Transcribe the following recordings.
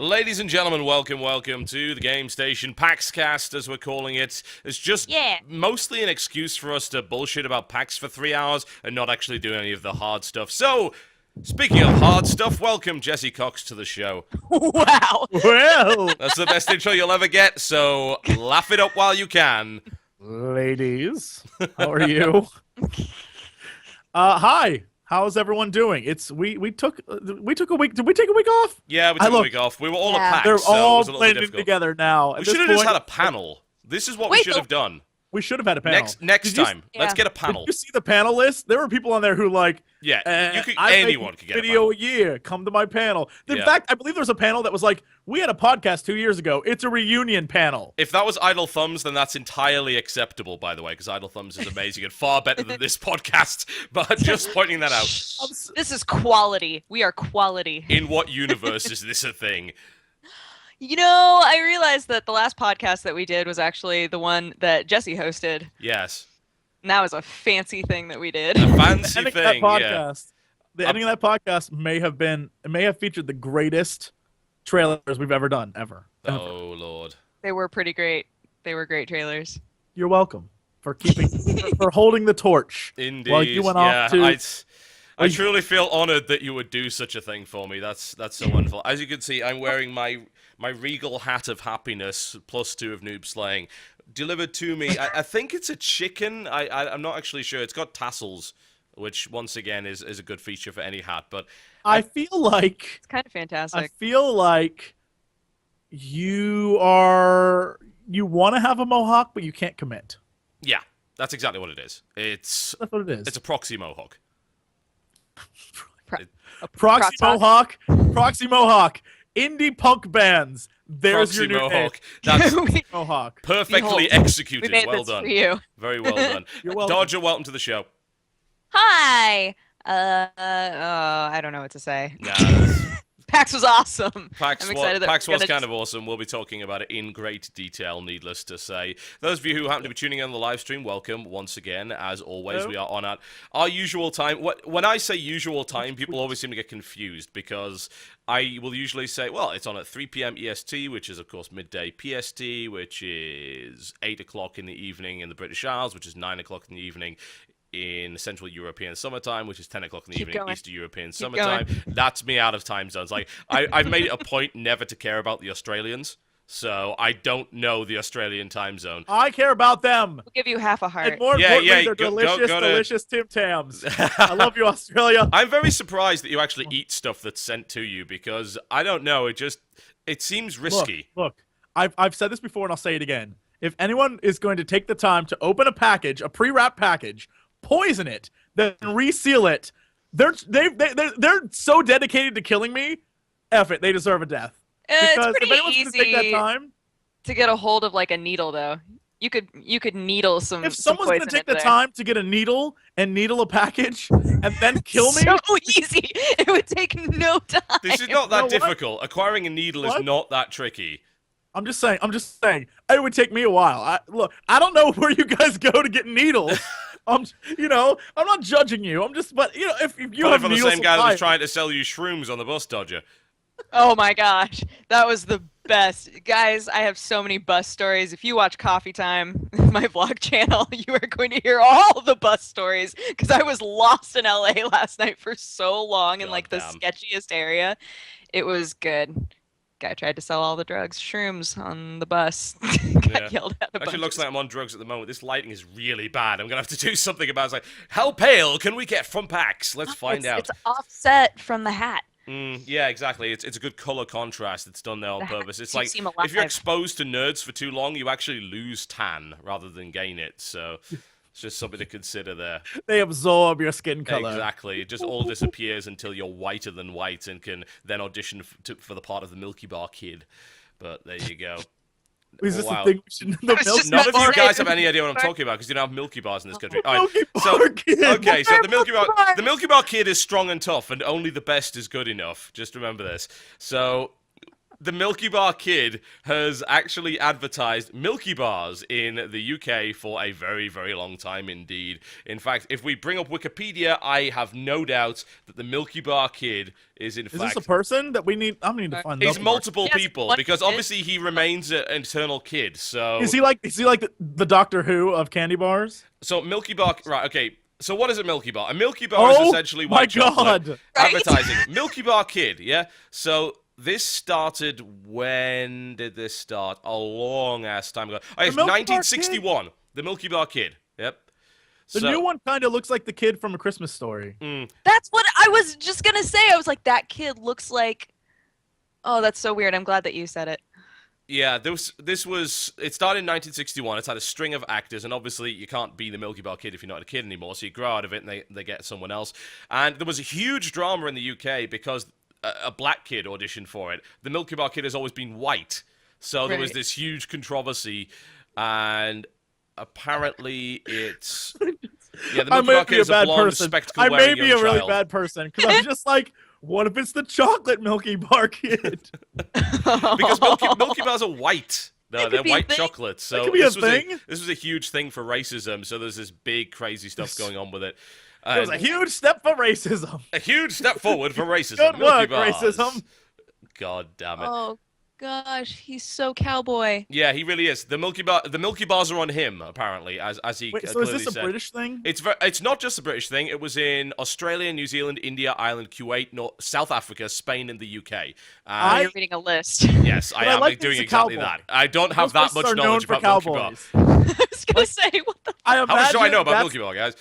Ladies and gentlemen, welcome to the Game Station PAX Cast, as we're calling it. It's just mostly an excuse for us to bullshit about PAX for 3 hours and not actually do any of the hard stuff. So, speaking of hard stuff, welcome Jesse Cox to the show. Wow. Well, That's the best intro you'll ever get, so laugh it up while you can. ladies, how are you? Hi. How's everyone doing? We took a week. Did we take a week off? Yeah, we took a week off. We were all at PAX, They're so it all was a little bit blended difficult. together now. We should have just had a panel. This is what we should have done. We should have had a panel. Next time, let's get a panel. Did you see the panel list? There were people on there who anyone could get a video panel. a year. Come to my panel. In Yeah. fact, I believe there was a panel that was like, we had a podcast 2 years ago. It's a reunion panel. If that was Idle Thumbs, then that's entirely acceptable, by the way, because Idle Thumbs is amazing and far better than this podcast. But just pointing that out. This is quality. We are quality. In what universe is this a thing? You know, I realized that the last podcast that we did was actually the one that Jesse hosted. Yes. And that was a fancy thing that we did. A fancy The ending thing, of that yeah. podcast, the ending of that podcast may have featured the greatest trailers we've ever done, ever. Oh, Lord. They were pretty great. They were great trailers. You're welcome for for holding the torch. Indeed. While you went off to... I truly feel honored that you would do such a thing for me. That's so wonderful. As you can see, I'm wearing my regal hat of happiness, +2 of noob slaying, delivered to me. I think it's a chicken. I'm not actually sure. It's got tassels, which once again is a good feature for any hat. But I feel like It's kind of fantastic. I feel like you want to have a mohawk, but you can't commit. yeah, that's exactly what it is. That's what it is. It's a proxy mohawk. Proxy Mohawk. Proxy Mohawk. Indie punk bands. There's Proxy your new Mohawk. name. That's Mohawk. perfectly Behold, executed. we made Well this done. for you. Very well done. You're welcome. Dodger, welcome to the show. Hi. I don't know what to say. Nah, PAX was awesome. PAX I'm excited that PAX we're was gonna kind of awesome. We'll be talking about it in great detail, needless to say. Those of you who happen to be tuning in on the live stream, welcome once again. As always, Hello. we are on at our usual time. When I say usual time, people always seem to get confused because I will usually say, well, it's on at 3 p.m. EST, which is, of course, midday PST, which is 8 o'clock in the evening in the British Isles, which is 9 o'clock in the evening in Central European summertime, which is 10 o'clock in the evening, going. Eastern European summertime. That's me out of time zones. Like, I've made it a point never to care about the Australians, so I don't know the Australian time zone. I care about them. We'll give you half a heart. And more importantly, they're go delicious Tim Tams. I love you, Australia. I'm very surprised that you actually eat stuff that's sent to you, because, I don't know, it seems risky. Look, I've said this before and I'll say it again. If anyone is going to take the time to open a package, a pre-wrapped package, poison it, then reseal it, they're so dedicated to killing me. F it, they deserve a death. It's Because pretty if anyone's easy going to take that time, to get a hold of like a needle, though. You could needle some. if some someone's going to poison take into the there. time to get a needle and needle a package and then kill me, So easy. It would take no time. This is not that what? difficult. Acquiring a needle is What? not that tricky. I'm just saying, it would take me a while. Look, I don't know where you guys go to get needles. I'm not judging you. But if you Probably have from the needles same guy that supply- was trying to sell you shrooms on the bus, Dodger. Oh my gosh, that was the best. Guys, I have so many bus stories. If you watch Coffee Time, my vlog channel, you are going to hear all the bus stories because I was lost in LA last night for so long in like the Goddamn. sketchiest area. It was good. Guy tried to sell all the drugs, shrooms on the bus. Got yelled at a bunch. Actually, looks like I'm on drugs at the moment. This lighting is really bad. I'm going to have to do something about it. It's like, how pale can we get from PAX? Let's find out. It's offset from the hat. Yeah, exactly. It's a good color contrast. It's done there on purpose. It's like, keeps him if you're alive. exposed to nerds for too long, you actually lose tan rather than gain it. So it's just something to consider there. They absorb your skin color. Exactly. It just all disappears until you're whiter than white and can then audition for the part of the Milky Bar Kid. But there you go. Is this Wow. the thing? The was milk just None of you Milky guys Bar. have any idea what I'm talking about because you don't have Milky Bars in this country. All right, Milky so Bar Kid. okay, so the Milky Bar Kid is strong and tough, and only the best is good enough. Just remember this. So the Milky Bar Kid has actually advertised Milky Bars in the UK for a very, very long time indeed. In fact, if we bring up Wikipedia, I have no doubt that the Milky Bar Kid is in Is fact... this a person that we need? I'm going to find. He's Milky Bar. multiple Yes, people, one because kid. obviously he remains an eternal kid, so... Is he like the Doctor Who of candy bars? So Milky Bar... Right, okay. So what is a Milky Bar? A Milky Bar is essentially white my chocolate. God. Right? Advertising. Milky Bar Kid, yeah? So... This started, when did this start? A long-ass time ago. Oh, yes, Milky Bar 1961. The Milky Bar Kid. Yep. The new one kind of looks like the kid from A Christmas Story. That's what I was just gonna say. I was like, that kid looks like. Oh, that's so weird. I'm glad that you said it. Yeah, it started in 1961. It's had a string of actors, and obviously you can't be the Milky Bar Kid if you're not a kid anymore, so you grow out of it and they get someone else. And there was a huge drama in the UK because a black kid auditioned for it. The Milky Bar Kid has always been white, so there was Right. this huge controversy, and apparently it's... Yeah, the I Milky Bar may Kid be a is a bad blonde, person. I spectacle-wearing may be young a really child. bad person because I'm just like, what if it's the chocolate Milky Bar Kid? Because Milky Bars are white. No, That they're could be a white thing. chocolate. So could be a this was thing. this was a huge thing for racism. So there's this big crazy stuff going on with it. It was a huge step for racism. A huge step forward for racism. Good Milky work, Bars. racism. God damn it. Oh gosh, he's so cowboy. Yeah, he really is. The Milky Bars are on him apparently, as he Wait, so is clearly this a said. British thing? It's not just a British thing. It was in Australia, New Zealand, India, Ireland, Kuwait, South Africa, Spain, and the UK. You're reading a list. Yes, I But I am like doing these exactly cowboy. that. I don't have Those that much places are known knowledge for about Milky Bar. cowboys. I was gonna say, what the? I How much do I know about that's- Milky Bar, guys?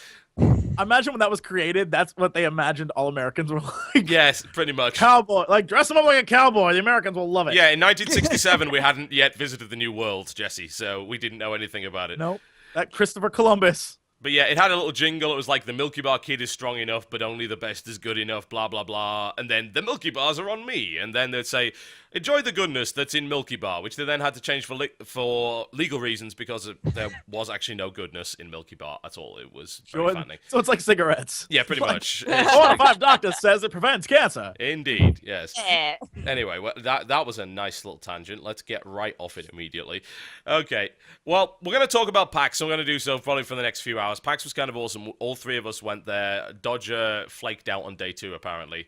I imagine when that was created, that's what they imagined all Americans were like. Yes, pretty much. Cowboy, like dress them up like a cowboy. The Americans will love it. Yeah, in 1967, we hadn't yet visited the New World, Jesse, so we didn't know anything about it. No, that Christopher Columbus. But yeah, it had a little jingle. It was like, the Milky Bar Kid is strong enough, but only the best is good enough, blah, blah, blah. And then, the Milky Bars are on me. And then they'd say, enjoy the goodness that's in Milky Bar, which they then had to change for legal reasons because there was actually no goodness in Milky Bar at all. It was very fattening. So it's like cigarettes. Yeah, pretty Like, much. 4 out of 5 doctors says it prevents cancer. Indeed, yes. Eh. Anyway, well, that was a nice little tangent. Let's get right off it immediately. Okay, well, we're going to talk about PAX, so we're going to do so probably for the next few hours. PAX was kind of awesome. All three of us went there. Dodger flaked out on day 2, apparently.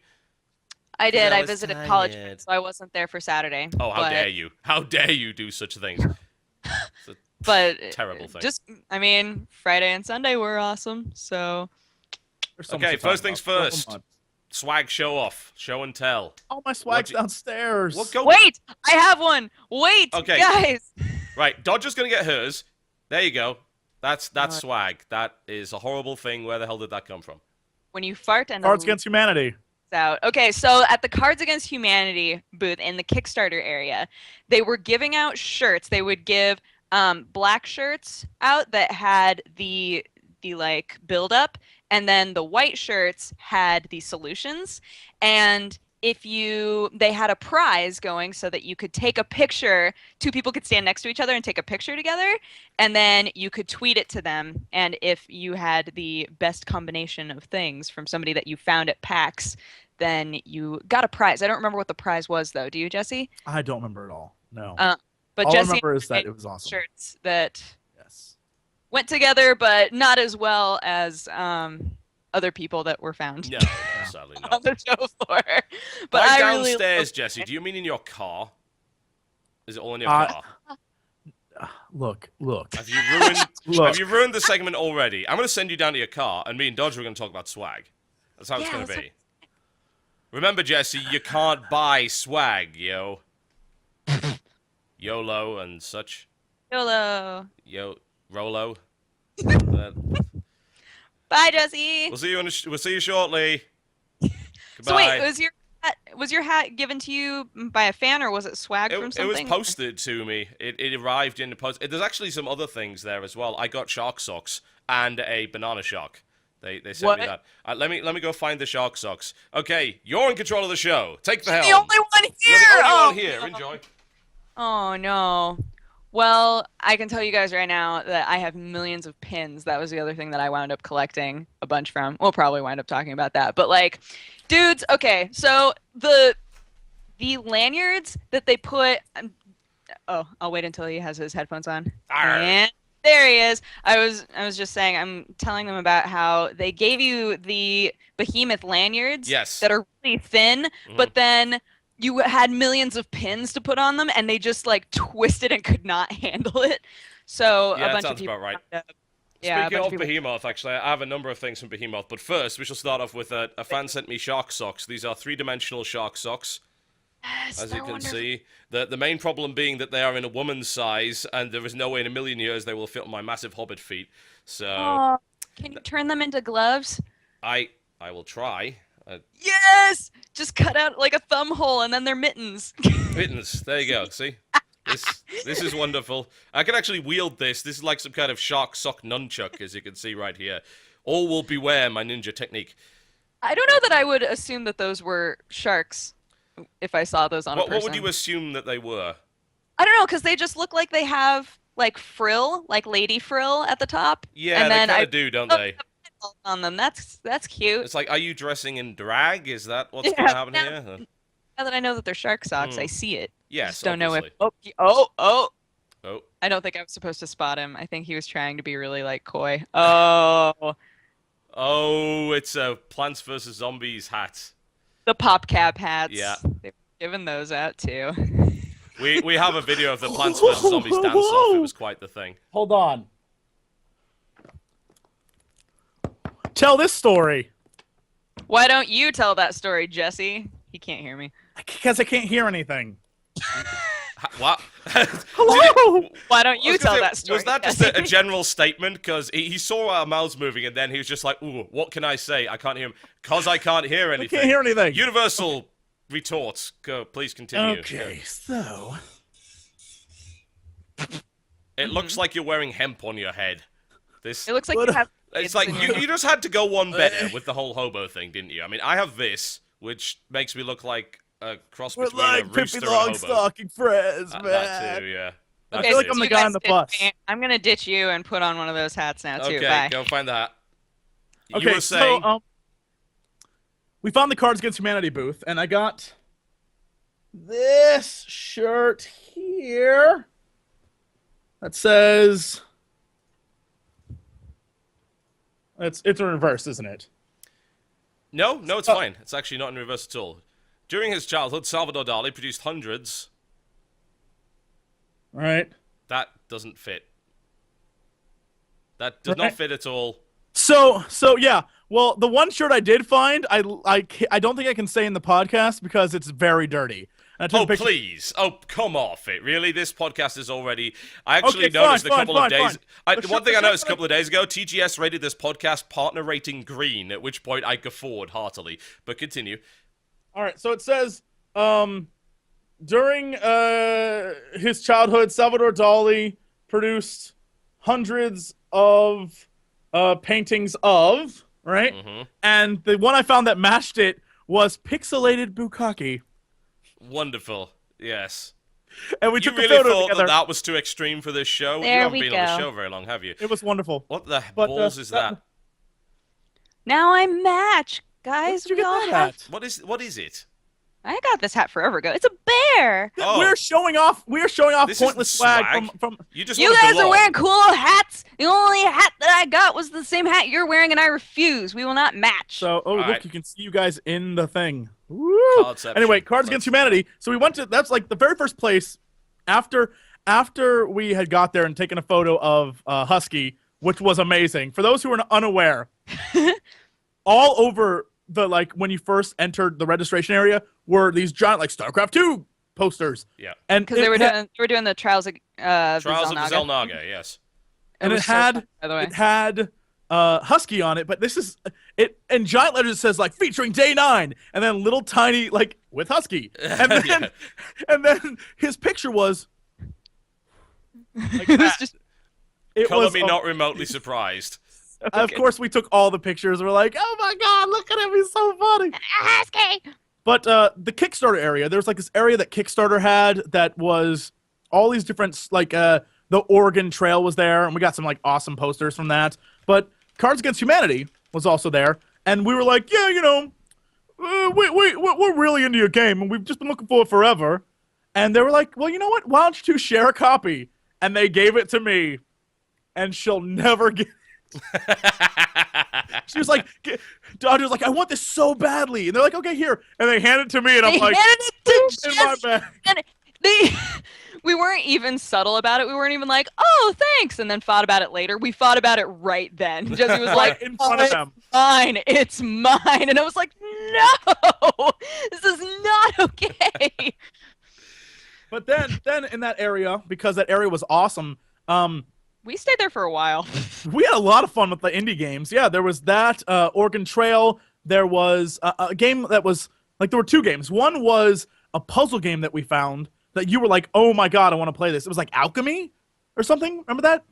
I did. I I was visited college, tired. so I wasn't there for Saturday. Oh, how but, dare you. How dare you do such things. It's a But terrible thing. just, I mean, Friday and Sunday were awesome. So There's so Okay, much to talk first things about. first. Swag show off. Show and tell. Oh, my swag's What do- downstairs. Well, go. wait, I have one. Wait, Okay. guys. Right, Dodger's going to get hers. There you go. That's Alright. swag. That is a horrible thing. Where the hell did that come from? When you fart and Cards the Against Humanity. out. Okay, so at the Cards Against Humanity booth in the Kickstarter area, they were giving out shirts. They would give black shirts out that had the like build up, and then the white shirts had the solutions. And they had a prize going so that you could take a picture, 2 people could stand next to each other and take a picture together, and then you could tweet it to them. And if you had the best combination of things from somebody that you found at PAX, then you got a prize. I don't remember what the prize was, though. Do you, Jesse? I don't remember at all. No. But all I Jesse remember is that made it was awesome. shirts that Yes. went together, but not as well as other people that were found No, sadly on not. the show floor. But Why I really downstairs, loved Jesse? it. Do you mean in your car? Is it all in your Uh, car? Look. Have you ruined? Look. Have you ruined the segment already? I'm going to send you down to your car, and me and Dodger are going to talk about swag. That's how it's Yeah, going to that's be. Remember, Jesse, you can't buy swag, yo. YOLO and such. YOLO. Rolo. Uh, Bye, Jesse. we'll see you shortly. Goodbye. So wait, was your hat given to you by a fan, or was it swag from It was something? posted to me. It arrived in the post. There's actually some other things there as well. I got shark socks and a banana shark. They sent me What? that. Let me go find the shark socks. Okay, you're in control of the show. Take the helm. the only one here. You're the only oh, one here. no. Enjoy. Oh no. Well, I can tell you guys right now that I have millions of pins. That was the other thing that I wound up collecting a bunch from. We'll probably wind up talking about that. But like, dudes, okay, so the the lanyards that they put. Oh, I'll wait until he has his headphones on. Arr. And there he is. I was just saying. I'm telling them about how they gave you the behemoth lanyards. Yes. That are really thin, but then you had millions of pins to put on them, and they just like twisted and could not handle it. So Yeah, a bunch that of sounds people. about right. Yeah, a Speaking bunch of people- Behemoth, actually, I have a number of things from Behemoth, but first we shall start off with a fan sent me shark socks. These are three-dimensional shark socks, Yes, as they're you can wonderful. see. The main problem being that they are in a woman's size, and there is no way in a million years they will fit on my massive hobbit feet. So Oh, can you turn them into gloves? I will try. Yes! Just cut out like a thumb hole and then they're mittens. Mittens, there you go, see? This is wonderful. I can actually wield this. This is like some kind of shark sock nunchuck, as you can see right here. All will beware my ninja technique. I don't know that I would assume that those were sharks if I saw those on a person. What would you assume that they were? I don't know, because they just look like they have like frill, like lady frill at the top. Yeah, and they then kind I of do, don't they? on them. That's cute. It's like, are you dressing in drag? Is that what's Yeah, going to happen now- here? Now that I know that they're shark socks, I see it. I Yes, just don't know if. obviously. Oh! Oh, I don't think I was supposed to spot him. I think he was trying to be really like coy. Oh, it's a Plants vs Zombies hat. the pop cap hats. Yeah. They were giving those out too. We have a video of the Plants vs Zombies dance off. It was quite the thing. Hold on. Tell this story. Why don't you tell that story, Jesse? He can't hear me. Because I can't hear anything. What? Hello? Why don't I you was gonna tell say, that story? Was that just Jesse? a general statement? Because he saw our mouths moving, and then he was just like, "Ooh, what can I say? I can't hear him because I can't hear I anything." can't hear anything. Universal retorts. Go, please continue. Okay, so It looks like you're wearing hemp on your head. This. It looks like What you a- have. It's kids like in you your- just had to go one better with the whole hobo thing, didn't you? I mean, I have this, which makes me look like a cross we're between a like rooster Pippi and a hobo. Longstocking friends, man. That too, yeah. I That's feel like it. I'm the You guy guys on the did bus. fan- I'm gonna ditch you and put on one of those hats now too. Okay, Bye. go find the hat. You Okay, were saying. so we found the Cards Against Humanity booth, and I got this shirt here that says it's in reverse, isn't it? No, it's fine. It's actually not in reverse at all. During his childhood, Salvador Dali produced hundreds. All right. That doesn't fit. That does not fit at all. So yeah. Well, the one shirt I did find, I don't think I can say in the podcast because it's very dirty. And I took Oh, a picture- please. Oh, come off it. Really? This podcast is already... I actually Okay, noticed fine, a couple fine, of days... fine. The One thing shirt- I noticed a couple of days ago, TGS rated this podcast partner rating green, at which point I guffawed heartily. But continue. All right, so it says, during his childhood, Salvador Dali produced hundreds of paintings of, right? Mm-hmm. And the one I found that matched it was pixelated bukkake. Wonderful. Yes. And we You took the really photo thought together. that was too extreme for this show? You There haven't we been on the go. show very long, have you? It was wonderful. What the But, balls is that? Now I'm match, guys. Where'd you We get all that have. at? What is it? I got this hat forever ago. It's a bear. Oh, We're showing off This pointless isn't swag swag. from you just You wanna guys are belong. wearing cool hats. The only hat that I got was the same hat you're wearing, and I refuse. We will not match. So, look, right. you can see you guys in the thing. Woo! Cardception. Anyway, Cards Against Let's- Humanity. So we went to, that's like the very first place after we had got there and taken a photo of Husky, which was amazing. For those who are unaware, all over the, like, when you first entered the registration area were these giant, like, StarCraft 2 posters. Yeah. And Because they it were doing the trials of Trials of the Zelnaga. Zelnaga, yes. and was it so had fun, by the way. it had Husky on it, but this is it in giant letters. It says like featuring Day 9, and then little tiny like with Husky, and then Yeah. and then his picture was like It was that. just It Color was me not remotely surprised. Of course, we took all the pictures. We're like, oh my god, look at him, he's so funny. Husky. But the Kickstarter area, there's like this area that Kickstarter had that was all these different, like the Oregon Trail was there, and we got some like awesome posters from that. But Cards Against Humanity was also there, and we were like, yeah, you know, we're really into your game, and we've just been looking for it forever. And they were like, well, you know what? Why don't you two share a copy? And they gave it to me, and she'll never get. She was like, Dodger's like, I want this so badly, and they're like, okay, here, and they hand it to me, and I'm They like, handed it to in my Jess, bag. and they. We weren't even subtle about it. We weren't even like, "Oh, thanks," and then fought about it later. We fought about it right then. Jesse was like, Right in front of them. "Mine, it's mine," and I was like, "No, this is not okay." But then in that area, because that area was awesome, We stayed there for a while. we had a lot of fun with the indie games. Yeah, there was that Oregon Trail. There was a game that was like, there were two games. One was a puzzle game that we found that you were like, oh my god, I want to play this. It was like Alchemy or something. Remember that?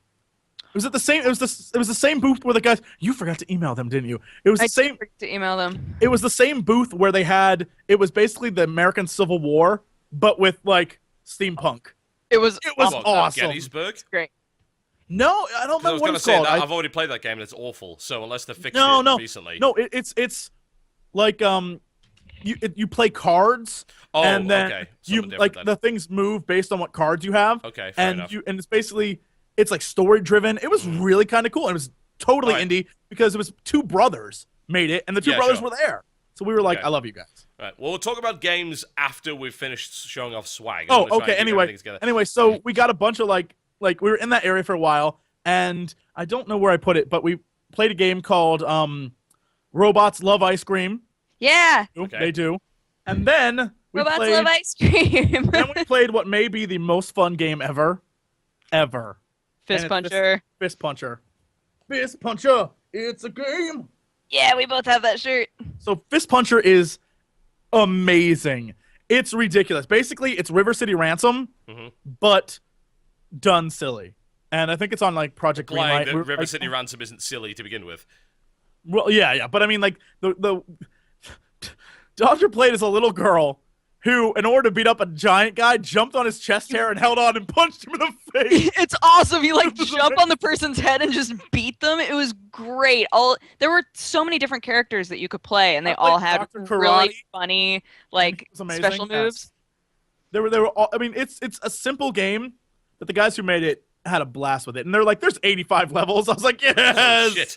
Was it the same? It was the same booth where the guys. You forgot to email them, didn't you? It was the same. I forgot to email them. It was the same booth where they had. It was basically the American Civil War, but with like steampunk. It was awesome. Gettysburg? great. No, I don't I know was what going to it's say called. that I've already played that game and it's awful. So unless they fixed No, it no, recently. no. It's like you play cards. Oh, and then okay. you Something like different the things move based on what cards you have. Okay, fair and enough. and it's basically it's like story driven. It was really kind of cool. It was totally Alright. indie because it was two brothers made it, and the two Yeah, brothers sure. were there. So we were like, Okay. I love you guys. Right. Well, we'll talk about games after we've finished showing off swag. Oh, I'm gonna try okay. and keep Anyway, everything together. so we got a bunch of like we were in that area for a while, and I don't know where I put it, but we played a game called Robots Love Ice Cream. Yeah, Okay. They do, and then we robots played. love ice cream. Then we played what may be the most fun game ever. Fist And puncher. Fist Puncher. Fist Puncher. It's a game. Yeah, we both have that shirt. So Fist Puncher is amazing. It's ridiculous. Basically, it's River City Ransom, Mhm. but done silly. And I think it's on like Project Implying Greenlight. that We're, River like, City Ransom isn't silly to begin with. Well, yeah. But I mean, like the Dodger played as a little girl who, in order to beat up a giant guy, jumped on his chest hair and held on and punched him in the face. It's awesome. You like It was jump on the person's head and just beat them. It was great. There were so many different characters that you could play, and they I played all had Dr. really Karate. funny like was amazing. special Yes. moves. They were all, I mean, it's a simple game, but the guys who made it had a blast with it. And they're like, there's 85 levels. I was like, Oh, yes. shit.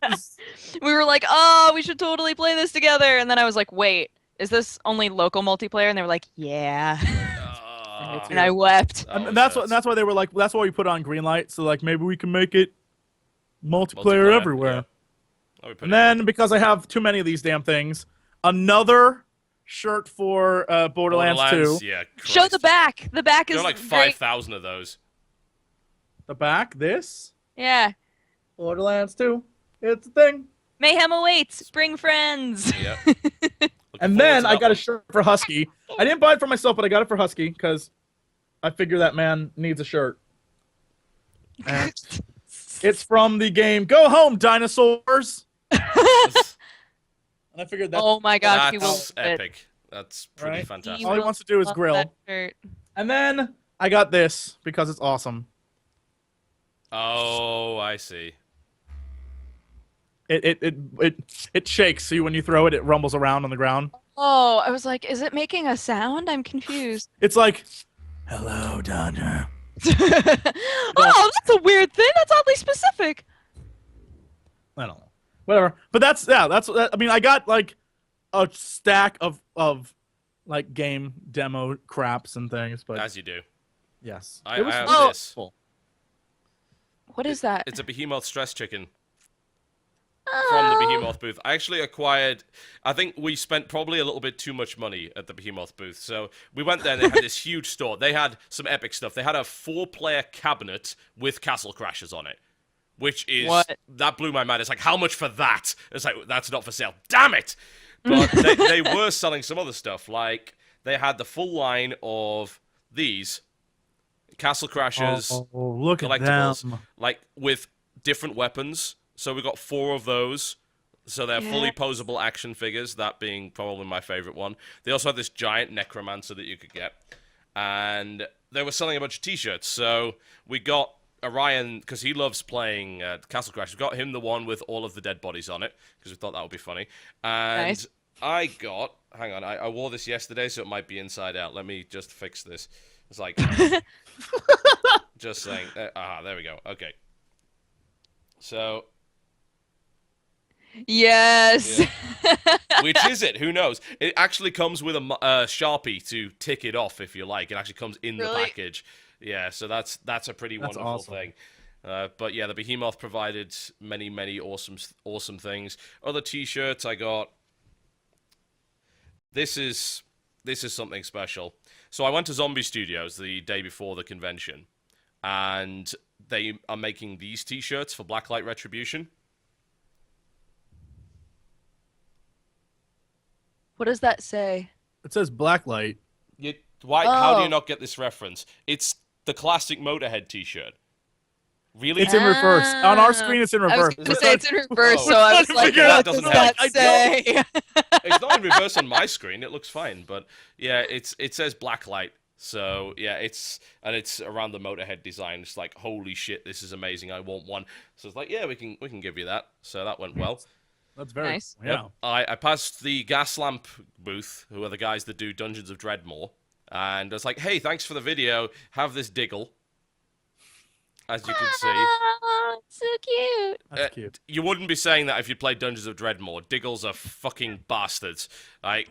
Yes. We were like, oh, we should totally play this together. And then I was like, wait, is this only local multiplayer? And they were like, yeah. And I wept. Oh, And that's nuts. that's why they were like, that's why we put on Greenlight. So like maybe we can make it multiplayer everywhere. yeah. Oh, we put And it- then because I have too many of these damn things, another shirt for Borderlands 2. Yeah. Show Christ. the back. The back There is are like great. 5,000 of those. The back, this Yeah. Borderlands 2. It's a thing. Mayhem awaits. Bring friends. Yeah. And then I got a shirt for Husky. I didn't buy it for myself, but I got it for Husky because I figure that man needs a shirt. And it's from the game Go Home, Dinosaurs. And I figured that Oh my gosh, he will. That's love it. epic. That's pretty Right? fantastic. all he wants to do is Love grill. that shirt. And then I got this because it's Oh, I see. It shakes. So when you throw it, it rumbles around on the ground. Oh, I was like, is it making a sound? I'm confused. It's like, hello, Dodger. Oh, that's a weird thing. That's oddly specific. I don't know. Whatever. But that's I mean, I got like a stack of like game demo craps and things, but As you do. yes. I It was have Oh. this. What is that? It's a Behemoth stress chicken from the Behemoth booth. I actually acquired. I think we spent probably a little bit too much money at the Behemoth booth. So we went there and they had this huge store. They had some epic stuff. They had a 4-player cabinet with Castle Crashers on it. Which is What? that blew my mind. It's like, how much for that? It's like, that's not for sale. Damn it! But they were selling some other stuff. Like they had the full line of these Castle Crashers Oh, look at collectibles, them. like with different weapons. So we got 4 of those. So they're fully posable action figures. That being probably my favorite one. They also had this giant necromancer that you could get, and they were selling a bunch of T-shirts. So we got Orion, because he loves playing Castle Crash, we got him the one with all of the dead bodies on it, because we thought that would be funny. And Nice. I got, hang on, I wore this yesterday, so it might be inside out. Let me just fix this. It's like, just saying. There we go. Okay. So, Yes. yeah. Which is it? Who knows? It actually comes with a Sharpie to tick it off, if you like. It actually comes in the Really? package. Yeah, so that's a pretty That's wonderful awesome. thing. But yeah, the Behemoth provided many awesome things. Other T-shirts I got. This is something special. So I went to Zombie Studios the day before the convention, and they are making these T-shirts for Blacklight Retribution. What does that say? It says blacklight. How do you Oh. not get this reference? It's the classic Motorhead T-shirt. Really? It's in reverse. On our screen, it's in I was reverse. going to say it's in reverse, Oh. so I was Okay, like, that what doesn't does help. that say? It's not in reverse on my screen. It looks fine, but yeah, it says Blacklight. So yeah, it's around the Motorhead design. It's like, holy shit, this is amazing. I want one. So it's like, yeah, we can give you that. So that went well. That's very Nice. cool. Yeah. Yep. I passed the Gas Lamp booth, who are the guys that do Dungeons of Dreadmore, and I was like, hey, thanks for the video. Have this Diggle. As you can see. Oh, so cute. That's cute. You wouldn't be saying that if you played Dungeons of Dreadmore. Diggles are fucking bastards. Like,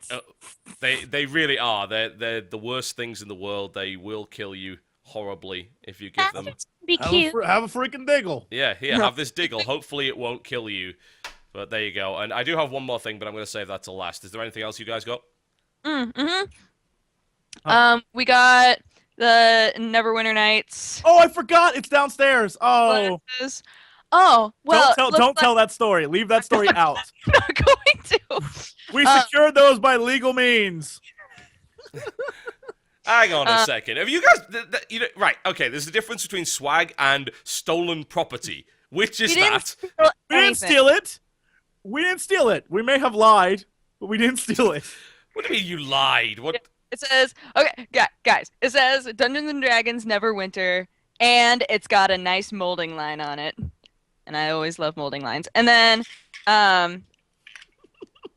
they really are. They're the worst things in the world. They will kill you horribly if you give them. Be Have a freaking diggle. Yeah, here, have this Diggle. Hopefully it won't kill you. But there you go. And I do have one more thing, but I'm going to save that till last. Is there anything else you guys got? We got the Neverwinter Nights. Oh, I forgot. It's downstairs. Oh. Glasses. Oh, well. Don't tell that story. Leave that story out. I'm not going to. We secured those by legal means. Hang on a second. Have you guys... right, okay, there's a difference between swag and stolen property. Which is that? We didn't steal it. We didn't steal it. We may have lied, but we didn't steal it. What do you mean you lied? What? It says, okay, guys, it says Dungeons and Dragons Neverwinter, and it's got a nice molding line on it. And I always love molding lines. And then,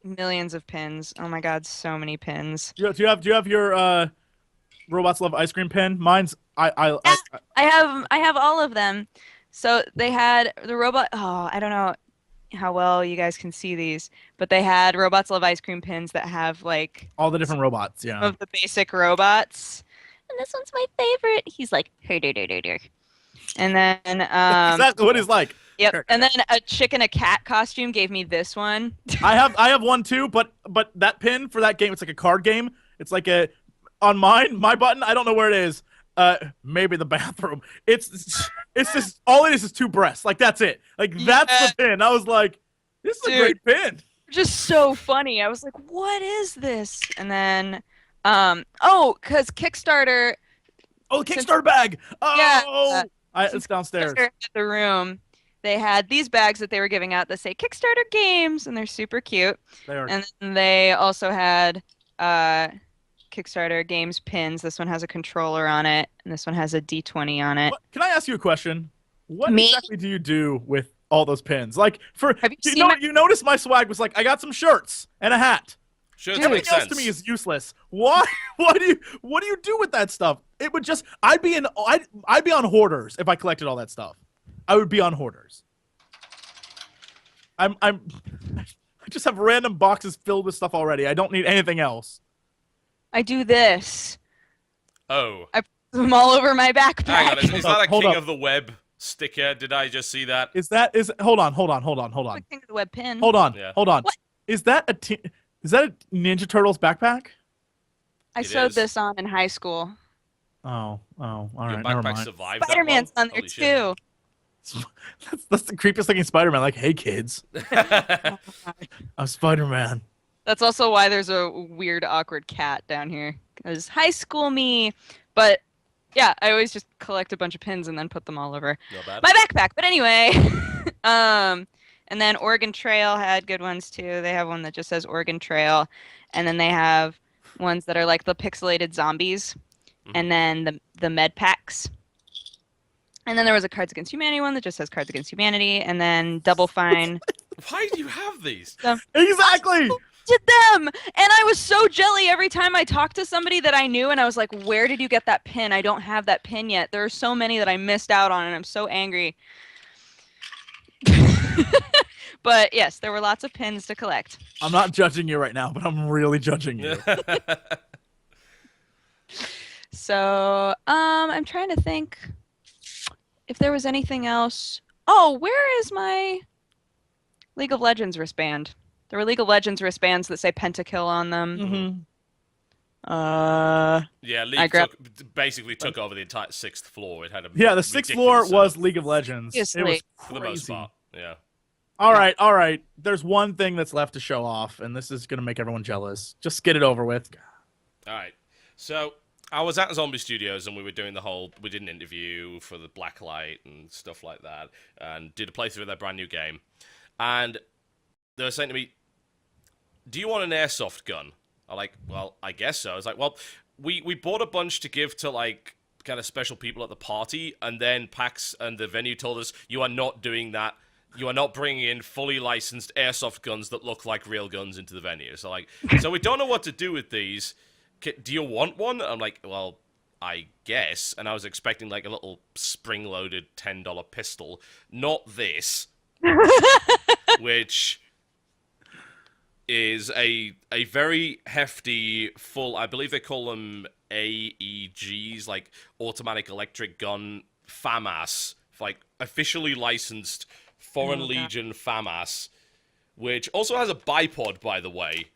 millions of pins. Oh my god, so many pins. Do you have your Robots Love Ice Cream pin? Mine's I have all of them. So they had the robot. Oh, I don't know how well you guys can see these, but they had Robots Love Ice Cream pins that have like all the different robots. some Yeah. of the basic robots. And this one's my favorite. He's like, hey, and then Exactly what he's like. yep. And then a chick in a cat costume gave me this one. I have one too, but that pin for that game, it's like a card game. It's like on my button, I don't know where it is. Maybe the bathroom. It's just all it is two breasts. Like that's it. Like that's the pin. I was like, this is a great pin. Just so funny. I was like, what is this? And then because Kickstarter. Oh, the Kickstarter bag. Oh, Yeah, it's downstairs. Kickstarter had the room. They had these bags that they were giving out that say Kickstarter games, and they're super cute. They are. And then they also had Kickstarter games pins. This one has a controller on it, and this one has a D20 on it. Can I ask you a question? What Me? exactly do you do with all those pins? Like Have you seen my- you notice my swag was like I got some shirts and a hat. Shirts Dude, make Everything else sense. to me is useless. Why? What do you do with that stuff? It would just I'd be on Hoarders if I collected all that stuff. I would be on Hoarders. I just have random boxes filled with stuff already. I don't need anything else. I do this. Oh. I put them all over my Hang on, backpack. is that a Hold King up. of the Web sticker? Did I just see that? Hold on. Quick thing to the web pin. Hold on. Yeah. Hold on. What? Is that a Ninja Turtles backpack? I It sewed is. this on in high school. Oh, all right. Your Never backpack mind. survived that Spider-Man's long? on there Holy shit. too. That's the creepiest looking Spider-Man. Like, hey kids, I'm Spider-Man. That's also why there's a weird, awkward cat down here. Because high school me. But yeah, I always just collect a bunch of pins and then put them all over Not bad. my backpack. But anyway, and then Oregon Trail had good ones too. They have one that just says Oregon Trail, and then they have ones that are like the pixelated zombies, and then the med packs. And then there was a Cards Against Humanity one that just says Cards Against Humanity, and then Double Fine. Why do you have these? Exactly. Did them, and I was so jelly every time I talked to somebody that I knew, and I was like, "Where did you get that pin? I don't have that pin yet." There are so many that I missed out on, and I'm so angry. But yes, there were lots of pins to collect. I'm not judging you right now, but I'm really judging you. So, I'm trying to think if there was anything else. Oh, where is my League of Legends wristband? There were League of Legends wristbands that say Pentakill on them. Yeah, I League basically took over the entire 6th floor. It had a Yeah, the 6th floor was League of Legends. Seriously. It was for the most crazy. part. Yeah. All right. There's one thing that's left to show off, and this is gonna make everyone jealous. Just get it over with. All right. So I was at Zombie Studios, and we were doing we did an interview for the Blacklight and stuff like that, and did a playthrough of their brand new game. And they were saying to me, "Do you want an airsoft gun?" I'm like, "Well, I guess so." I was like, "Well, we bought a bunch to give to like kind of special people at the party, and then PAX and the venue told us you are not doing that. You are not bringing in fully licensed airsoft guns that look like real guns into the venue." So like, so we don't know what to do with these. Do you want one? I'm like, well, I guess. And I was expecting like a little spring-loaded $10 pistol, not this, which is a very hefty full. I believe they call them AEGs, like automatic electric gun FAMAS, like officially licensed Foreign Legion FAMAS, which also has a bipod, by the way.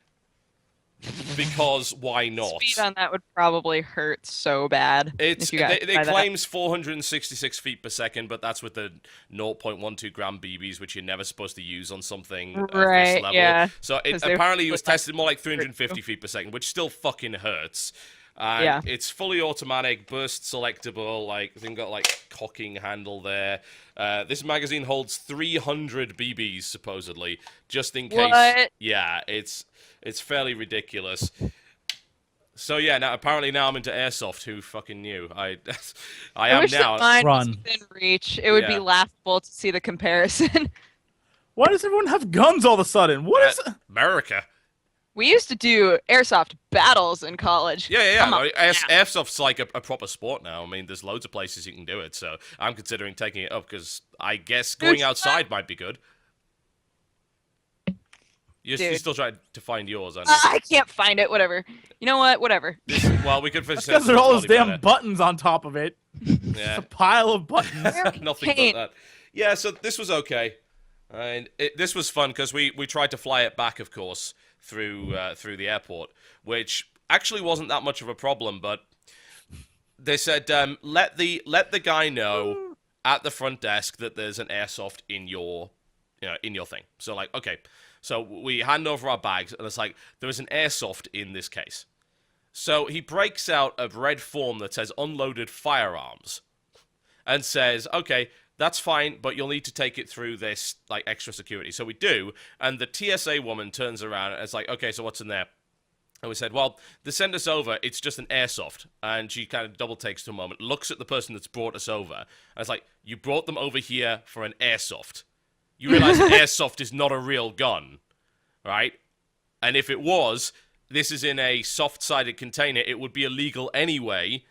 Because why not? Speed on that would probably hurt so bad. It It claims 466 feet per second, but that's with the 0.12 gram BBs, which you're never supposed to use on something of this level. Yeah. So apparently it was tested more like 350 feet per second, which still fucking hurts. And it's fully automatic, burst selectable, like they've got like cocking handle there. This magazine holds 300 BBs supposedly, just in case. What? Yeah, it's fairly ridiculous. So yeah, now I'm into airsoft. Who fucking knew? I am wish now. that mine was Run. within reach. It would be laughable to see the comparison. Why does everyone have guns all of a sudden? What is America? We used to do airsoft battles in college. Yeah. Come on. Airsoft's like a proper sport now. I mean, there's loads of places you can do it. So I'm considering taking it up because I guess going outside might be good. You're still trying to find yours, aren't you? I can't find it. Whatever. You know what? Whatever. Well, we could finish because there are all those damn buttons on top of it. Yeah. It's a pile of buttons. Nothing but that. Yeah, so this was okay. And this was fun because we tried to fly it back, of course, through the airport, which actually wasn't that much of a problem. But they said let the guy know at the front desk that there's an airsoft in your thing. So like, okay, so we hand over our bags, and it's like there is an airsoft in this case. So he breaks out a red form that says unloaded firearms, and says, okay, that's fine, but you'll need to take it through this, like, extra security. So we do, and the TSA woman turns around and it's like, okay, so what's in there? And we said, well, they send us over, it's just an airsoft. And she kind of double takes to a moment, looks at the person that's brought us over, and it's like, you brought them over here for an airsoft. You realize an airsoft is not a real gun, right? And if it was, this is in a soft-sided container, it would be illegal anyway.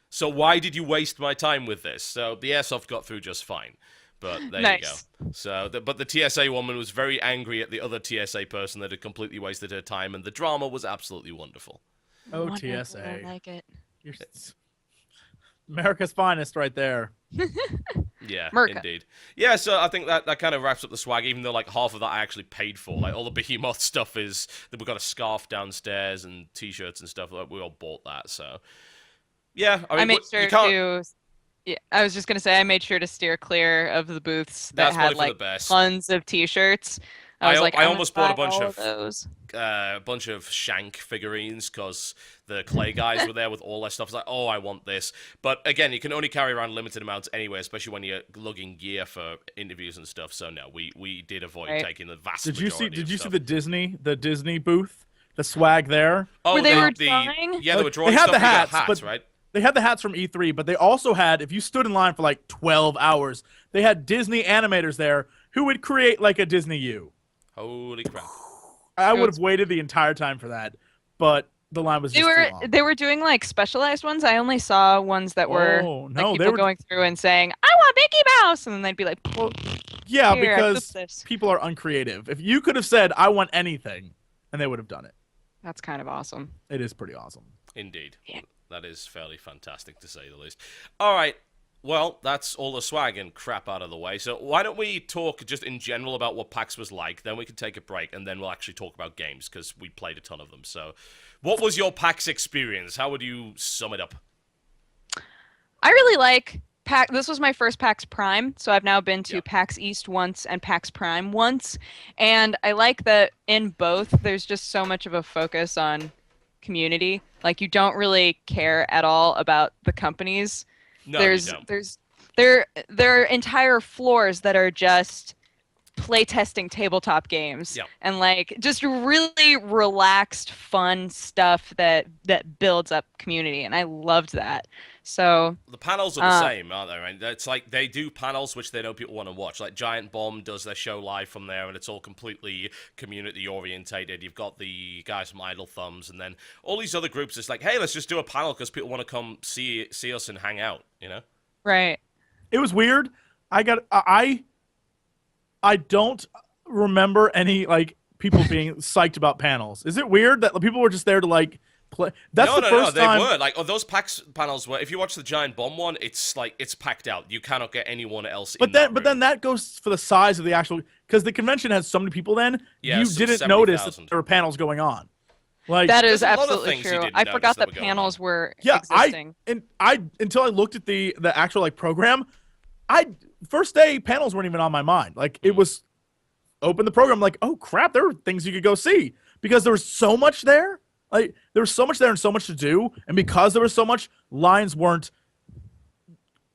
So why did you waste my time with this? So the airsoft got through just fine. But there you go. So, but the TSA woman was very angry at the other TSA person that had completely wasted her time, and the drama was absolutely wonderful. Oh, Wonderful, TSA. I like it. America's finest right there. Yeah, Merca. indeed. Yeah, so I think that kind of wraps up the swag, even though like half of that I actually paid for. Like all the Behemoth stuff is that we've got a scarf downstairs and t-shirts and stuff. Like we all bought that, so yeah. I mean, I made sure to. Yeah, I was just gonna say I made sure to steer clear of the booths that That's had probably for like the best. tons of T-shirts. I was like, I I'm almost gonna bought a buy bunch all of those. bunch of Shank figurines because the Clay guys were there with all their stuff. It's like, oh, I want this. But again, you can only carry around limited amounts anyway, especially when you're lugging gear for interviews and stuff. So no, we did avoid taking the vast Did you see? majority Did of you stuff. see the Disney booth? The swag there. Oh, Where they were drawing? Yeah, they were drawing They had stuff. the We got hats, but right? they had the hats from E3, but they also had, if you stood in line for like 12 hours, they had Disney animators there who would create like a Disney U. Holy crap. I would have waited the entire time for that, but the line was just too long. They were doing like specialized ones. I only saw ones that were like people going through and saying, "I want Mickey Mouse," and then they'd be like, well, yeah, here, because people are uncreative. If you could have said, "I want anything," and they would have done it. That's kind of awesome. It is pretty awesome. Indeed. Yeah. That is fairly fantastic, to say the least. All right. Well, that's all the swag and crap out of the way. So why don't we talk just in general about what PAX was like? Then we can take a break, and then we'll actually talk about games, because we played a ton of them. So what was your PAX experience? How would you sum it up? I really like PAX. This was my first PAX Prime, so I've now been to PAX East once and PAX Prime once. And I like that in both, there's just so much of a focus on community. Like, you don't really care at all about the companies. No, there are entire floors that are just playtesting tabletop games and like just really relaxed, fun stuff that builds up community, and I loved that. So the panels are the same, aren't they? Right? It's like they do panels which they know people want to watch. Like Giant Bomb does their show live from there, and it's all completely community orientated. You've got the guys from Idle Thumbs, and then all these other groups. It's like, hey, let's just do a panel because people want to come see us and hang out. You know? Right. It was weird. I don't remember any like people being psyched about panels. Is it weird that people were just there to like play? That's no, the first time. they were like those PAX panels were. If you watch the Giant Bomb one, it's like it's packed out. You cannot get anyone else. But then that goes for the size of the actual, because the convention has so many people. Then you didn't notice that there were panels going on. Like that is absolutely true. I forgot that panels were existing. Until I looked at the actual like program, first day panels weren't even on my mind. Like it was open the program, like, oh crap, there were things you could go see, because there was so much there. Like there was so much there and so much to do, and because there was so much, lines weren't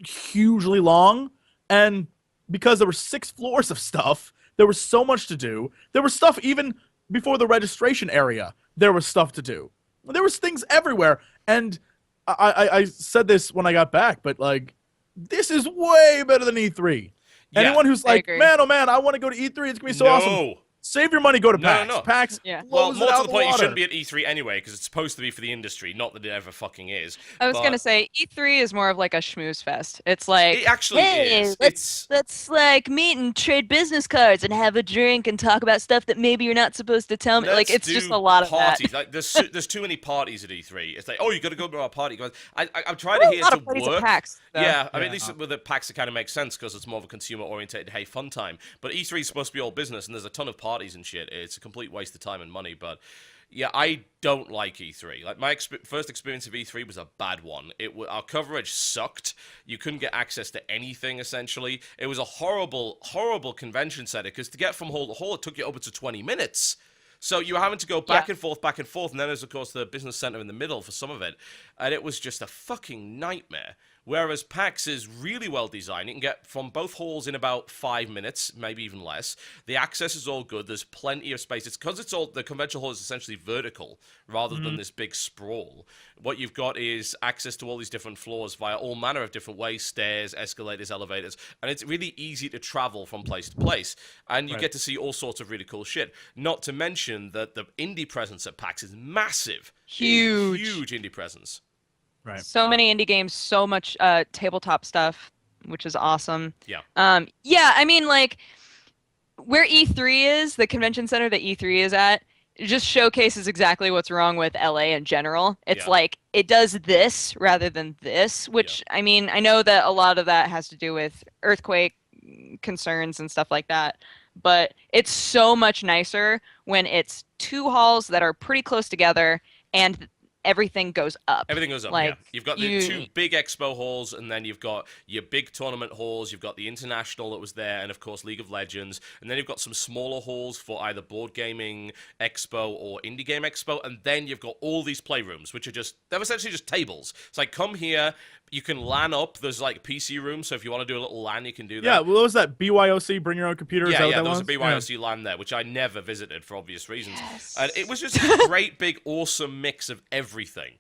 hugely long, and because there were 6 floors of stuff, there was so much to do. There was stuff even before the registration area. There was stuff to do. There was things everywhere, and I said this when I got back, but like, this is way better than E3. Yeah, anyone who's like, man, oh man, I want to go to E3, it's going to be so awesome. Save your money, go to PAX. No. PAX, well, more to the point, you shouldn't be at E3 anyway, because it's supposed to be for the industry, not that it ever fucking is. I was going to say, E3 is more of like a schmooze fest. It's like, it actually is. Let's like meet and trade business cards and have a drink and talk about stuff that maybe you're not supposed to tell me. Like, it's just a lot of parties. that. Like, there's too many parties at E3. It's like, oh, you got to go to our party. I'm trying to hear to work. PAX, yeah, I mean, at least with the PAX, it kind of makes sense because it's more of a consumer-oriented, hey, fun time. But E3 is supposed to be all business, and there's a ton of parties and shit. It's a complete waste of time and money, but yeah, I don't like E3. Like my first experience of E3 was a bad one. Our coverage sucked. You couldn't get access to anything essentially. It was a horrible, horrible convention center because to get from hall to hall, it took you over to 20 minutes. So you were having to go back and forth, and then there's of course the business center in the middle for some of it, and it was just a fucking nightmare. Whereas PAX is really well designed. You can get from both halls in about 5 minutes, maybe even less. The access is all good. There's plenty of space. It's because the convention hall is essentially vertical rather than this big sprawl. What you've got is access to all these different floors via all manner of different ways, stairs, escalators, elevators, and it's really easy to travel from place to place. And you get to see all sorts of really cool shit. Not to mention that the indie presence at PAX is massive. Huge indie presence. Right. So many indie games, so much tabletop stuff, which is awesome. Yeah. I mean, like, where E3 is, the convention center that E3 is at, it just showcases exactly what's wrong with LA in general. It's like, it does this rather than this, which, I mean, I know that a lot of that has to do with earthquake concerns and stuff like that, but it's so much nicer when it's 2 halls that are pretty close together and everything goes up. Everything goes up, like, yeah. You've got the 2 big expo halls, and then you've got your big tournament halls, you've got the international that was there, and of course League of Legends, and then you've got some smaller halls for either board gaming expo or indie game expo, and then you've got all these playrooms, which are they're essentially just tables. It's like, come here, you can LAN up, there's like PC rooms, so if you want to do a little LAN, you can do that. Yeah, well, what was that, BYOC, bring your own computer? Yeah, there was a BYOC LAN there, which I never visited for obvious reasons. Yes. And it was just a great, big, awesome mix of everything.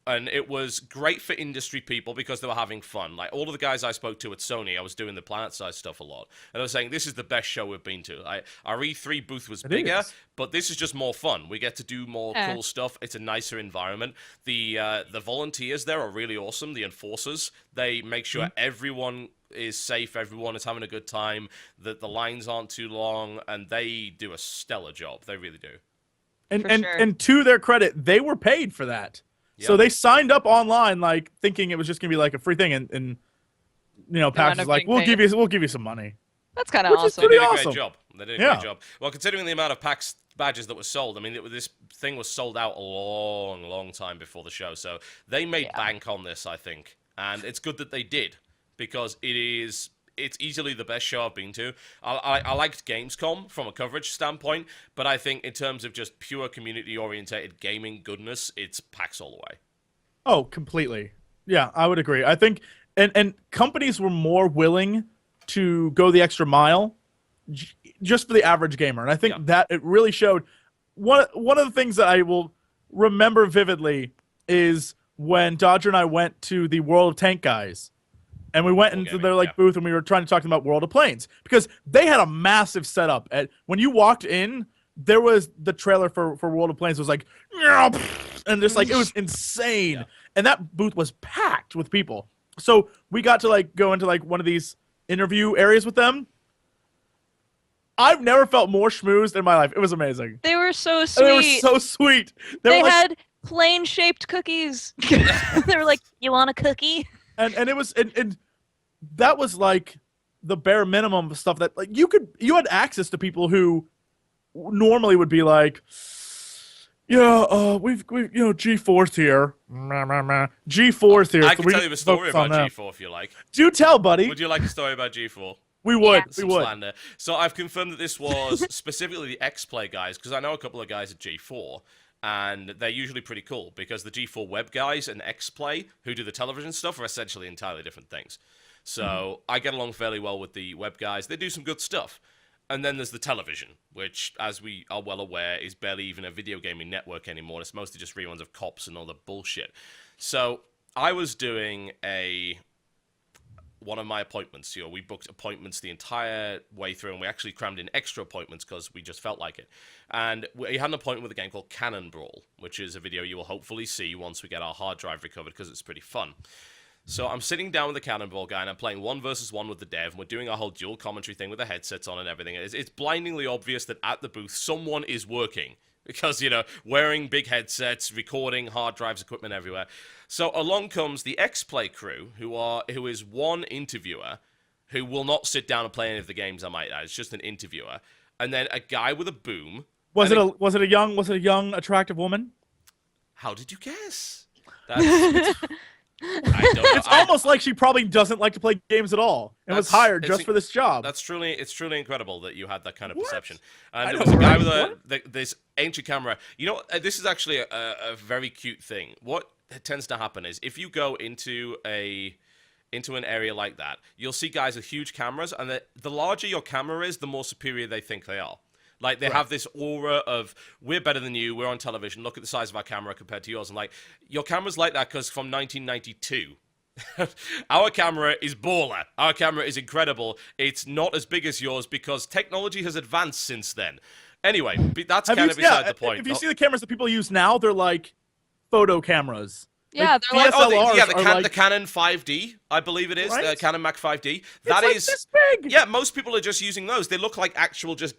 And it was great for industry people because they were having fun. Like, all of the guys I spoke to at Sony, I was doing the planet-side stuff a lot. And I was saying, this is the best show we've been to. Our E3 booth was bigger, but this is just more fun. We get to do more cool stuff. It's a nicer environment. The volunteers there are really awesome. The enforcers, they make sure everyone is safe, everyone is having a good time, that the lines aren't too long, and they do a stellar job. They really do. And to their credit, they were paid for that. Yep. So they signed up online, like thinking it was just gonna be like a free thing, and you know, PAX is like, we'll give you some money. That's kind of awesome. They did a great job. They did a great job. Well, considering the amount of PAX badges that were sold, I mean, this thing was sold out a long time before the show, so they made bank on this, I think, and it's good that they did because it's easily the best show I've been to. I liked Gamescom from a coverage standpoint, but I think in terms of just pure community-orientated gaming goodness, it's PAX all the way. Oh, completely. Yeah, I would agree. I think, and companies were more willing to go the extra mile just for the average gamer. And I think that it really showed. One of the things that I will remember vividly is when Dodger and I went to the World of Tank guys. And we went into their booth and we were trying to talk to them about World of Planes because they had a massive setup. When you walked in, there was the trailer for World of Planes was like, and just like it was insane. Yeah. And that booth was packed with people. So we got to like go into like one of these interview areas with them. I've never felt more schmoozed in my life. It was amazing. They were so sweet. And they were so sweet. They had plane-shaped cookies. They were like, "You want a cookie?" And it was and that was like the bare minimum of stuff that like you had access to people who normally would be like, we've G4's here. G4's here. I can tell you a story about G4 if you like. Do tell, buddy. Would you like a story about G4? We would. We would. Slander. So I've confirmed that this was specifically the X-Play guys because I know a couple of guys at G4. And they're usually pretty cool because the G4 web guys and X-Play, who do the television stuff, are essentially entirely different things. So I get along fairly well with the web guys. They do some good stuff. And then there's the television, which, as we are well aware, is barely even a video gaming network anymore. It's mostly just reruns of Cops and all the bullshit. So I was doing one of my appointments. We booked appointments the entire way through, and we actually crammed in extra appointments because we just felt like it. And we had an appointment with a game called Cannon Brawl, which is a video you will hopefully see once we get our hard drive recovered because it's pretty fun. So I'm sitting down with the Cannon Brawl guy, and I'm playing 1 versus 1 with the dev, and we're doing our whole dual commentary thing with the headsets on and everything. It's blindingly obvious that at the booth, someone is working. Because, wearing big headsets, recording, hard drives, equipment everywhere. So along comes the X-Play crew, who is one interviewer who will not sit down and play any of the games, I might add. It's just an interviewer. And then a guy with a boom. Was it a young, attractive woman? How did you guess? I don't know. It's almost like she probably doesn't like to play games at all and was hired just for this job. It's truly incredible that you had that kind of perception. And there was a guy with this ancient camera. This is actually a very cute thing. What tends to happen is if you go into an area like that, you'll see guys with huge cameras, and the larger your camera is, the more superior they think they are. Like, they have this aura of, we're better than you, we're on television, look at the size of our camera compared to yours. And, like, your camera's like that because from 1992. Our camera is baller. Our camera is incredible. It's not as big as yours because technology has advanced since then. Anyway, that's kind of beside the point. If you see the cameras that people use now, they're like photo cameras. Yeah, they're like the Canon 5D, I believe it is, the Canon Mac 5D. That is this big. Yeah, most people are just using those. They look like actual just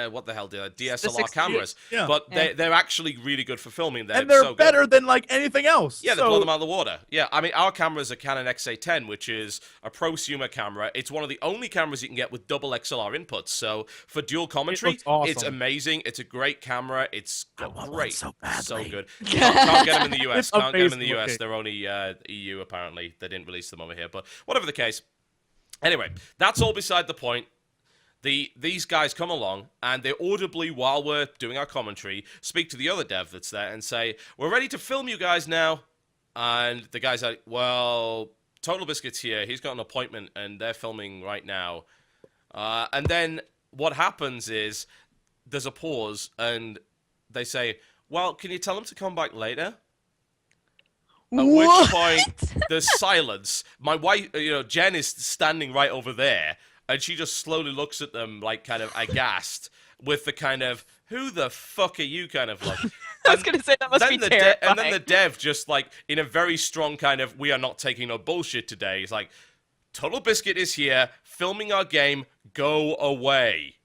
what the hell, DSLR cameras. Yeah. But they're actually really good for filming. They're better than like anything else. Yeah, they blow them out of the water. Yeah, I mean, our camera is a Canon XA10, which is a prosumer camera. It's one of the only cameras you can get with double XLR inputs. So for dual commentary, it's amazing. It's a great camera. It's great. So good. Can't get them in the US. Can't get them in the US. They're only EU, apparently. They didn't release them over here. But whatever the case. Anyway, that's all beside the point. These guys come along, and they audibly, while we're doing our commentary, speak to the other dev that's there and say, we're ready to film you guys now. And the guy's like, well, TotalBiscuit's here. He's got an appointment, and they're filming right now. And then what happens is there's a pause, and they say, well, can you tell him to come back later? At which point, there's silence. My wife, Jen is standing right over there, and she just slowly looks at them, like, kind of aghast, with the kind of, who the fuck are you kind of look. I was going to say, that must be terrifying. And then the dev just, like, in a very strong kind of, we are not taking no bullshit today. It's like, TotalBiscuit is here, filming our game, go away.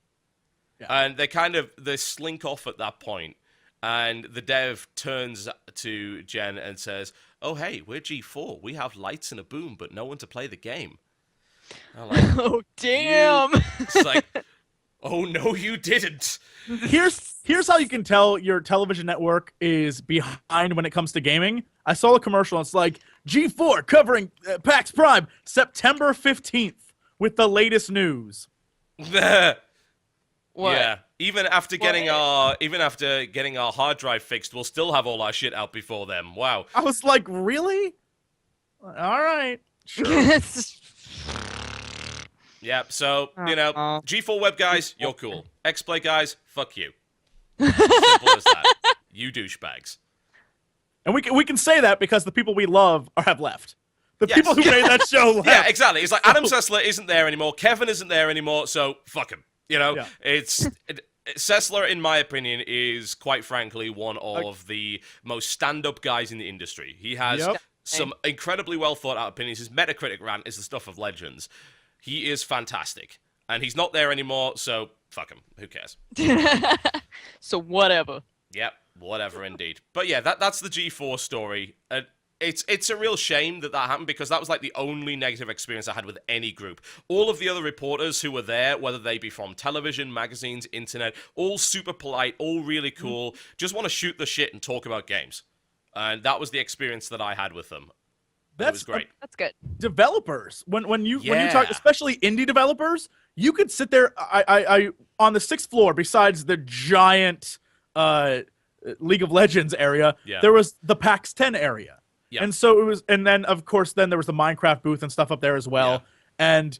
Yeah. And they slink off at that point. And the dev turns to Jen and says, oh, hey, we're G4. We have lights and a boom, but no one to play the game. Like, oh, damn. It's like, oh, no, you didn't. Here's how you can tell your television network is behind when it comes to gaming. I saw a commercial, and it's like, G4 covering PAX Prime September 15th with the latest news. What? Yeah. Even after getting our hard drive fixed, we'll still have all our shit out before them. Wow. I was like, really? All right. Sure. Yeah, so, G4 Web guys, you're cool. X-Play guys, fuck you. Simple as that. You douchebags. And we can say that because the people we love have left. The people who made that show left. Yeah, exactly. It's like Adam Sessler isn't there anymore. Kevin isn't there anymore, so fuck him. Sessler, in my opinion, is, quite frankly, one of the most stand-up guys in the industry. He has some incredibly well-thought-out opinions. His Metacritic rant is the stuff of legends. He is fantastic. And he's not there anymore, so fuck him. Who cares? So whatever. Yep, whatever indeed. But yeah, that's the G4 story. It's a real shame that happened, because that was like the only negative experience I had with any group. All of the other reporters who were there, whether they be from television, magazines, internet, all super polite, all really cool, just want to shoot the shit and talk about games. And that was the experience that I had with them. That was great. That's good. Developers, when you talk, especially indie developers, you could sit there. I on the 6th floor, besides the giant League of Legends area, there was the PAX 10 area. Yeah. And so it was, and then of course, then there was the Minecraft booth and stuff up there as well. Yeah. And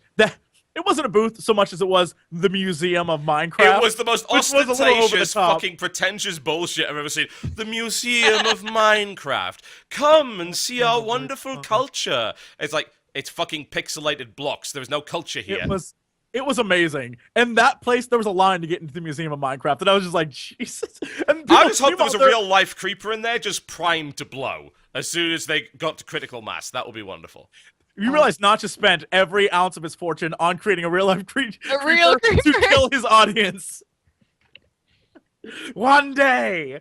it wasn't a booth so much as it was the Museum of Minecraft. It was the most ostentatious, fucking pretentious bullshit I've ever seen. The Museum of Minecraft. Come and see our wonderful culture. It's like, it's fucking pixelated blocks. There's no culture here. It was amazing. And that place, there was a line to get into the Museum of Minecraft, and I was just like, Jesus. And I just hope there was a real-life creeper in there just primed to blow as soon as they got to critical mass. That would be wonderful. You realize Notch has spent every ounce of his fortune on creating a real-life creeper to kill his audience. One day.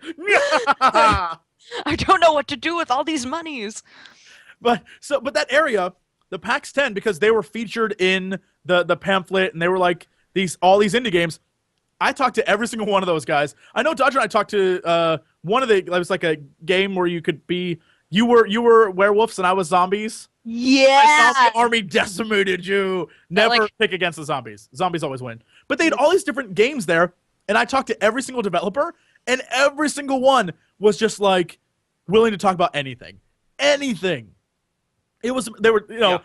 I don't know what to do with all these monies. But that area, the PAX 10, because they were featured in the pamphlet, and they were like all these indie games. I talked to every single one of those guys. I know Dodger and I talked to one of it was like a game where you could be you were werewolves and I was zombies. Yeah. My zombie army decimated you. Never pick against the zombies. Zombies always win. But they had all these different games there, and I talked to every single developer, and every single one was just like willing to talk about anything. Anything. It was they were nothing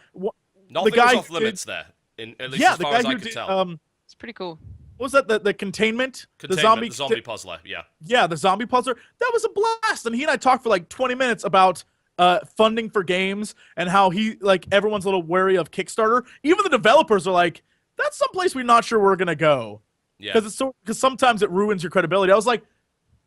the guy was off limits there. At least as far as I could tell. It's pretty cool. What was that? The containment? The zombie puzzler, yeah. Yeah, the zombie puzzler. That was a blast. And he and I talked for like 20 minutes about funding for games and how everyone's a little wary of Kickstarter. Even the developers are like, that's someplace we're not sure we're gonna go. Yeah. Because sometimes it ruins your credibility. I was like,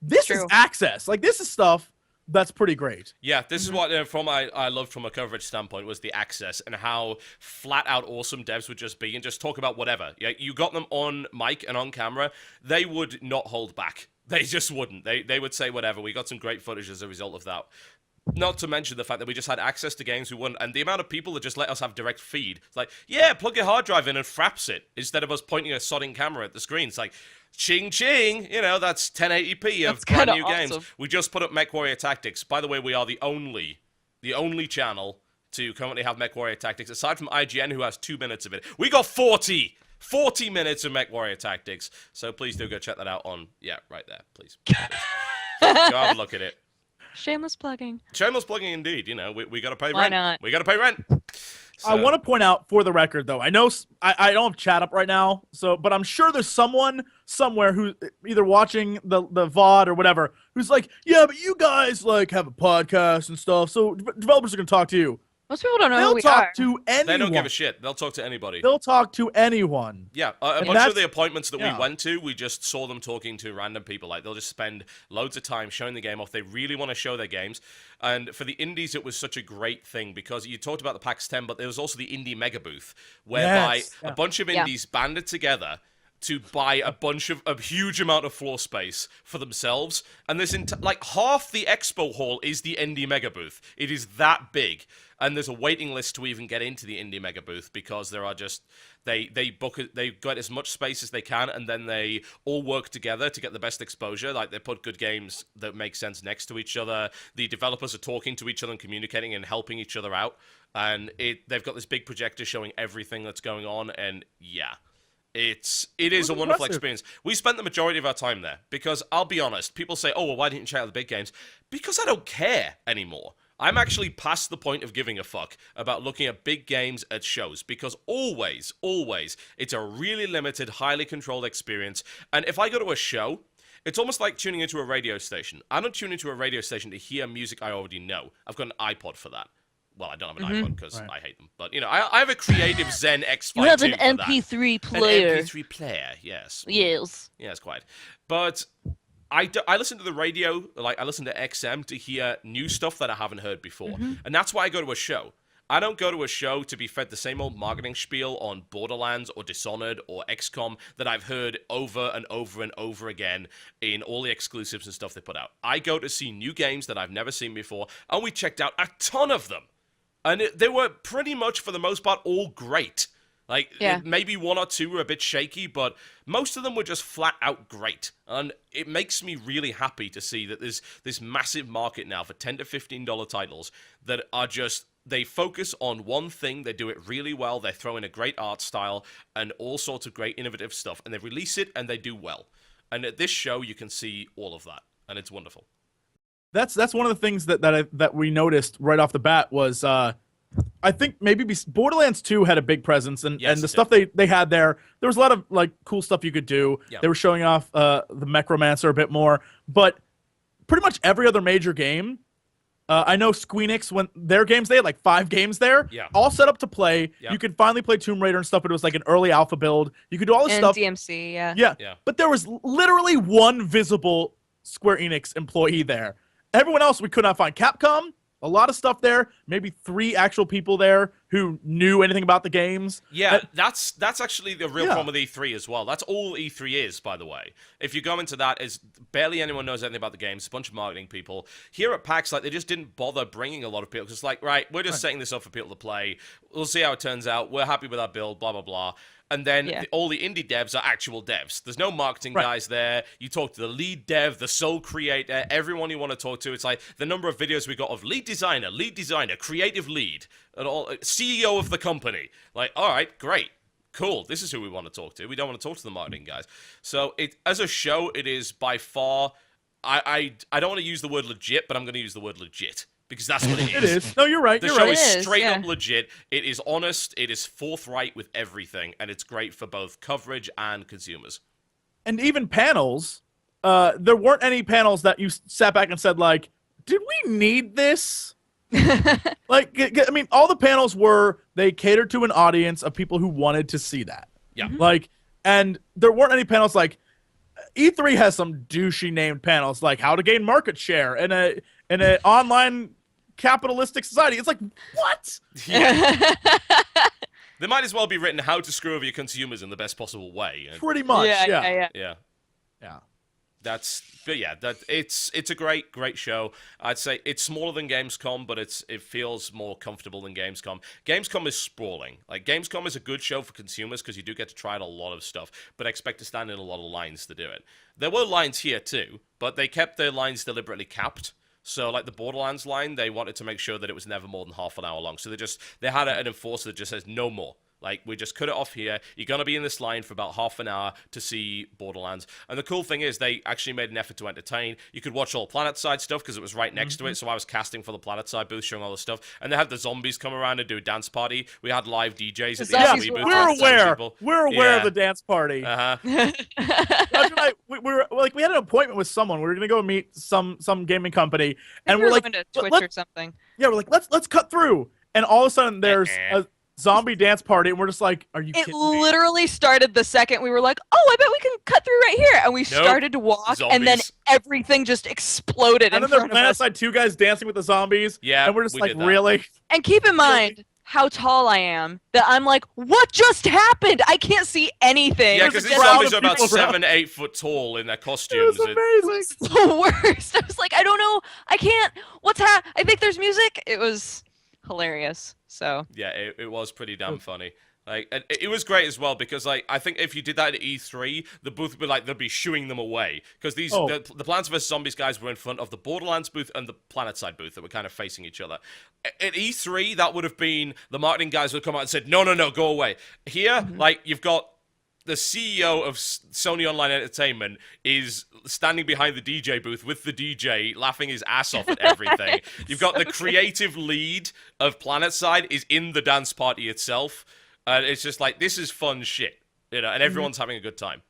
this is access. Like, this is stuff that's pretty great. Yeah, this is what I loved from a coverage standpoint was the access and how flat out awesome devs would just be and just talk about whatever. Yeah, you got them on mic and on camera, they would not hold back. They just wouldn't. They would say whatever. We got some great footage as a result of that. Not to mention the fact that we just had access to games we wouldn't, and the amount of people that just let us have direct feed. It's like, yeah, plug your hard drive in and fraps it instead of us pointing a sodding camera at the screen. It's like, ching ching, that's 1080p of brand new games. We just put up MechWarrior Tactics. By the way, we are the only channel to currently have MechWarrior Tactics, aside from IGN, who has 2 minutes of it. We got 40 minutes of MechWarrior Tactics. So please do go check that out on, right there, please. Go have a look at it. Shameless plugging. Shameless plugging indeed. We got to pay rent. Why not? We got to pay rent. So. I want to point out, for the record, though, I know I don't have chat up right now, but I'm sure there's someone somewhere who either watching the VOD or whatever who's like, yeah, but you guys like have a podcast and stuff, so developers are gonna talk to you. Most people don't know who They'll we talk are. to anyone. They don't give a shit. They'll talk to anybody. They'll talk to anyone. Yeah, a And bunch of that's- the appointments that yeah. we went to, we just saw them talking to random people. Like, they'll just spend loads of time showing the game off. They really want to show their games. And for the indies, it was such a great thing because you talked about the PAX 10, but there was also the Indie Mega Booth, whereby Yes, yeah. a bunch of indies banded together to buy a huge amount of floor space for themselves. And there's like half the expo hall is the Indie Mega Booth. It is that big. And there's a waiting list to even get into the Indie Mega Booth because there are just they book it, they get as much space as they can, and then they all work together to get the best exposure. Like, they put good games that make sense next to each other. The developers are talking to each other and communicating and helping each other out. And they've got this big projector showing everything that's going on, and yeah. It is a wonderful impressive. experience. We spent the majority of our time there because, I'll be honest, people say, oh, well, why didn't you check out the big games? Because I don't care anymore. I'm actually past the point of giving a fuck about looking at big games at shows because always, it's a really limited, highly controlled experience. And if I go to a show, it's almost like tuning into a radio station. I don't tune into a radio station to hear music I already know. I've got an iPod for that. Well, I don't have an iPod because I hate them. But, I have a creative Zen X52 You have an for that. MP3 player. An MP3 player, yes. Yes. Yes, quite. But I listen to the radio, like I listen to XM to hear new stuff that I haven't heard before. And that's why I go to a show. I don't go to a show to be fed the same old marketing spiel on Borderlands or Dishonored or XCOM that I've heard over and over and over again in all the exclusives and stuff they put out. I go to see new games that I've never seen before, and we checked out a ton of them. And they were pretty much, for the most part, all great. Like, maybe one or two were a bit shaky, but most of them were just flat out great. And it makes me really happy to see that there's this massive market now for $10 to $15 titles that are just, they focus on one thing, they do it really well, they throw in a great art style and all sorts of great innovative stuff, and they release it and they do well. And at this show, you can see all of that, and it's wonderful. That's one of the things that we noticed right off the bat was I think maybe Borderlands 2 had a big presence, and the stuff they had there was a lot of like cool stuff you could do. Yeah. They were showing off the Necromancer a bit more, but pretty much every other major game. I know Squeenix, when their games, they had like 5 games there, all set up to play. Yeah. You could finally play Tomb Raider and stuff, but it was like an early alpha build. You could do all this And stuff. DMC, Yeah, but there was literally one visible Square Enix employee there. Everyone else we could not find. Capcom, a lot of stuff there. Maybe 3 actual people there who knew anything about the games. Yeah, that's actually the real problem with E3 as well. That's all E3 is, by the way. If you go into that, is barely anyone knows anything about the games. A bunch of marketing people. Here at PAX, like, they just didn't bother bringing a lot of people. Because, like, right, we're just setting this up for people to play. We'll see how it turns out. We're happy with our build, blah, blah, blah. And then all the indie devs are actual devs. There's no marketing guys there. You talk to the lead dev, the sole creator, everyone you want to talk to. It's like the number of videos we got of lead designer, creative lead, and all CEO of the company. Like, all right, great, cool. This is who we want to talk to. We don't want to talk to the marketing guys. So as a show, it is by far. I don't want to use the word legit, but I'm going to use the word legit. Because that's what it is. It is. No, you're right. The You're show right. is straight up legit. It is honest. It is forthright with everything. And it's great for both coverage and consumers. And even panels, there weren't any panels that you sat back and said, like, did we need this? Like, I mean, all the panels they catered to an audience of people who wanted to see that. Yeah. Like, and there weren't any panels like, E3 has some douchey named panels, like how to gain market share in an online capitalistic society. It's like, what? Yeah. They might as well be written how to screw over your consumers in the best possible way. Pretty much, yeah. It's a great show. I'd say it's smaller than Gamescom, but it feels more comfortable than Gamescom. Gamescom is sprawling. Like, Gamescom is a good show for consumers because you do get to try out a lot of stuff, but expect to stand in a lot of lines to do it. There were lines here too, but they kept their lines deliberately capped. So, like the Borderlands line, they wanted to make sure that it was never more than half an hour long. So they had an enforcer that just says no more. Like, we just cut it off here. You're going to be in this line for about half an hour to see Borderlands. And the cool thing is they actually made an effort to entertain. You could watch all PlanetSide stuff because it was right next to it, so I was casting for the PlanetSide booth, showing all the stuff. And they had the zombies come around and do a dance party. We had live DJs at the zombies SB were booth. We're to aware. people. We're aware Yeah. of the dance party. Uh-huh. We were like, we had an appointment with someone. We were gonna go meet some gaming company, and we we're were like, going to Twitch let- or something. yeah, we're like, let's cut through. And all of a sudden, there's a zombie dance party, and we're just like, are you It kidding me? literally started the second we were like, oh, I bet we can cut through right here. And we started to walk, and then Zombies. everything just exploded And in then there's front of us. PlanetSide 2 guys dancing with the zombies. Yeah, and we're just we like, did that. really? And keep in mind how tall I am, that I'm like, what just happened? I can't see anything. Yeah, There's because a these crowd zombies of are about people around. 7-8 foot tall in their It costumes. was amazing. It's the worst. I was like, I don't know. I can't. I think there's music. It was hilarious. So Yeah, it was pretty damn funny. Like, and it was great as well because, like, I think if you did that at E3, the booth would be like they'd be shooing them away because the Plants vs Zombies guys were in front of the Borderlands booth and the PlanetSide booth that were kind of facing each other. At E3, that would have been the marketing guys would come out and said, no, go away. Here, like, you've got the CEO of Sony Online Entertainment is standing behind the DJ booth with the DJ, laughing his ass off at everything. You've got the creative lead of PlanetSide is in the dance party itself. And it's just like, this is fun shit, and everyone's having a good time.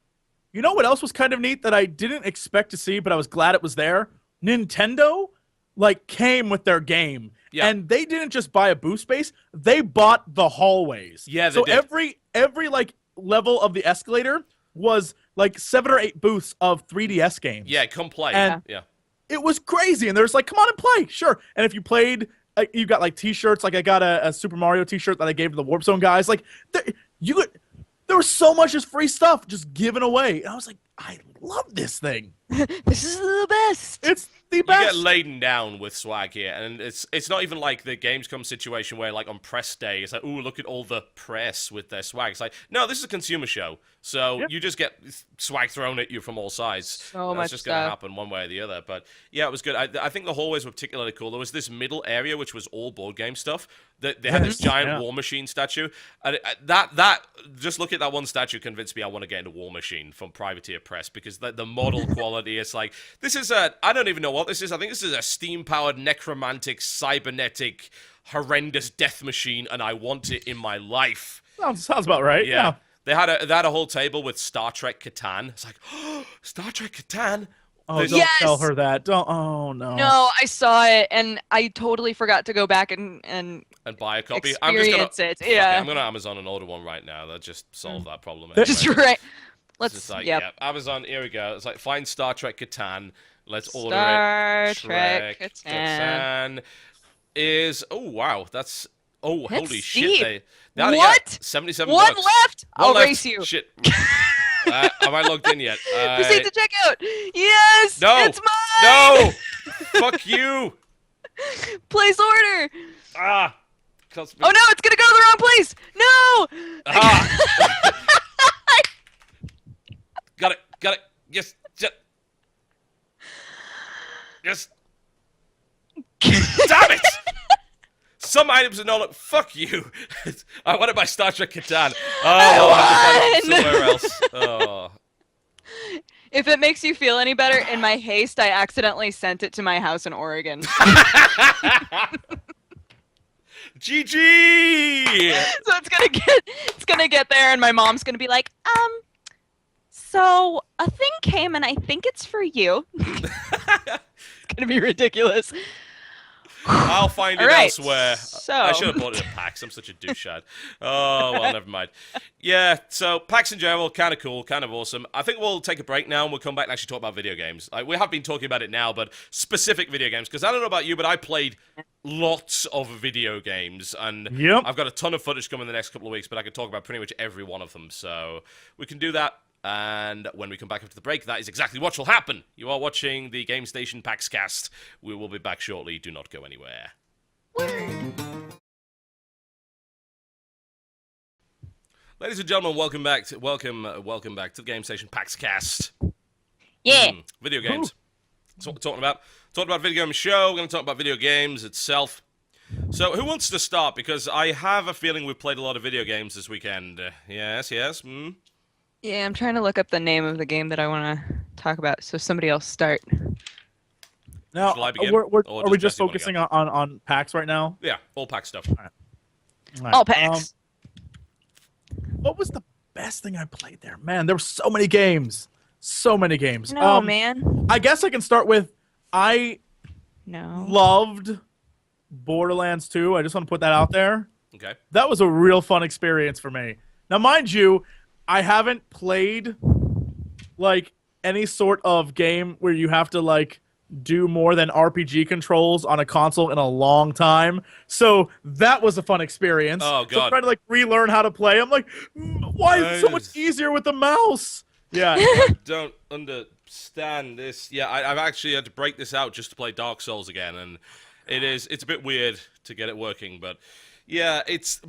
You know what else was kind of neat that I didn't expect to see, but I was glad it was there? Nintendo, like, came with their game. Yeah. And they didn't just buy a booth space, they bought the hallways. Yeah, they so did. every like level of the escalator was like 7 or 8 booths of 3DS games. Yeah, come play. And yeah. it was crazy. And there's like, come on and play, sure. And if you played, you got like T-shirts. Like I got a Super Mario T-shirt that I gave to the Warp Zone guys. Like there was so much just free stuff just given away. And I was like, I love this thing. this is the best. It's the You best. get laden down with swag here, and it's not even like the Gamescom situation where, like, on press day, it's like, ooh, look at all the press with their swag. It's like, no, this is a consumer show, so you just get swag thrown at you from all sides. So That's much just going to stuff. happen one way or the other. But yeah, it was good. I think the hallways were particularly cool. There was this middle area which was all board game stuff. They had this giant War Machine statue, and that just look at that one statue convinced me I want to get into War Machine from Privateer Press because the model quality is like, this is I don't even know what this is. I think this is a steam-powered, necromantic, cybernetic, horrendous death machine, and I want it in my life. Sounds about right. Yeah. They had a whole table with Star Trek Catan. It's like, oh, Star Trek Catan. Oh, There's- don't Yes! tell her that. Don't. Oh no. No, I saw it, and I totally forgot to go back and And buy a copy. experience it. Fuck it, Yeah. I'm gonna Amazon and order one right now. That just solved that problem. Just anyway. right. It's Let's. just like, yep. yeah, Amazon. Here we go. It's like find Star Trek Catan. Let's order Star it. Trek Catan. Is wow. That's holy That's shit. steep. Yeah, What? 77 One bucks. left. One I'll left. race you. Shit. Am I logged in yet? Proceed to checkout. Yes. No. It's mine. No. Fuck you. Place order. Ah. Oh no, it's gonna go to the wrong place. No. Ah. Got it. Yes. Yes. Damn it! Some items are no look. Fuck you. I want to buy Star Trek Catan. Oh, I'll have to find it somewhere else. Oh. If it makes you feel any better, in my haste, I accidentally sent it to my house in Oregon. GG! So it's gonna get there, and my mom's gonna be like, so a thing came, and I think it's for you. It's gonna be ridiculous. I'll find it All right, elsewhere. so- I should have bought it at PAX. I'm such a douchebag. Oh, well, never mind. Yeah, so PAX in general, kind of cool, kind of awesome. I think we'll take a break now and we'll come back and actually talk about video games. Like, we have been talking about it now, but specific video games. Because I don't know about you, but I played lots of video games. And Yep. I've got a ton of footage coming in the next couple of weeks, but I can talk about pretty much every one of them. So we can do that. And when we come back after the break, that is exactly what will happen. You are watching the Game Station PAX cast. We will be back shortly. Do not go anywhere. Ladies and gentlemen, welcome back to the Game Station PAX cast. Yeah. Video games. That's what we're talking about. Talking about video game show. We're going to talk about video games itself. So, who wants to start? Because I have a feeling we've played a lot of video games this weekend. Yes, yes. Yeah, I'm trying to look up the name of the game that I want to talk about. So somebody else start. Now, Shall I begin? are we just focusing on PAX right now? Yeah, all pack stuff. All right. All PAX. What was the best thing I played there? Man, there were so many games. So many games. No, man. I guess I can start with I No. loved Borderlands 2. I just want to put that out there. Okay. That was a real fun experience for me. Now, mind you, I haven't played like any sort of game where you have to like do more than RPG controls on a console in a long time. So that was a fun experience. Oh, So I'm God. trying to like relearn how to play. I'm like, why is it so much easier with the mouse? Yeah. I don't understand this. Yeah, I've actually had to break this out just to play Dark Souls again, and it's a bit weird to get it working, but yeah,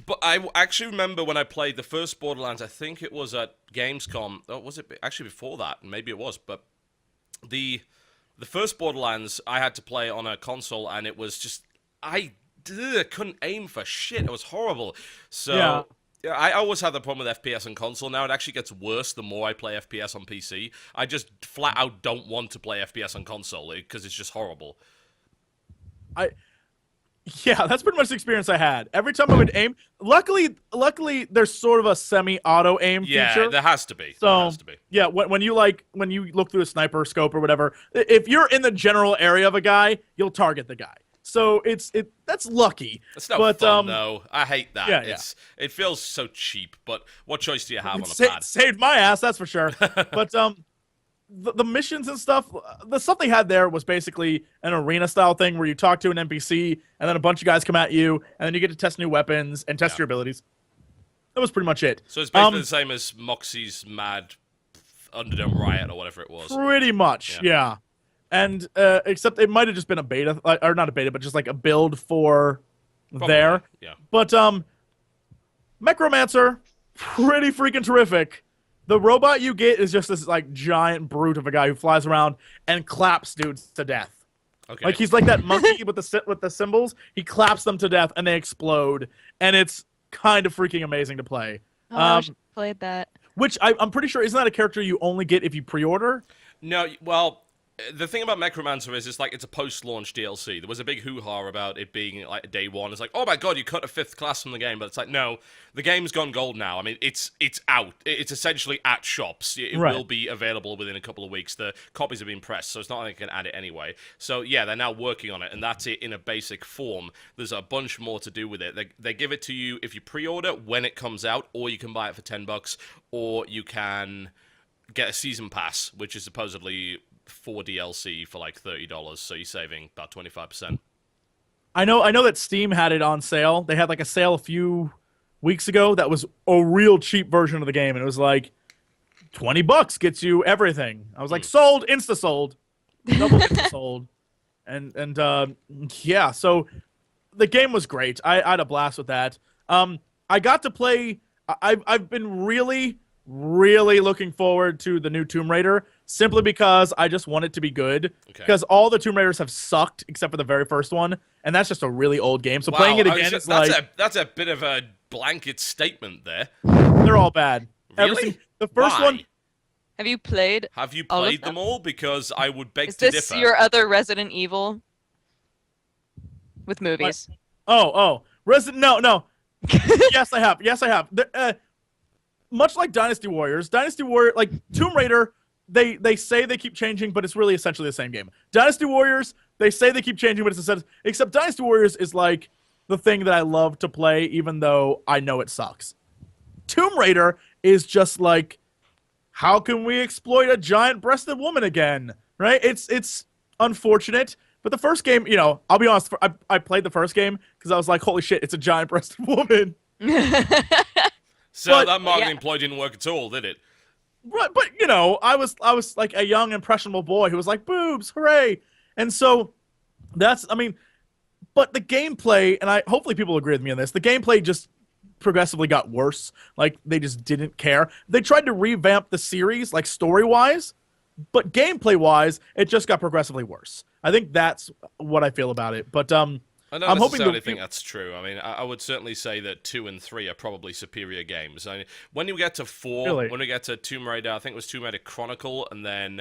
but I actually remember when I played the first Borderlands, I think it was at Gamescom. Oh, was it actually before that? Maybe it was, but the first Borderlands I had to play on a console, and it was just I couldn't aim for shit. It was horrible. So yeah, I always have the problem with FPS on console. Now it actually gets worse the more I play FPS on PC. I just flat out don't want to play FPS on console because it's just horrible. Yeah, that's pretty much the experience I had. Every time I would aim, luckily there's sort of a semi-auto aim Yeah, feature. there has to be. So There has to be. yeah, when you look through a sniper scope or whatever, if you're in the general area of a guy, you'll target the guy. So that's lucky. It's no but, fun though. I hate that. Yeah, It feels so cheap. But what choice do you have on a pad? Saved my ass, that's for sure. But the missions and stuff, the stuff they had there was basically an arena style thing where you talk to an NPC and then a bunch of guys come at you and then you get to test new weapons and test your abilities. That was pretty much it. So it's basically the same as Moxie's Mad Underdome Riot or whatever it was. Pretty much, yeah. And except it might have just been a beta, or not a beta, but just like a build for Probably, there. yeah. But Necromancer, pretty freaking terrific. The robot you get is just this like giant brute of a guy who flies around and claps dudes to death. Okay. Like he's like that monkey with the symbols. He claps them to death and they explode, and it's kind of freaking amazing to play. Oh, I wish I played that. Which I'm pretty sure isn't that a character you only get if you pre-order? No, well, the thing about Necromancer is it's like it's a post-launch DLC. There was a big hoo-ha about it being like day one. It's like, oh my god, you cut a fifth class from the game, but it's like, no, the game's gone gold now. I mean, it's out. It's essentially at shops. It will be available within a couple of weeks. The copies have been pressed, so it's not like they can add it anyway. So yeah, they're now working on it, and that's it in a basic form. There's a bunch more to do with it. They give it to you if you pre-order when it comes out, or you can buy it for $10, or you can get a season pass, which is supposedly for DLC for like $30, so you're saving about 25%. I know that Steam had it on sale. They had like a sale a few weeks ago that was a real cheap version of the game, and it was like $20 gets you everything. I was like, sold, insta sold, double insta sold, and yeah. So the game was great. I had a blast with that. I got to play. I've been really looking forward to the new Tomb Raider, simply because I just want it to be good. Okay. Because all the Tomb Raiders have sucked except for the very first one, and that's just a really old game. So Wow, playing it again is like that's a bit of a blanket statement there. they're all bad. Really? The first Why? one. Have you played? Have you all of played them all? Because I would beg Is to this differ. your other Resident Evil with movies? Oh, Resident. No. Yes, I have. Yes, I have. Much like Dynasty Warriors, like Tomb Raider, they say they keep changing, but it's really essentially the same game. Dynasty Warriors, they say they keep changing, but it's except Dynasty Warriors is like the thing that I love to play, even though I know it sucks. Tomb Raider is just like, how can we exploit a giant-breasted woman again? Right? It's unfortunate, but the first game, I'll be honest, I played the first game because I was like, holy shit, it's a giant-breasted woman. So that marketing ploy didn't work at all, did it? Right, but I was like a young impressionable boy who was like, boobs, hooray. And so but the gameplay, and hopefully people agree with me on this, the gameplay just progressively got worse. Like, they just didn't care. They tried to revamp the series, like story-wise, but gameplay-wise, it just got progressively worse. I think that's what I feel about it. But I don't I'm hoping necessarily think that's true. I mean, I would certainly say that 2 and 3 are probably superior games. I mean, when you get to 4, Really? when we get to Tomb Raider, I think it was Tomb Raider Chronicle, and then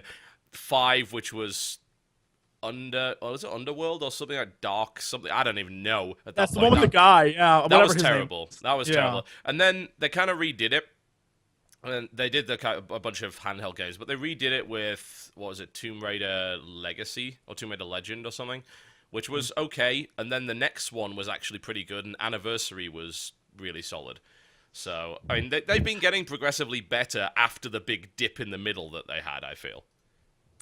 5, which was was it Underworld or something like Dark something? I don't even know at that That's the point. one with the guy. Yeah, That whatever was his name terrible. is. That was Yeah. terrible. And then they kind of redid it. And they did a bunch of handheld games, but they redid it with, what was it, Tomb Raider Legacy or Tomb Raider Legend or something, which was okay. And then the next one was actually pretty good, and Anniversary was really solid. So, I mean, they've been getting progressively better after the big dip in the middle that they had, I feel.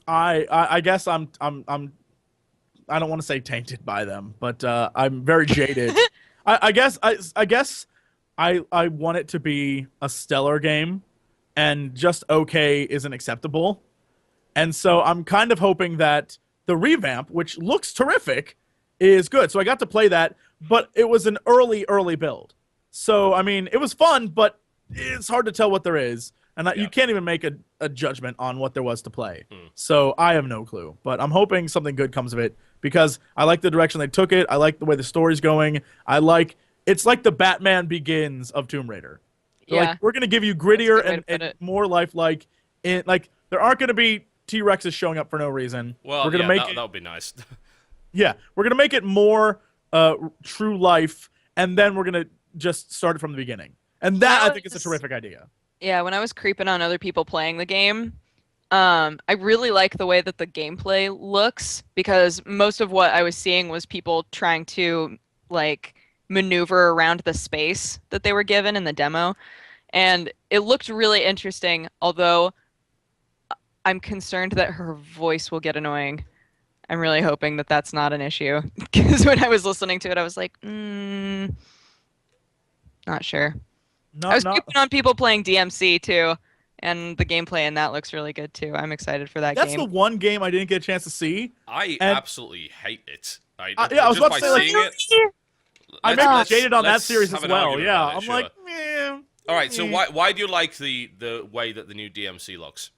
I guess I don't want to say tainted by them, but I'm very jaded. I guess I want it to be a stellar game, and just okay isn't acceptable. And so I'm kind of hoping that the revamp, which looks terrific, is good. So I got to play that, but it was an early build. So I mean, it was fun, but it's hard to tell what there is, and you can't even make a judgment on what there was to play. So I have no clue, but I'm hoping something good comes of it because I like the direction they took it. I like the way the story's going. It's like the Batman Begins of Tomb Raider. So Yeah. like, we're gonna give you grittier That's a good way to put and it. more lifelike. Like there aren't gonna be T-Rexes showing up for no reason. Well, we're gonna make that would be nice. yeah, we're gonna make it more true life, and then we're gonna just start it from the beginning. And that I think is a terrific idea. Yeah, when I was creeping on other people playing the game, I really like the way that the gameplay looks because most of what I was seeing was people trying to like maneuver around the space that they were given in the demo, and it looked really interesting. Although I'm concerned that her voice will get annoying. I'm really hoping that that's not an issue because when I was listening to it, I was like, not sure. I was creeping on people playing DMC too, and the gameplay in that looks really good too. I'm excited for that That's game. the one game I didn't get a chance to see. I absolutely hate it. I was about to say, like, I'm maybe jaded on that series as well. Yeah, I'm like, meh. All right, so why do you like the way that the new DMC looks?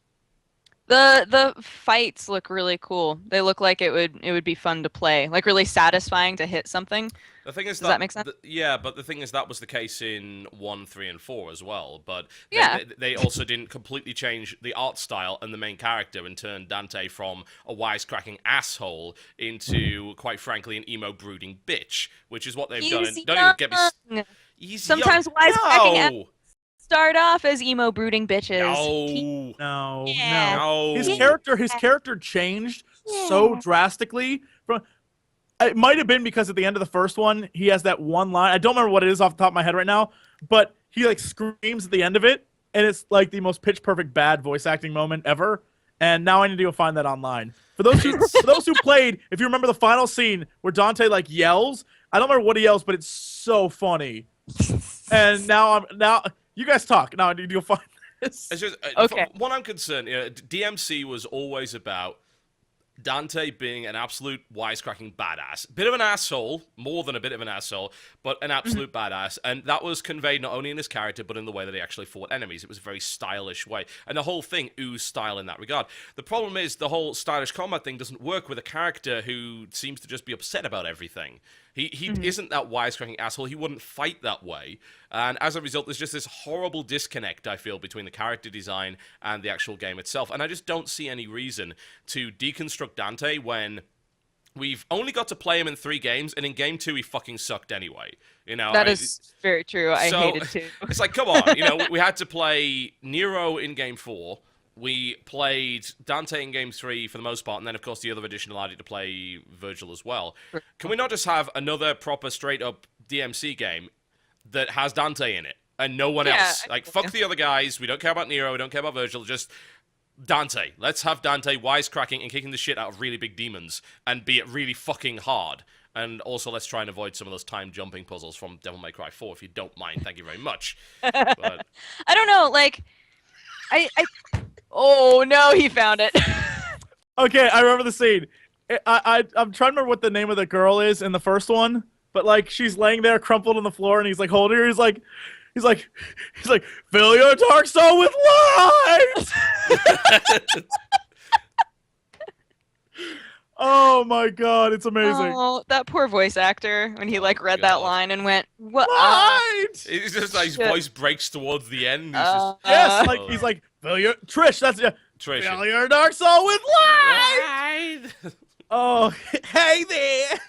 The fights look really cool. They look like it would be fun to play, like really satisfying to hit something. The thing is, Does that make sense? Yeah, but the thing is, that was the case in 1, 3, and 4 as well. But Yeah. they also didn't completely change the art style and the main character and turn Dante from a wisecracking asshole into, quite frankly, an emo brooding bitch, which is what they've done. And don't even get me. He's Sometimes young. wisecracking No! start off as emo brooding bitches. No. Yeah. His character changed so drastically from. It might have been because at the end of the first one, he has that one line. I don't remember what it is off the top of my head right now, but he like screams at the end of it, and it's like the most pitch perfect bad voice acting moment ever. And now I need to go find that online. For those who played, if you remember the final scene where Dante like yells, I don't remember what he yells, but it's so funny. And now you guys talk. Now I need to go find this. It's just, Okay. What I'm concerned, DMC was always about Dante being an absolute wisecracking badass. Bit of an asshole, more than a bit of an asshole, but an absolute badass. And that was conveyed not only in his character, but in the way that he actually fought enemies. It was a very stylish way. And the whole thing oozed style in that regard. The problem is the whole stylish combat thing doesn't work with a character who seems to just be upset about everything. He isn't that wisecracking asshole. He wouldn't fight that way. And as a result, there's just this horrible disconnect, I feel, between the character design and the actual game itself. And I just don't see any reason to deconstruct Dante when we've only got to play him in 3 games, and in game 2 he fucking sucked anyway. That is very true. I hated too. It's like, come on, we had to play Nero in game 4. We played Dante in game 3 for the most part, and then, of course, the other edition allowed you to play Virgil as well. Can we not just have another proper, straight-up DMC game that has Dante in it and no one else? Like, fuck the other guys. We don't care about Nero. We don't care about Virgil. Just Dante. Let's have Dante wisecracking and kicking the shit out of really big demons and be it really fucking hard. And also, let's try and avoid some of those time-jumping puzzles from Devil May Cry 4, if you don't mind. Thank you very much. But I don't know, like, oh no, he found it. Okay, I remember the scene. I'm trying to remember what the name of the girl is in the first one, but like she's laying there crumpled on the floor, and he's like holding her. He's like, fill your dark soul with light. Oh my god, it's amazing. Oh, that poor voice actor when he like read that God. line and went, "What?" It's just like his Shit. voice breaks towards the end. He's Yes, just like he's like, fill your Trish. That's Trish. fill your dark soul with light. Right. Oh, hey there,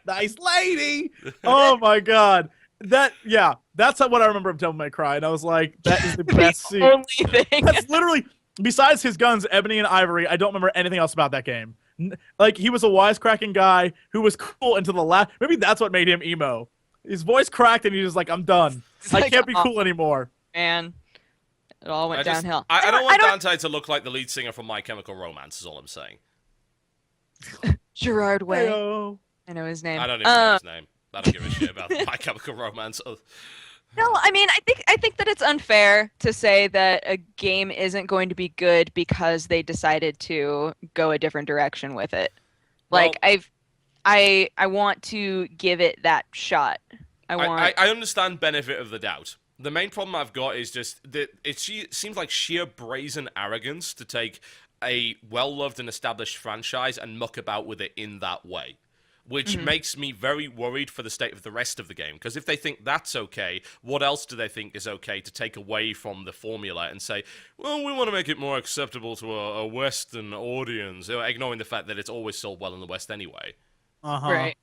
nice lady. Oh my god, that's what I remember of Devil May Cry, and I was like, that is the best scene. Only thing. That's literally, besides his guns, ebony and ivory. I don't remember anything else about that game. Like, he was a wisecracking guy who was cool until the last. Maybe that's what made him emo. His voice cracked, and he was like, "I'm done. It's I like, can't be cool anymore." Man, it all went downhill. I don't want Dante to look like the lead singer from My Chemical Romance. Is all I'm saying. Gerard Way. Heyo. I know his name. I don't even know his name. I don't give a shit about My Chemical Romance. No, I mean, I think that it's unfair to say that a game isn't going to be good because they decided to go a different direction with it. Like, I want to give it that shot. I understand benefit of the doubt. The main problem I've got is just that it seems like sheer brazen arrogance to take a well-loved and established franchise and muck about with it in that way. Which makes me very worried for the state of the rest of the game. Because if they think that's okay, what else do they think is okay to take away from the formula and say, well, we want to make it more acceptable to a Western audience, ignoring the fact that it's always sold well in the West anyway. Right.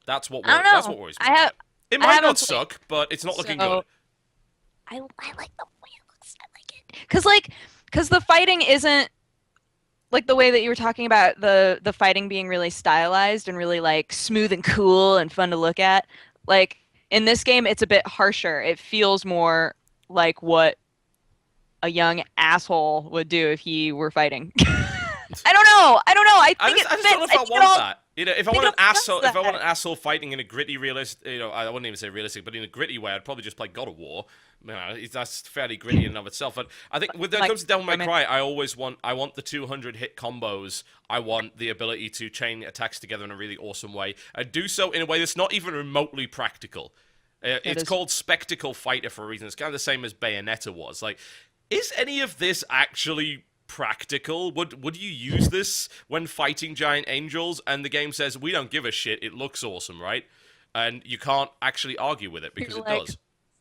That's what I don't know. that's what worries me. It might not suck, but it's not looking good. I like the way it looks. I like it. Because the fighting isn't like the way that you were talking about the fighting being really stylized and really like smooth and cool and fun to look at. Like in this game, it's a bit harsher. It feels more like what a young asshole would do if he were fighting. I don't know. I think I just don't know if I want that. You know, if I want an asshole fighting in a gritty, realistic, I wouldn't even say realistic, but in a gritty way, I'd probably just play God of War. You know, that's fairly gritty in and of itself. But I think when it comes to Devil May Cry, I want the 200 hit combos. I want the ability to chain attacks together in a really awesome way. I do so in a way that's not even remotely practical. It's called Spectacle Fighter for a reason. It's kind of the same as Bayonetta was. Like, is any of this actually practical? Would you use this when fighting giant angels? And the game says, we don't give a shit, it looks awesome, right? And you can't actually argue with it because it does.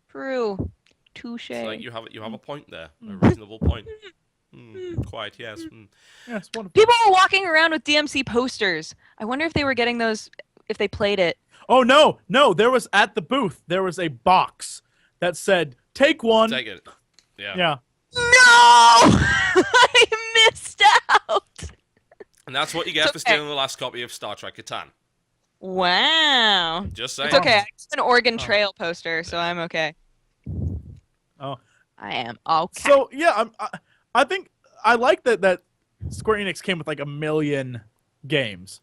True. Touche. So, like, you have a point there, a reasonable point. Quite, yes. Yes, wonderful. People were walking around with DMC posters. I wonder if they were getting those if they played it. Oh no! There was at the booth. There was a box that said, "Take one." Take it. Yeah. Yeah. No! I missed out! And that's what you get for stealing the last copy of Star Trek Catan. Wow. Just saying. It's okay. It's an Oregon Trail poster, so I'm okay. Oh. I am okay. So yeah, I think I like that Square Enix came with like a million games.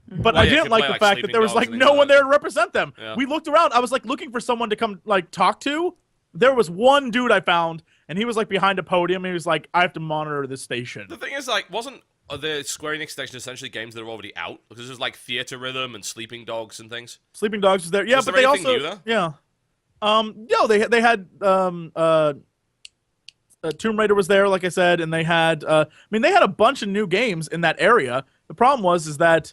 But Well, I yeah, didn't you like could the play, like, fact that there was Sleeping like Dogs no and one things there to represent them. Yeah. We looked around. I was like looking for someone to come like talk to. There was one dude I found, and he was like behind a podium. And he was like, "I have to monitor this station." The thing is, like, wasn't the Square Enix station essentially games that are already out? Because there's like Theater Rhythm and Sleeping Dogs and things. Sleeping Dogs was there. Yeah, Was but there they anything also new there? yeah. They had Tomb Raider was there, like I said, and they had they had a bunch of new games in that area. The problem was that,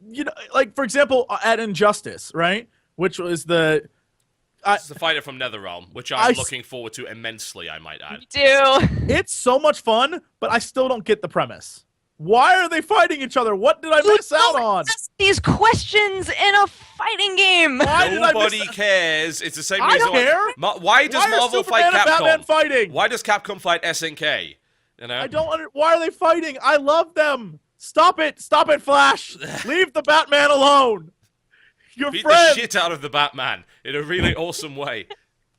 you know, like for example, at Injustice, right, which was the It's the fighter from NetherRealm, which I'm looking forward to immensely, I might add. Me too. it's so much fun, but I still don't get the premise. Why are they fighting each other? What did I miss out on? Ask these questions in a fighting game. Why did I Nobody miss cares. It's the same I reason don't care. Why does Why are Marvel Superman fight and Batman Capcom? fighting? Why does Capcom fight SNK? You know? Why are they fighting? I love them. Stop it, Flash. Leave the Batman alone. Your Beat friend. the shit out of the Batman in a really awesome way.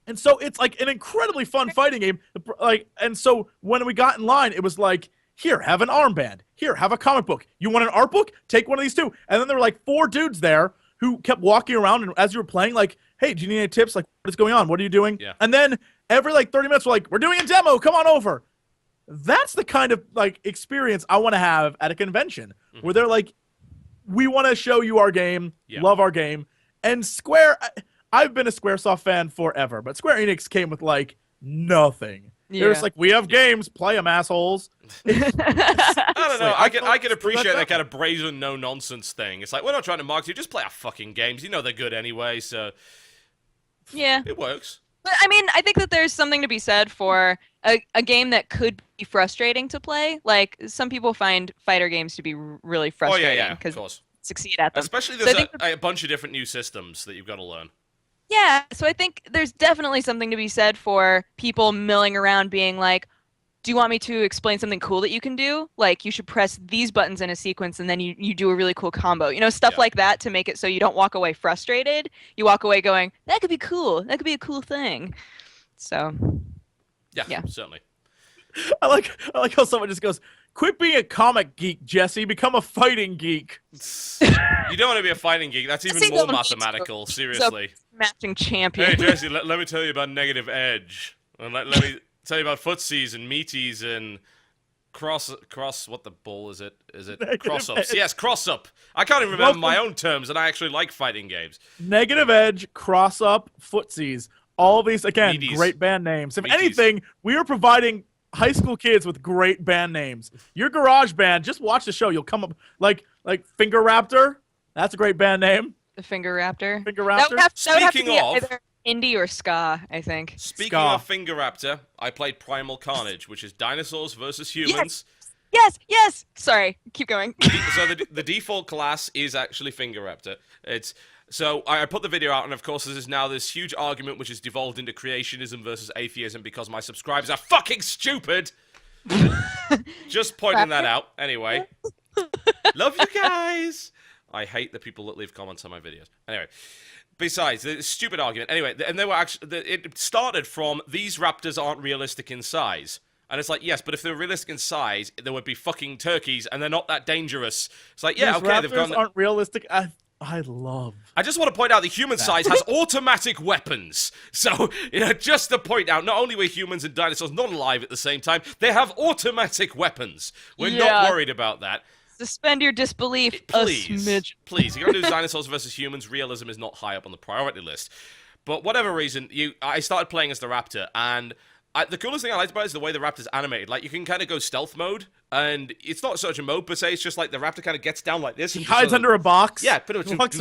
And so it's like an incredibly fun fighting game. Like, and so when we got in line, it was like, here, have an armband. Here, have a comic book. You want an art book? Take one of these too. And then there were like 4 dudes there who kept walking around, and as you were playing, like, hey, do you need any tips? Like, what is going on? What are you doing? Yeah. And then every like 30 minutes, we're like, we're doing a demo. Come on over. That's the kind of like experience I want to have at a convention where they're like, we want to show you our game, love our game. And Square, I've been a Squaresoft fan forever, but Square Enix came with like nothing. They're just like, we have games, play them, assholes. I don't know. Like, I can appreciate that kind of brazen no nonsense thing. It's like we're not trying to market you. Just play our fucking games. You know they're good anyway, so Yeah. it works. But I mean, I think that there's something to be said for a game that could be frustrating to play. Like some people find fighter games to be really Oh yeah, frustrating yeah, of because course. succeed at them. Especially So I there's think a bunch of different new systems that you've got to learn. Yeah, so I think there's definitely something to be said for people milling around being like, do you want me to explain something cool that you can do? Like you should press these buttons in a sequence and then you do a really cool combo. You know, stuff Yeah. like that to make it so you don't walk away frustrated. You walk away going, that could be cool. That could be a cool thing. So, Yeah, Yeah. certainly. I like how someone just goes, "Quit being a comic geek, Jesse. Become a fighting geek." You don't want to be a fighting geek. That's even Jesse more don't need to. mathematical. He's a Seriously. matching champion. Hey Jesse, let me tell you about negative edge, and let me tell you about footsies and meaties and cross. What the bull is it? Is it Negative cross ups? edge. Yes, cross up. I can't even remember my Welcome. own terms, and I actually like fighting games. Negative Edge, Cross Up, Footsies. All these, again, Meaties. great band names. If Meaties. anything, we are providing high school kids with great band names. Your garage band, just watch the show. You'll come up like Finger Raptor. That's a great band name. The Finger Raptor. Finger That Raptor. would have to Speaking be of- either indie or ska, I think. Speaking Ska. of Finger Raptor, I played Primal Carnage, which is dinosaurs versus humans. Yes. Sorry, keep going. So the default class is actually Finger Raptor. So I put the video out, and of course there's now this huge argument which has devolved into creationism versus atheism because my subscribers are fucking stupid. Just pointing that out. Anyway, love you guys. I hate the people that leave comments on my videos. Anyway, besides the stupid argument. Anyway, and they were actually it started from these raptors aren't realistic in size. And it's like, yes, but if they were realistic in size, there would be fucking turkeys, and they're not that dangerous. It's like, yeah, These okay, Raptors they've gone. aren't realistic. I love. I just want to point out the human size has automatic weapons. So, just to point out, not only were humans and dinosaurs not alive at the same time, they have automatic weapons. We're Yeah. not worried about that. Suspend your disbelief Please, a smidge. please. You're going to do dinosaurs versus humans. Realism is not high up on the priority list. But whatever reason, I started playing as the raptor, and the coolest thing I liked about it is the way the raptor's animated. Like, you can kind of go stealth mode, and it's not such a mode per se, it's just like the raptor kind of gets down like this. He and just hides sort of- under a box. Yeah, pretty much. Walks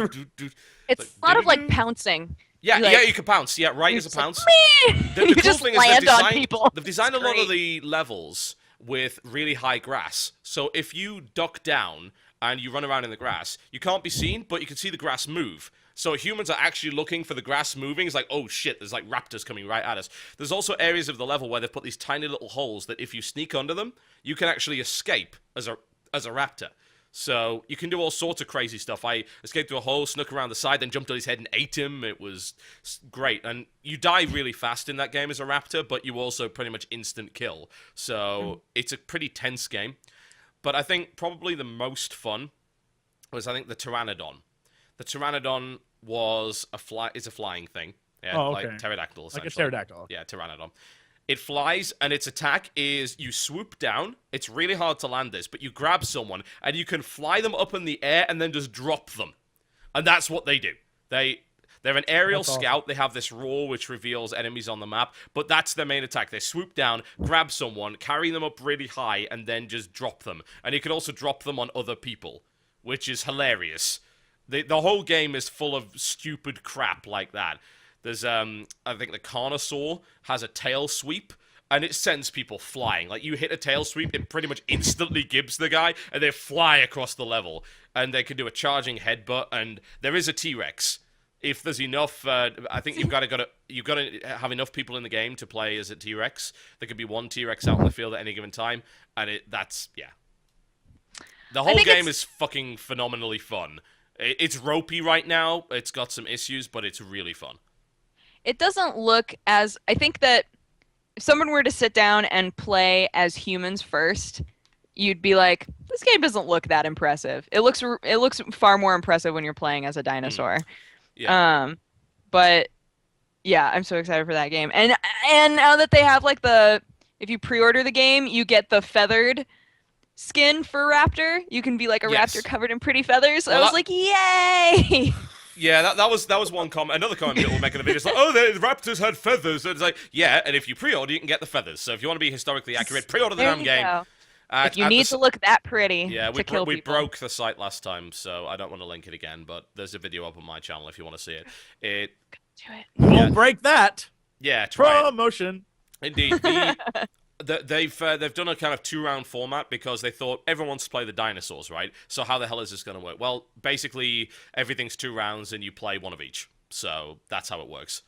It's a lot of like pouncing. Yeah, like- yeah, you can pounce. Yeah, right, You're as a just like, pounce. "Meh!" The You cool just thing is land on people. they've designed It's a lot of great. the levels with really high grass. So if you duck down and you run around in the grass, you can't be seen, but you can see the grass move. So humans are actually looking for the grass moving. It's like, oh shit, there's like raptors coming right at us. There's also areas of the level where they've put these tiny little holes that if you sneak under them, you can actually escape as a raptor. So you can do all sorts of crazy stuff. I escaped through a hole, snuck around the side, then jumped on his head and ate him. It was great. And you die really fast in that game as a raptor, but you also pretty much instant kill. So it's a pretty tense game. But I think probably the most fun was, I think, the Pteranodon. The Pteranodon was a flying thing. Yeah, Oh, okay. like pterodactyl, Like essentially. a pterodactyl. Yeah, Pteranodon. It flies, and its attack is you swoop down. It's really hard to land this, but you grab someone, and you can fly them up in the air and then just drop them. And that's what they do. They're an aerial That's awesome. scout. They have this roar which reveals enemies on the map, but that's their main attack. They swoop down, grab someone, carry them up really high, and then just drop them. And you can also drop them on other people, which is hilarious. The whole game is full of stupid crap like that. There's, I think the Carnosaur has a tail sweep, and it sends people flying. Like, you hit a tail sweep, it pretty much instantly gibbs the guy, and they fly across the level. And they can do a charging headbutt, and there is a T-Rex. If there's enough, I think you've got to have enough people in the game to play as a T-Rex. There could be one T-Rex out in the field at any given time, and that's. The whole think game it's- is fucking phenomenally fun. It's ropey right now. It's got some issues, but it's really fun. It doesn't look as. I think that if someone were to sit down and play as humans first, you'd be like, this game doesn't look that impressive. It looks far more impressive when you're playing as a dinosaur. Yeah. But yeah, I'm so excited for that game. And now that they have like if you pre-order the game, you get the feathered skin for Raptor. You can be like a Yes. raptor covered in pretty feathers. Well, I was like, yay! Yeah, that was one comment. Another comment people make in the video is like, oh, the raptors had feathers. So it's like, yeah, and if you pre-order, you can get the feathers. So if you want to be historically accurate, pre-order the There damn you game. go. If you need to look that pretty Yeah, to kill we people. broke the site last time, so I don't want to link it again, but there's a video up on my channel if you want to see it. Do it. Don't break that. Yeah, try it. Promotion. Indeed. They've done a kind of 2-round format because they thought everyone wants to play the dinosaurs, right? So how the hell is this going to work? Well, basically, everything's 2 rounds and you play one of each. So that's how it works.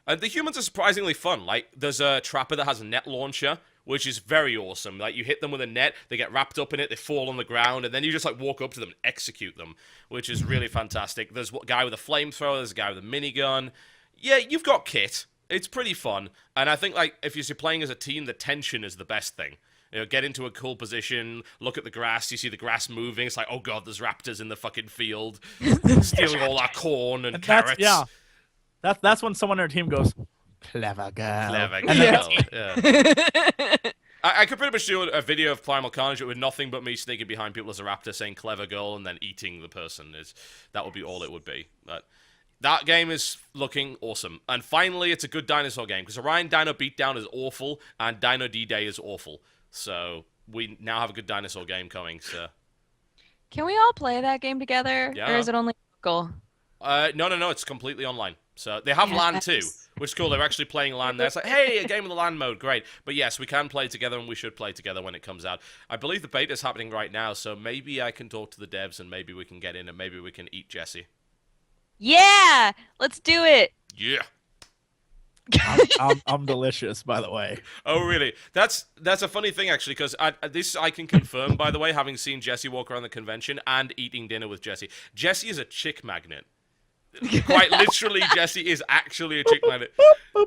And the humans are surprisingly fun. Like, there's a trapper that has a net launcher, which is very awesome. Like, you hit them with a net, they get wrapped up in it, they fall on the ground, and then you just, like, walk up to them and execute them, which is really fantastic. There's a guy with a flamethrower, there's a guy with a minigun. Yeah, you've got kit. It's pretty fun. And I think, like, if you're playing as a team, the tension is the best thing. You know, get into a cool position, look at the grass, you see the grass moving, it's like, oh god, there's raptors in the fucking field, stealing all our corn and carrots. That's when someone on our team goes, clever girl. Clever And girl. Yeah. I could pretty much do a video of Primal Carnage with nothing but me sneaking behind people as a raptor saying clever girl and then eating the person. That would be all it would be. But that game is looking awesome. And finally, it's a good dinosaur game, because Orion Dino Beatdown is awful, and Dino D-Day is awful. So we now have a good dinosaur game coming, so... Can we all play that game together? Yeah. Or is it only local? No, it's completely online. So they have LAN too, which is cool. They're actually playing LAN there. It's like, hey, a game with the LAN mode, great. But yes, we can play together, and we should play together when it comes out. I believe the beta is happening right now, so maybe I can talk to the devs, and maybe we can get in, and maybe we can eat Jesse. Yeah! Let's do it! Yeah. I'm delicious, by the way. Oh, really? That's a funny thing, actually, because this I can confirm, by the way, having seen Jesse walk around the convention and eating dinner with Jesse. Jesse is a chick magnet. Quite literally, Jesse is actually a chick magnet. So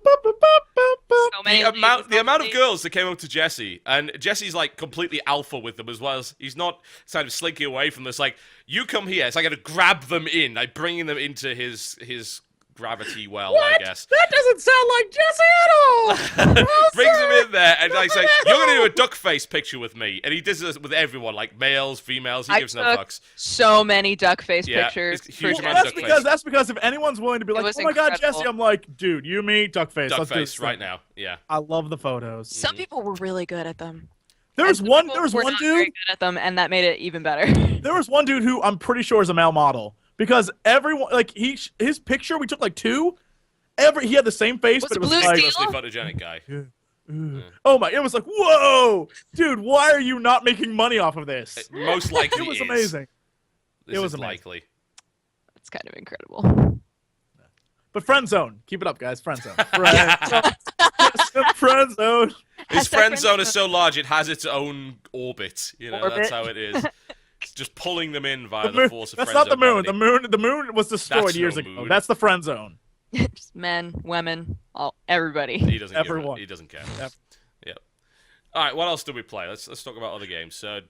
many The amount of girls that came up to Jesse, and Jesse's like completely alpha with them as well. He's not kind of slinking away from this. Like, you come here, it's like I gotta grab them in, like bringing them into his gravity well, What? I guess. That doesn't sound like Jesse at all. Brings him in there, and I say, "You're gonna do a duck face picture with me," and he does this with everyone, like males, females. He gives no fucks. So many duck face Yeah, pictures. it's huge for amount of Jesse. duck face. That's because if anyone's willing to be like, was oh my god, incredible. Jesse, I'm like, dude, you, me, duck face. Duck Let's do face this right thing. now. Yeah. I love the photos. Some people were really good at them. There was And one. people There was were one not very dude. good at them, and that made it even better. There was one dude who I'm pretty sure is a male model because everyone like his picture we took like 2. He had the same face, Was but it was Blue like, Steel? Mostly photogenic guy. oh my! It was like, whoa, dude, why are you not making money off of this? Most likely, It was is. amazing. This It was is amazing. likely. That's kind of incredible. But friend zone, keep it up, guys. Friend zone. Friend zone. His Hashtag friend zone is so large it has its own orbit. You know, that's Orbit. how it is. It's just pulling them in via The the moon- force of That's friend not the zone moon. gravity. The moon was destroyed That's years no ago. moon. That's the friend zone. Just men, women, everybody. He doesn't Everyone. Give a, he doesn't care. Yep. Yep. All right, what else did we play? Let's talk about other games. So,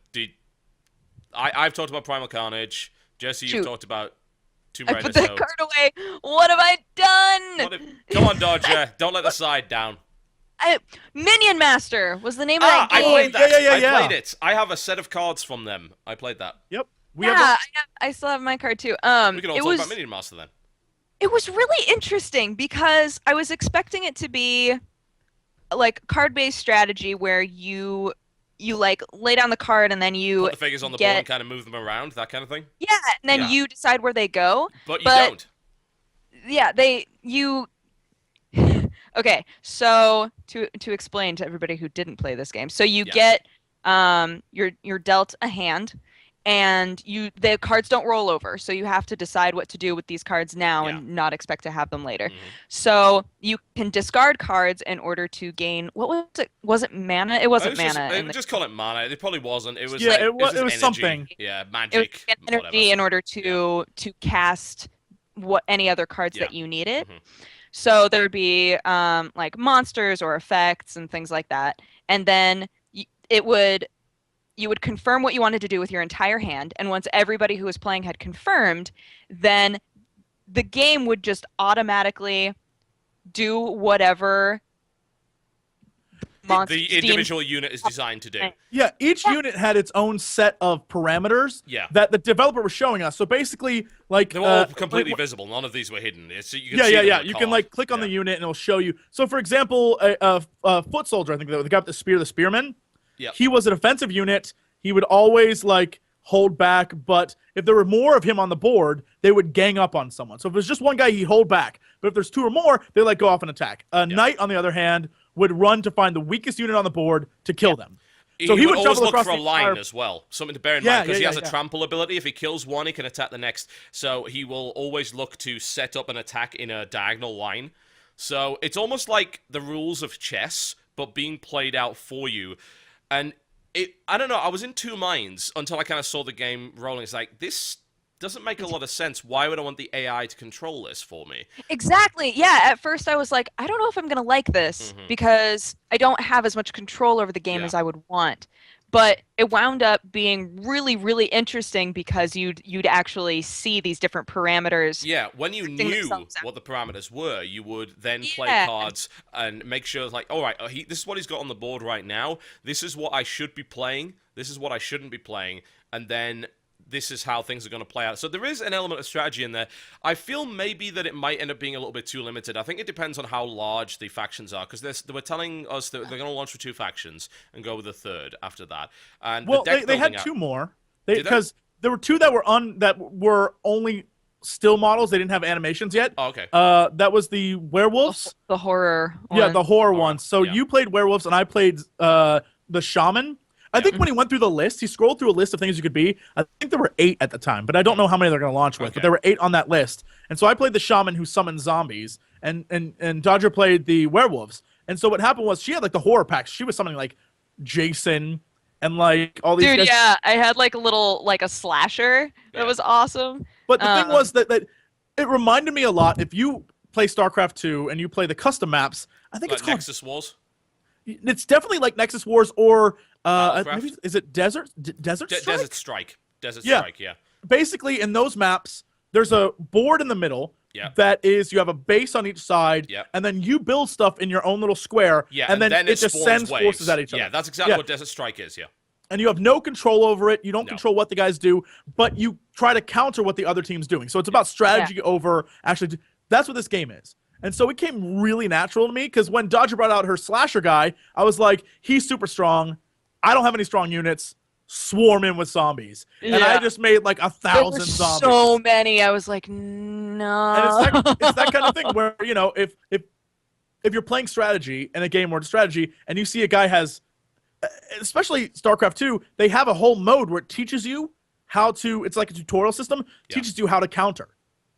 I've talked about Primal Carnage. Jesse, you've Shoot. talked about Tomb I Raider. put that so- card away. What have I done? Come on, Dodger. Don't let the side down. Minion Master was the name of that I game. played that. Yeah. I played it. I have a set of cards from them. I played that. Yep. I still have my card too. We can all it talk was about Minion Master then. it was really interesting because I was expecting it to be like card-based strategy where you like lay down the card and then you Put the figures on the board and kind of move them around, that kind of thing. yeah, and then Yeah. you decide where they go. But you But- don't. Yeah, Okay, so to explain to everybody who didn't play this game, so you Yeah. get you're dealt a hand, and the cards don't roll over, so you have to decide what to do with these cards now Yeah. and not expect to have them later. Mhm. So you can discard cards in order to gain what was it? Was it mana? It wasn't mana. Just call it mana. It probably wasn't. It was Yeah, like, it was just energy. something. Yeah, it was magic. get energy in order to cast any other cards Yeah. that you needed. Mhm. So there would be like monsters or effects and things like that, and then you would confirm what you wanted to do with your entire hand, and once everybody who was playing had confirmed, then the game would just automatically do whatever monster The individual unit is designed to do. Yeah, each unit had its own set of parameters Yeah. that the developer was showing us. So basically, like They were all completely visible. None of these were hidden. You can see them on the You can card. like click on the Yeah. unit and it'll show you. So for example, a foot soldier, I think the guy with the spear, the spearman. Yep. he was a defensive unit. He would always like hold back, but if there were more of him on the board, they would gang up on someone. So if there's just one guy, he'd hold back. But if there's two or more, they like go off and attack. A knight, on the other hand, would run to find the weakest unit on the board to kill them. So he would always jumble look across for a the line entire... as well. Something to bear in Yeah, mind, because yeah, he has yeah, a trample ability. If he kills one, he can attack the next. So he will always look to set up an attack in a diagonal line. So it's almost like the rules of chess, but being played out for you. And I don't know, I was in two minds until I kind of saw the game rolling. It's like, this doesn't make a lot of sense. Why would I want the AI to control this for me? Exactly. Yeah. At first, I was like, I don't know if I'm gonna like this because I don't have as much control over the game as I would want. But it wound up being really, really interesting because you'd actually see these different parameters. Yeah, when you knew what the parameters were, you would then play cards and make sure, like, all right, this is what he's got on the board right now. This is what I should be playing. This is what I shouldn't be playing. And then this is how things are going to play out. So there is an element of strategy in there. I feel maybe that it might end up being a little bit too limited. I think it depends on how large the factions are, because they were telling us that they're going to launch with 2 factions and go with a third after that. And well, they had 2 more. Because there were 2 that were only still models. They didn't have animations yet. Oh, okay. That was the werewolves. The horror one. Yeah, the horror ones. So you played werewolves and I played the shaman. I think when he went through the list, he scrolled through a list of things you could be. I think there were 8 at the time, but I don't know how many they're going to launch with. But there were 8 on that list. And so I played the shaman who summoned zombies, and Dodger played the werewolves. And so what happened was she had like the horror packs. She was summoning like Jason and like all these guys. Yeah, I had like a slasher. That was awesome. But the thing was that it reminded me a lot. If you play StarCraft 2 and you play the custom maps, I think like it's called Nexus Wars. It's definitely like Nexus Wars or maybe, is it Desert Strike? Desert Strike. Desert Strike, yeah. Basically, in those maps, there's a board in the middle that is, you have a base on each side, and then you build stuff in your own little square, and then it just sends forces at each other. Yeah, that's exactly what Desert Strike is, And you have no control over it. You don't control what the guys do, but you try to counter what the other team's doing. So it's about strategy over actually. That's what this game is. And so it came really natural to me, because when Dodger brought out her slasher guy, I was like, he's super strong. I don't have any strong units. Swarm in with zombies. And I just made like 1,000 zombies. So many. I was like, no. And it's that kind of thing where, you know, if you're playing strategy in a game where it's strategy and you see a guy has, especially StarCraft 2, they have a whole mode where it teaches you how to, it's like a tutorial system, teaches you how to counter.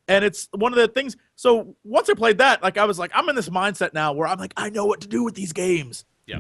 And it's one of the things. So once I played that, like I was like, I'm in this mindset now where I'm like, I know what to do with these games. Yeah.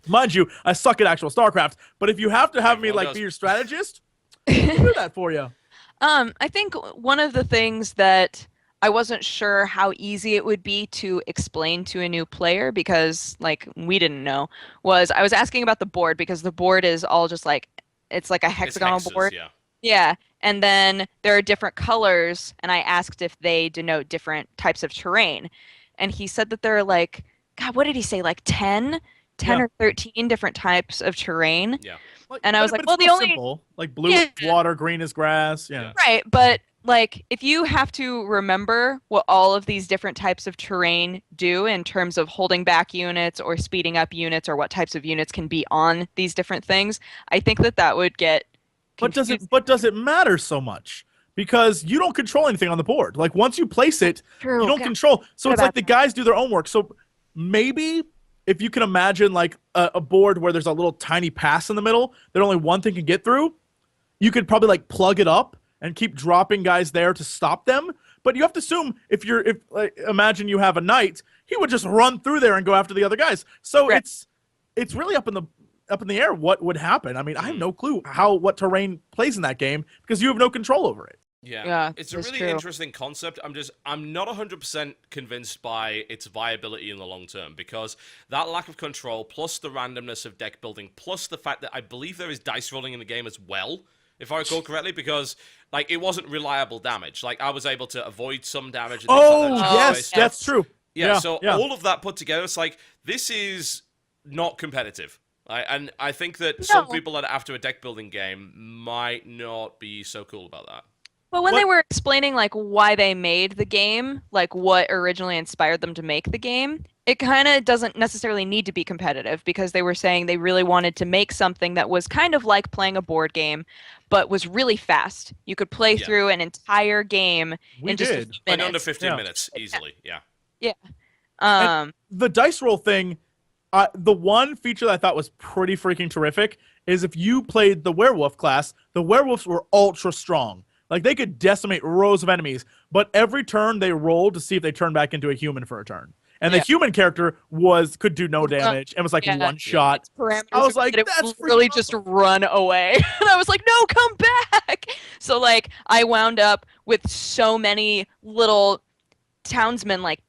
Mind you, I suck at actual StarCraft, but if you have to have me like be your strategist, I'll do that for you. I think one of the things that I wasn't sure how easy it would be to explain to a new player, because like we didn't know, was I was asking about the board, because the board is all just like, it's like a hexagonal board. Yeah. And then there are different colors, and I asked if they denote different types of terrain. And he said that there are like, God, what did he say? Like 10 or 13 different types of terrain. Yeah. And I was like, well, the only simple. Like blue is water, green is grass. Yeah. Right, but like if you have to remember what all of these different types of terrain do in terms of holding back units or speeding up units, or what types of units can be on these different things, I think that would get confusing. But does it matter so much? Because you don't control anything on the board. Like once you place it, you don't control. So it's like the guys do their own work. So maybe if you can imagine like a board where there's a little tiny pass in the middle that only one thing can get through, you could probably like plug it up and keep dropping guys there to stop them. But you have to assume if imagine you have a knight, he would just run through there and go after the other guys. So it's really up in the air what would happen. I mean, I have no clue what terrain plays in that game, because you have no control over it. Yeah, it's a really interesting concept. I'm not 100% convinced by its viability in the long term, because that lack of control, plus the randomness of deck building, plus the fact that I believe there is dice rolling in the game as well, if I recall correctly, because like it wasn't reliable damage. Like I was able to avoid some damage. And yes, that's true. Yeah, so all of that put together, it's like this is not competitive. And I think that some people that are after a deck building game might not be so cool about that. But when they were explaining like why they made the game, like what originally inspired them to make the game, it kind of doesn't necessarily need to be competitive because they were saying they really wanted to make something that was kind of like playing a board game, but was really fast. You could play Yeah. through an entire game We in just a did. few In under minutes. 15 Yeah. minutes, easily. Yeah. Yeah. And the dice roll thing, the one feature that I thought was pretty freaking terrific is if you played the werewolf class, the werewolves were ultra strong. Like they could decimate rows of enemies, but every turn they rolled to see if they turned back into a human for a turn. And the Yeah. human character could do no damage and was like Yeah. one shot. Its parameters I was were like, that it that's would really freaking just run away. And I was like, no, come back. So like I wound up with so many little townsmen, like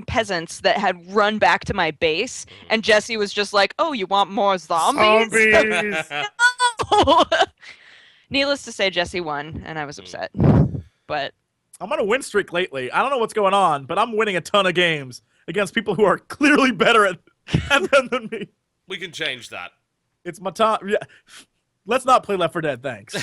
peasants that had run back to my base, and Jesse was just like, oh, you want more zombies? No! Needless to say, Jesse won, and I was upset. But I'm on a win streak lately. I don't know what's going on, but I'm winning a ton of games against people who are clearly better at them than me. We can change that. It's my time. Yeah. Let's not play Left 4 Dead, thanks.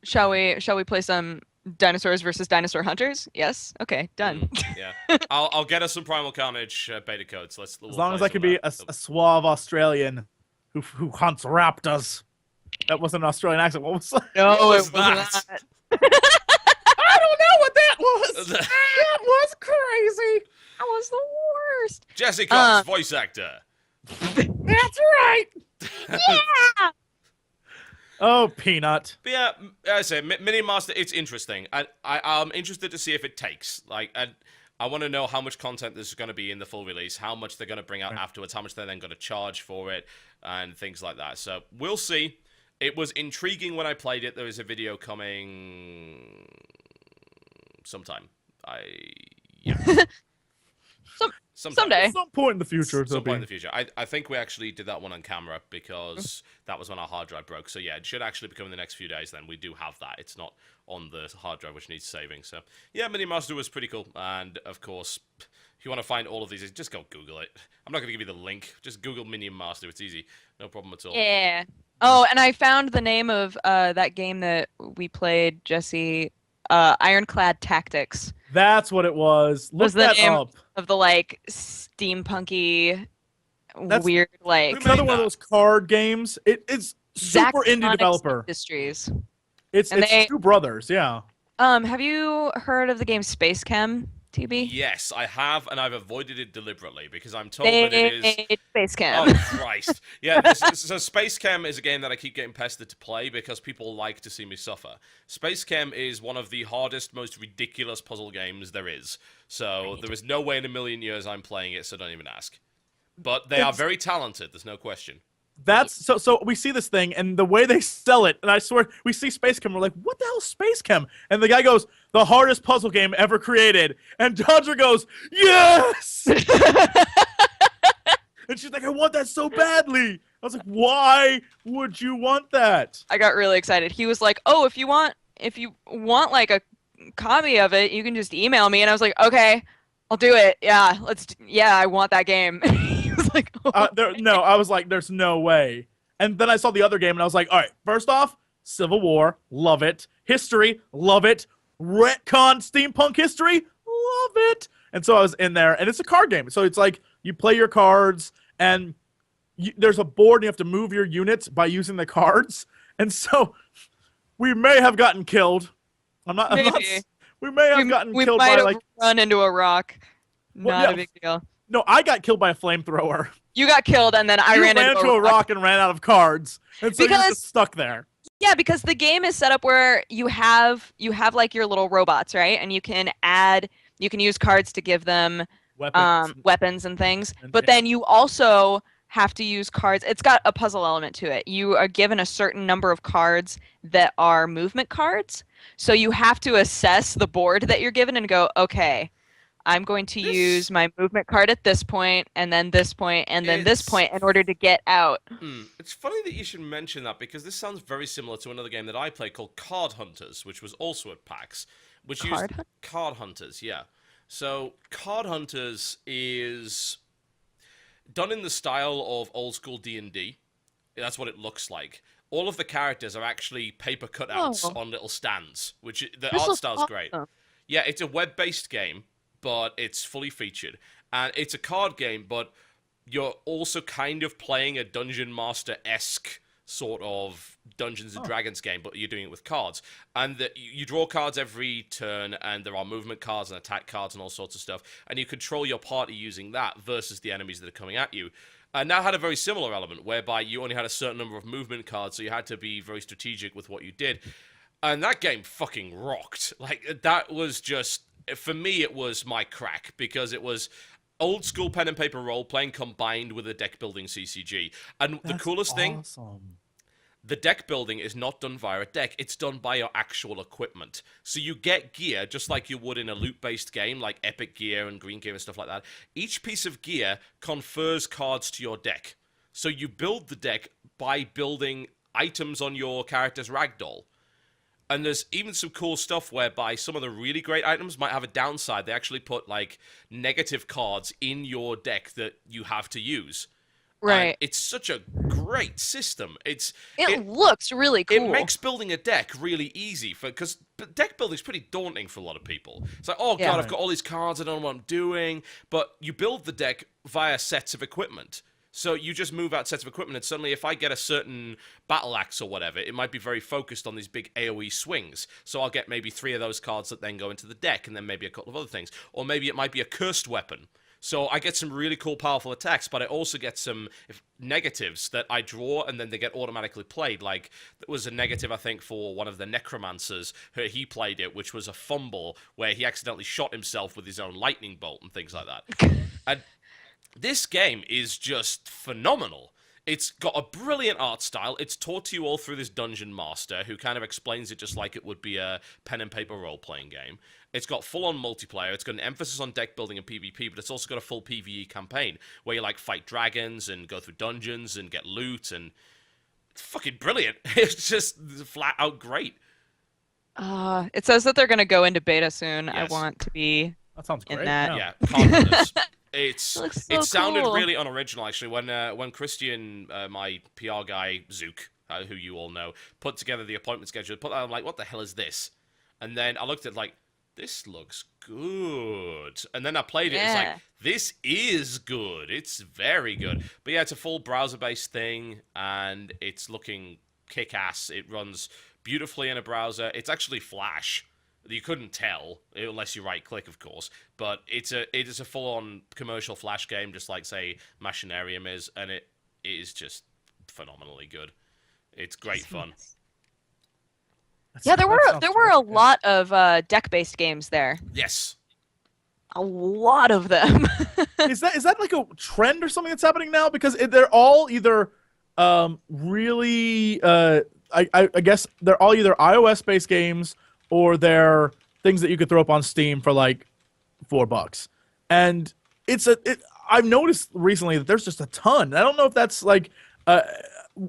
shall we play some Dinosaurs versus Dinosaur Hunters? Yes. Okay. Done. Yeah. I'll get us some Primal Carnage beta codes. As long as I can be a suave Australian who hunts raptors. That wasn't an Australian accent. What was that? No, What was it was not. that? I don't know what that was. That was crazy. That was the worst. Jesse Cox, voice actor. That's right. Yeah. Oh, Peanut. But yeah, as I say, Mini Master, it's interesting. I'm interested to see if it takes. I want to know how much content there's going to be in the full release, how much they're going to bring out afterwards, how much they're then going to charge for it, and things like that. So we'll see. It was intriguing when I played it. There is a video coming sometime. Someday. At some point in the future. Some point in the future. I think we actually did that one on camera because that was when our hard drive broke. So yeah, it should actually be coming the next few days then. We do have that. It's not on the hard drive, which needs saving. So yeah, Mini Master was pretty cool. And of course, if you want to find all of these, just go Google it. I'm not going to give you the link. Just Google Mini Master. It's easy. No problem at all. Yeah. Oh, and I found the name of that game that we played, Jesse. Ironclad Tactics. That's what it was. Look the that name up. Of the like steampunky, That's weird like. It's another one of those card games. It's super indie Zachtronics developer. Industries. It's they- two brothers. Yeah. Have you heard of the game Space Chem, TB? Yes, I have, and I've avoided it deliberately because I'm told They that it is... made Space Chem. Oh, Christ. Yeah, so Space Chem is a game that I keep getting pestered to play because people like to see me suffer. Space Chem is one of the hardest, most ridiculous puzzle games there is. So there is no way in a million years I'm playing it, so don't even ask. But they are very talented, there's no question. That's so we see this thing and the way they sell it, and I swear we see Space Chem, we're like, what the hell is Space Chem? And the guy goes, the hardest puzzle game ever created. And Dodger goes, yes! And she's like, I want that so badly. I was like, why would you want that? I got really excited. He was like, "Oh, if you want like a copy of it, you can just email me." And I was like, "Okay, I'll do it. Yeah, I want that game." He was like, "Oh." I was like, there's no way. And then I saw the other game and I was like, all right, first off, Civil War, love it. History, love it. Retcon steampunk history, love it. And so I was in there, and it's a card game. So it's like you play your cards, and there's a board, and you have to move your units by using the cards. And so we may have gotten killed. We may have gotten killed by like run into a rock. Well, Not yeah. a big deal. No, I got killed by a flamethrower. You got killed, and then I ran into a rock and ran out of cards, and so you're just stuck there. Yeah, because the game is set up where you have like your little robots, right? And you can use cards to give them weapons and things. But then you also have to use cards. It's got a puzzle element to it. You are given a certain number of cards that are movement cards. So you have to assess the board that you're given and go, okay, I'm going to use my movement card at this point, and then this point, and then this point in order to get out. It's funny that you should mention that because this sounds very similar to another game that I played called Card Hunters, which was also at PAX. Card Hunters, yeah. So Card Hunters is done in the style of old school D&D. That's what it looks like. All of the characters are actually paper cutouts on little stands, which the art style's great. Yeah, it's a web-based game. but it's fully featured. And it's a card game, but you're also kind of playing a Dungeon Master-esque sort of Dungeons and Dragons game, but you're doing it with cards. And you draw cards every turn, and there are movement cards and attack cards and all sorts of stuff. And you control your party using that versus the enemies that are coming at you. And that had a very similar element, whereby you only had a certain number of movement cards, so you had to be very strategic with what you did. And that game fucking rocked. Like, that was just... For me, it was my crack, because it was old school pen and paper role playing combined with a deck building CCG. And the coolest thing, the deck building is not done via a deck, it's done by your actual equipment. So you get gear just like you would in a loot-based game, like Epic Gear and Green Gear and stuff like that. Each piece of gear confers cards to your deck. So you build the deck by building items on your character's ragdoll. And there's even some cool stuff whereby some of the really great items might have a downside. They actually put, like, negative cards in your deck that you have to use. Right. And it's such a great system. It looks really cool. It makes building a deck really easy, because deck building is pretty daunting for a lot of people. It's like, oh, God, I've got all these cards, I don't know what I'm doing. But you build the deck via sets of equipment. So you just move out sets of equipment, and suddenly if I get a certain battle axe or whatever, it might be very focused on these big AoE swings. So I'll get maybe 3 of those cards that then go into the deck, and then maybe a couple of other things. Or maybe it might be a cursed weapon. So I get some really cool, powerful attacks, but I also get some negatives that I draw, and then they get automatically played. Like, there was a negative, I think, for one of the necromancers. He played it, which was a fumble, where he accidentally shot himself with his own lightning bolt and things like that. And this game is just phenomenal. It's got a brilliant art style. It's taught to you all through this Dungeon Master, who kind of explains it just like it would be a pen and paper role-playing game. It's got full-on multiplayer. It's got an emphasis on deck building and PvP, but it's also got a full PvE campaign, where you, like, fight dragons and go through dungeons and get loot, and it's fucking brilliant. It's just flat-out great. It says that they're going to go into beta soon. Yes. I want to be That sounds great. in that. Yeah, can't run this. Looks so It sounded cool. really unoriginal, actually. When Christian, my PR guy, Zook, who you all know, put together the appointment schedule, I'm like, what the hell is this? And then I looked at it like, this looks good. And then I played it, and it's like, this is good. It's very good. But yeah, it's a full browser-based thing, and it's looking kick-ass. It runs beautifully in a browser. It's actually Flash. You couldn't tell, unless you right-click, of course. But it is a full-on commercial Flash game, just like, say, Machinarium is, and it is just phenomenally good. It's great fun. Yeah, there were a lot of deck-based games there. Yes. A lot of them. Is that like a trend or something that's happening now? Because they're all either really, I guess they're all either iOS-based games, or they're things that you could throw up on Steam for like $4. And I've noticed recently that there's just a ton. I don't know if that's like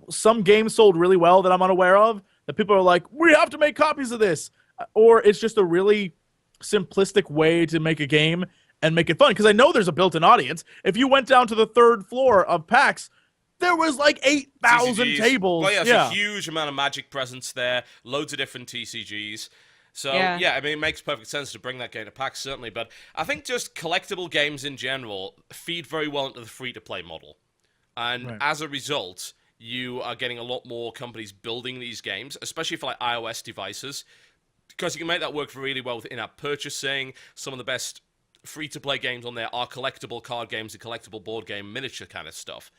some games sold really well that I'm unaware of, that people are like, we have to make copies of this, or it's just a really simplistic way to make a game and make it fun. Because I know there's a built-in audience. If you went down to the 3rd floor of PAX, there was like 8,000 TCGs. tables. Well, yeah, there's a huge amount of Magic presence there, loads of different TCGs. So, yeah, I mean, it makes perfect sense to bring that game to PAX, certainly. But I think just collectible games in general feed very well into the free-to-play model. And as a result, you are getting a lot more companies building these games, especially for like iOS devices, because you can make that work really well with in-app purchasing. Some of the best free-to-play games on there are collectible card games and collectible board game miniature kind of stuff.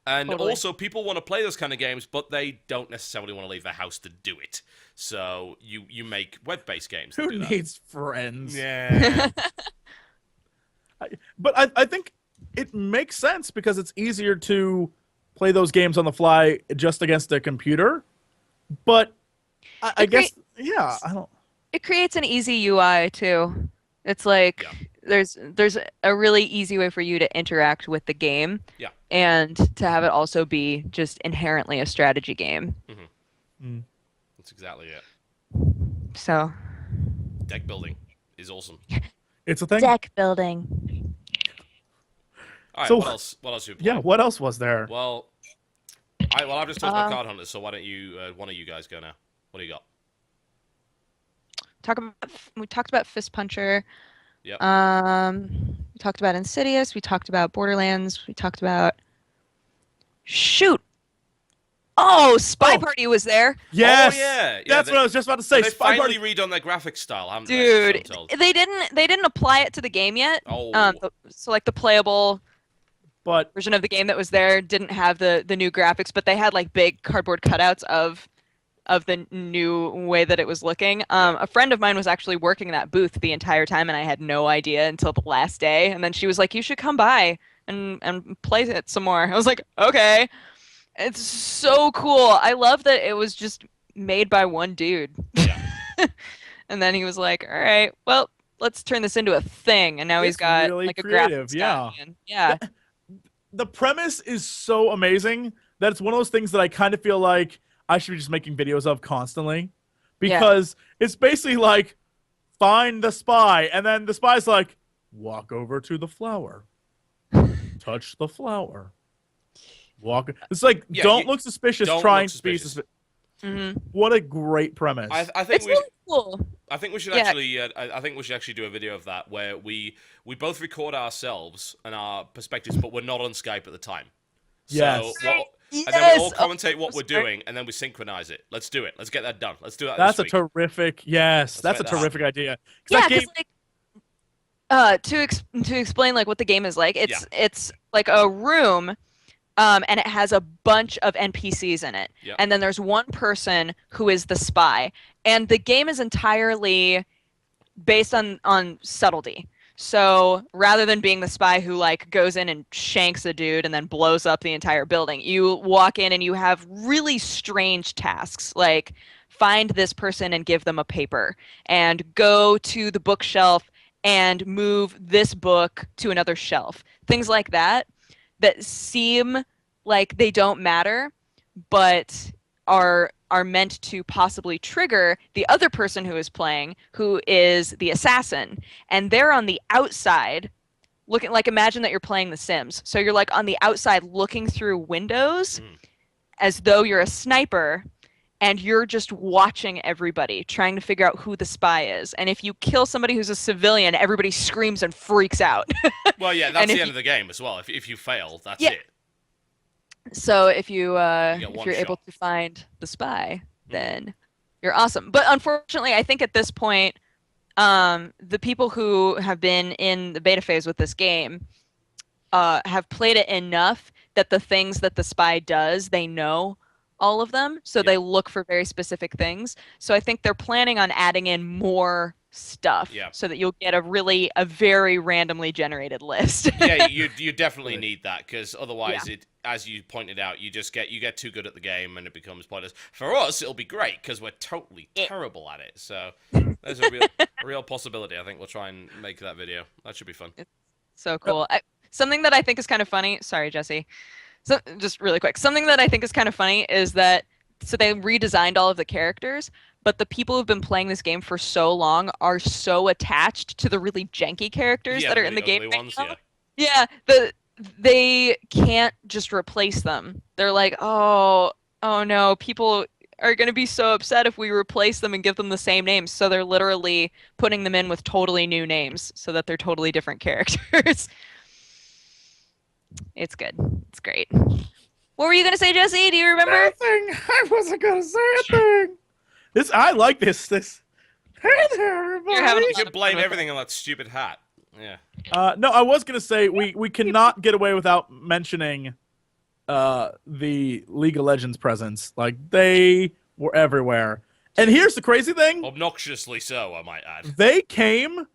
And also, people want to play those kind of games, but they don't necessarily want to leave their house to do it. So you make web-based games. Who needs friends? Yeah. But I think it makes sense because it's easier to play those games on the fly just against a computer. But I guess, yeah, I don't... It creates an easy UI, too. It's like... Yeah. There's a really easy way for you to interact with the game, and to have it also be just inherently a strategy game. That's exactly it. So, deck building is awesome. It's a thing. Deck building. All right, so, what else? What else? Yeah, what else was there? Well, I've just talked about Card Hunters. So why don't you, one of you guys, go now? What do you got? We talked about Fist Puncher. Yep. We talked about Insidious. We talked about Borderlands. We talked about shoot. Oh, Spy Oh. Party was there. Yes. Oh, yeah. That's what I was just about to say. They Spy finally Party. redone their graphics style, haven't they? Dude, So I'm told. they didn't apply it to the game yet. Oh. So like the playable But version of the game that was there didn't have the new graphics, but they had like big cardboard cutouts of the new way that it was looking. A friend of mine was actually working that booth the entire time, and I had no idea until the last day. And then she was like, "You should come by and play it some more." I was like, "Okay." It's so cool. I love that it was just made by one dude. Yeah. And then he was like, "All right, well, let's turn this into a thing." And now he's It's got really like a creative, graphics guy. yeah. And yeah. the premise is so amazing that it's one of those things that I kind of feel like I should be just making videos of constantly, because it's basically like, find the spy, and then the spy's like, walk over to the flower, touch the flower, walk. It's like, Yeah, don't look suspicious, don't trying look to be suspicious. Mm-hmm. What a great premise. I think It's really cool. I think we should Yeah. actually. I think we should actually do a video of that where we both record ourselves and our perspectives, but we're not on Skype at the time. Yes. So and then Yes! we all commentate what Oh, we're sorry. doing, and then we synchronize it. Let's do it. Let's get that done. Let's do that. That's a this week. terrific. Yes, Let's that's a make that terrific idea. 'Cause Yeah, that game, because like to explain like what the game is like, it's like a room, and it has a bunch of NPCs in it, Yep. and then there's one person who is the spy, and the game is entirely based on subtlety. So rather than being the spy who like goes in and shanks a dude and then blows up the entire building, you walk in and you have really strange tasks like find this person and give them a paper, and go to the bookshelf and move this book to another shelf. Things like that that seem like they don't matter, but are meant to possibly trigger the other person who is playing, who is the assassin, and they're on the outside looking, like, imagine that you're playing The Sims, so you're like on the outside looking through windows as though you're a sniper, and you're just watching everybody trying to figure out who the spy is. And if you kill somebody who's a civilian, everybody screams and freaks out. Well, yeah, that's And if the end you- of the game as well. If you fail, that's Yeah. it. So if you get if one you're able shot. to find the spy, then you're awesome. But unfortunately, I think at this point, the people who have been in the beta phase with this game have played it enough that the things that the spy does, they know all of them. So they look for very specific things. So I think they're planning on adding in more stuff so that you'll get a very randomly generated list. Yeah, you definitely need that, because otherwise it, as you pointed out, you get too good at the game and it becomes pointless. For us, it'll be great because we're totally terrible at it. So there's a real possibility. I think we'll try and make that video. That should be fun. So cool. Something that I think is kind of funny. Sorry, Jesse. So just really quick. Something that I think is kind of funny is that so they redesigned all of the characters, but the people who've been playing this game for so long are so attached to the really janky characters that are in the game right ones, now. Yeah, they can't just replace them. They're like, oh no, people are going to be so upset if we replace them and give them the same names. So they're literally putting them in with totally new names so that they're totally different characters. It's good. It's great. What were you going to say, Jesse? Do you remember? Nothing. I wasn't gonna say a thing. I like this. Hey there, everybody. You're having a You lot could of blame fun with everything on that stupid hat. Yeah. No, I was gonna say we cannot get away without mentioning the League of Legends presence. Like, they were everywhere. And here's the crazy thing: Obnoxiously so, I might add. they came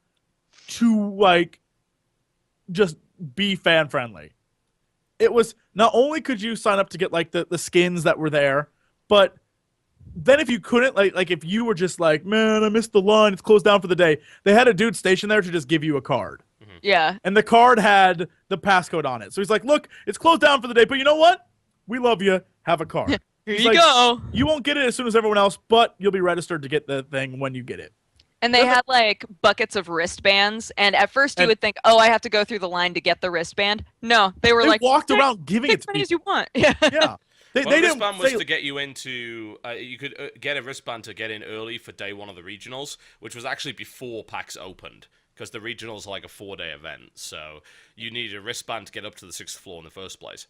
to like just be fan friendly. It was not only could you sign up to get like the skins that were there, but then if you couldn't, like if you were just like, man, I missed the line, it's closed down for the day, they had a dude stationed there to just give you a card. Yeah. And the card had the passcode on it. So he's like, look, it's closed down for the day, but you know what? We love you. Have a card. Here He's you like, go. You won't get it as soon as everyone else, but you'll be registered to get the thing when you get it. And they had like buckets of wristbands, and at first you And- would think, "Oh, I have to go through the line to get the wristband." No, they were They like walked "Take around giving it as to many as people. you want." Yeah. Yeah. They Well, didn't wristband was say, to get you into. You could get a wristband to get in early for day one of the regionals, which was actually before PAX opened. because the regionals are like a 4-day event, so you need a wristband to get up to the 6th floor in the first place.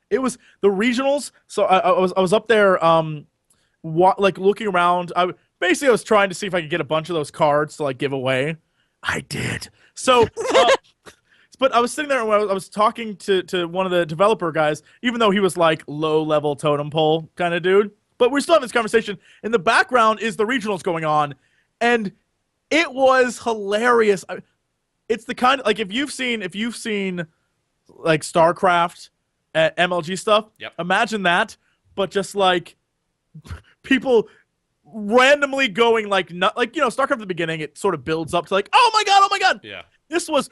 It was the regionals. So I was up there, like looking around. I was trying to see if I could get a bunch of those cards to like give away. I did. So, but I was sitting there and I was talking to one of the developer guys, even though he was like low level totem pole kind of dude. But we're still having this conversation. In the background is the regionals going on, and it was hilarious. It's the kind of like if you've seen like StarCraft at MLG stuff. Yep. Imagine that, but just like people randomly going like not like StarCraft at the beginning, it sort of builds up to like oh my god. Yeah. This was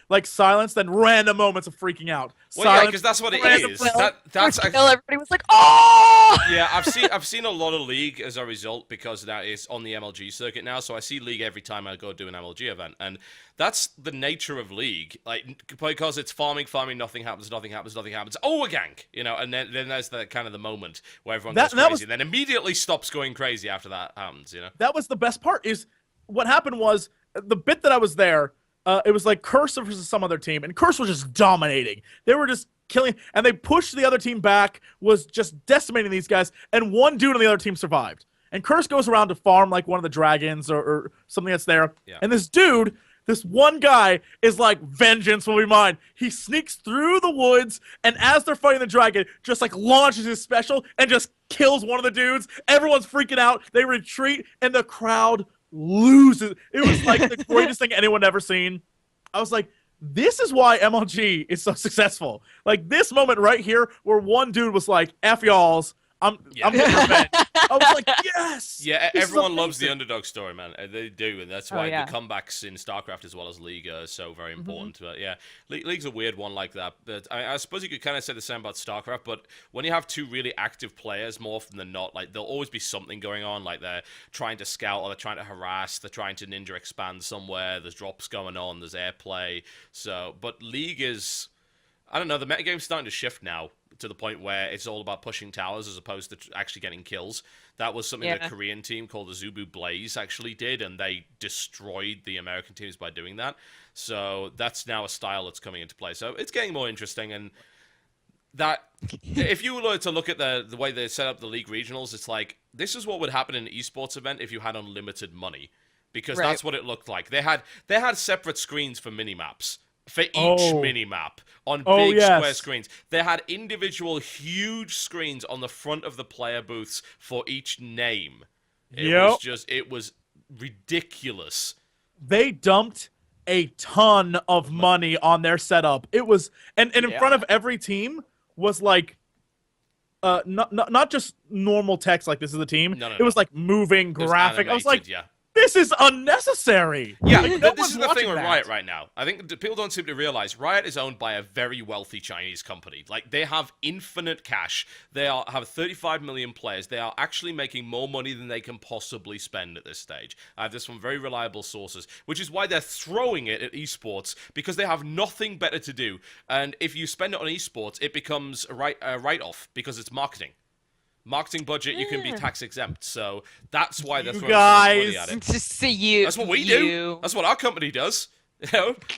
like silence, then random moments of freaking out. Well, silence, yeah, because that's what it random is. moments. That's Everybody was like, oh! Yeah, I've seen a lot of League as a result because that is on the MLG circuit now. So I see League every time I go do an MLG event, and that's the nature of League. Like because it's farming, nothing happens. Oh, a gank, and then there's the kind of the moment where everyone goes crazy, and then immediately stops going crazy after that happens. That was the best part. Is what happened was the bit that I was there. It was like Curse versus some other team, and Curse was just dominating. They were just killing, and they pushed the other team back, was just decimating these guys, and one dude on the other team survived. And Curse goes around to farm like one of the dragons or something that's there, and this one guy is like, vengeance will be mine. He sneaks through the woods, and as they're fighting the dragon, just like launches his special and just kills one of the dudes. Everyone's freaking out. They retreat, and the crowd loses. It was like the greatest thing anyone ever seen. I was like, this is why MLG is so successful. Like this moment right here where one dude was like, F y'alls, I'm getting revenge. I was like, yes. Yeah, everyone loves the underdog story, man. They do, and that's why yeah. the comebacks in StarCraft as well as League are so very important. But yeah, League's a weird one like that. But I suppose you could kind of say the same about StarCraft. But when you have two really active players, more often than not, like there'll always be something going on. Like they're trying to scout, or they're trying to harass, they're trying to ninja expand somewhere. There's drops going on. There's airplay. So, but League is, I don't know. The metagame's starting to shift now to the point where it's all about pushing towers as opposed to actually getting kills. That was something that a Korean team called the Zubu Blaze actually did, and they destroyed the American teams by doing that. So that's now a style that's coming into play. So it's getting more interesting, and that if you were to look at the way they set up the League regionals, it's like this is what would happen in an esports event if you had unlimited money, because that's what it looked like. They had separate screens for mini-maps. For each mini-map on big square screens. They had individual huge screens on the front of the player booths for each name. It was ridiculous. They dumped a ton of money on their setup. It was, and in front of every team was like, not just normal text like this is the team. No. It was like moving graphic. I was like, this is unnecessary. Yeah, like, this is the thing with Riot right now. I think people don't seem to realize Riot is owned by a very wealthy Chinese company. Like, they have infinite cash. They have 35 million players. They are actually making more money than they can possibly spend at this stage. I have this from very reliable sources, which is why they're throwing it at esports, because they have nothing better to do. And if you spend it on esports, it becomes a write-off because it's marketing. Marketing budget, you can be tax exempt, so that's why they're throwing so much money at it. That's what we do. That's what our company does.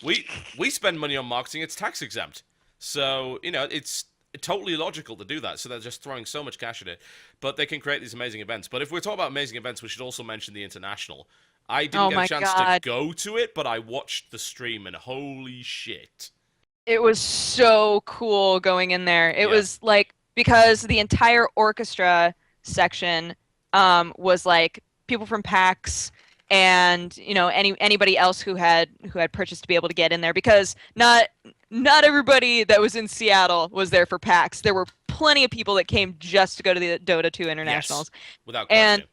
We spend money on marketing. It's tax exempt, so it's totally logical to do that. So they're just throwing so much cash at it, but they can create these amazing events. But if we're talking about amazing events, we should also mention the international. I didn't get a chance to go to it, but I watched the stream, and holy shit, it was so cool going in there. It was like, because the entire orchestra section was like people from PAX and anybody else who had purchased to be able to get in there, because not everybody that was in Seattle was there for PAX. There were plenty of people that came just to go to the Dota 2 internationals. Yes, without question. And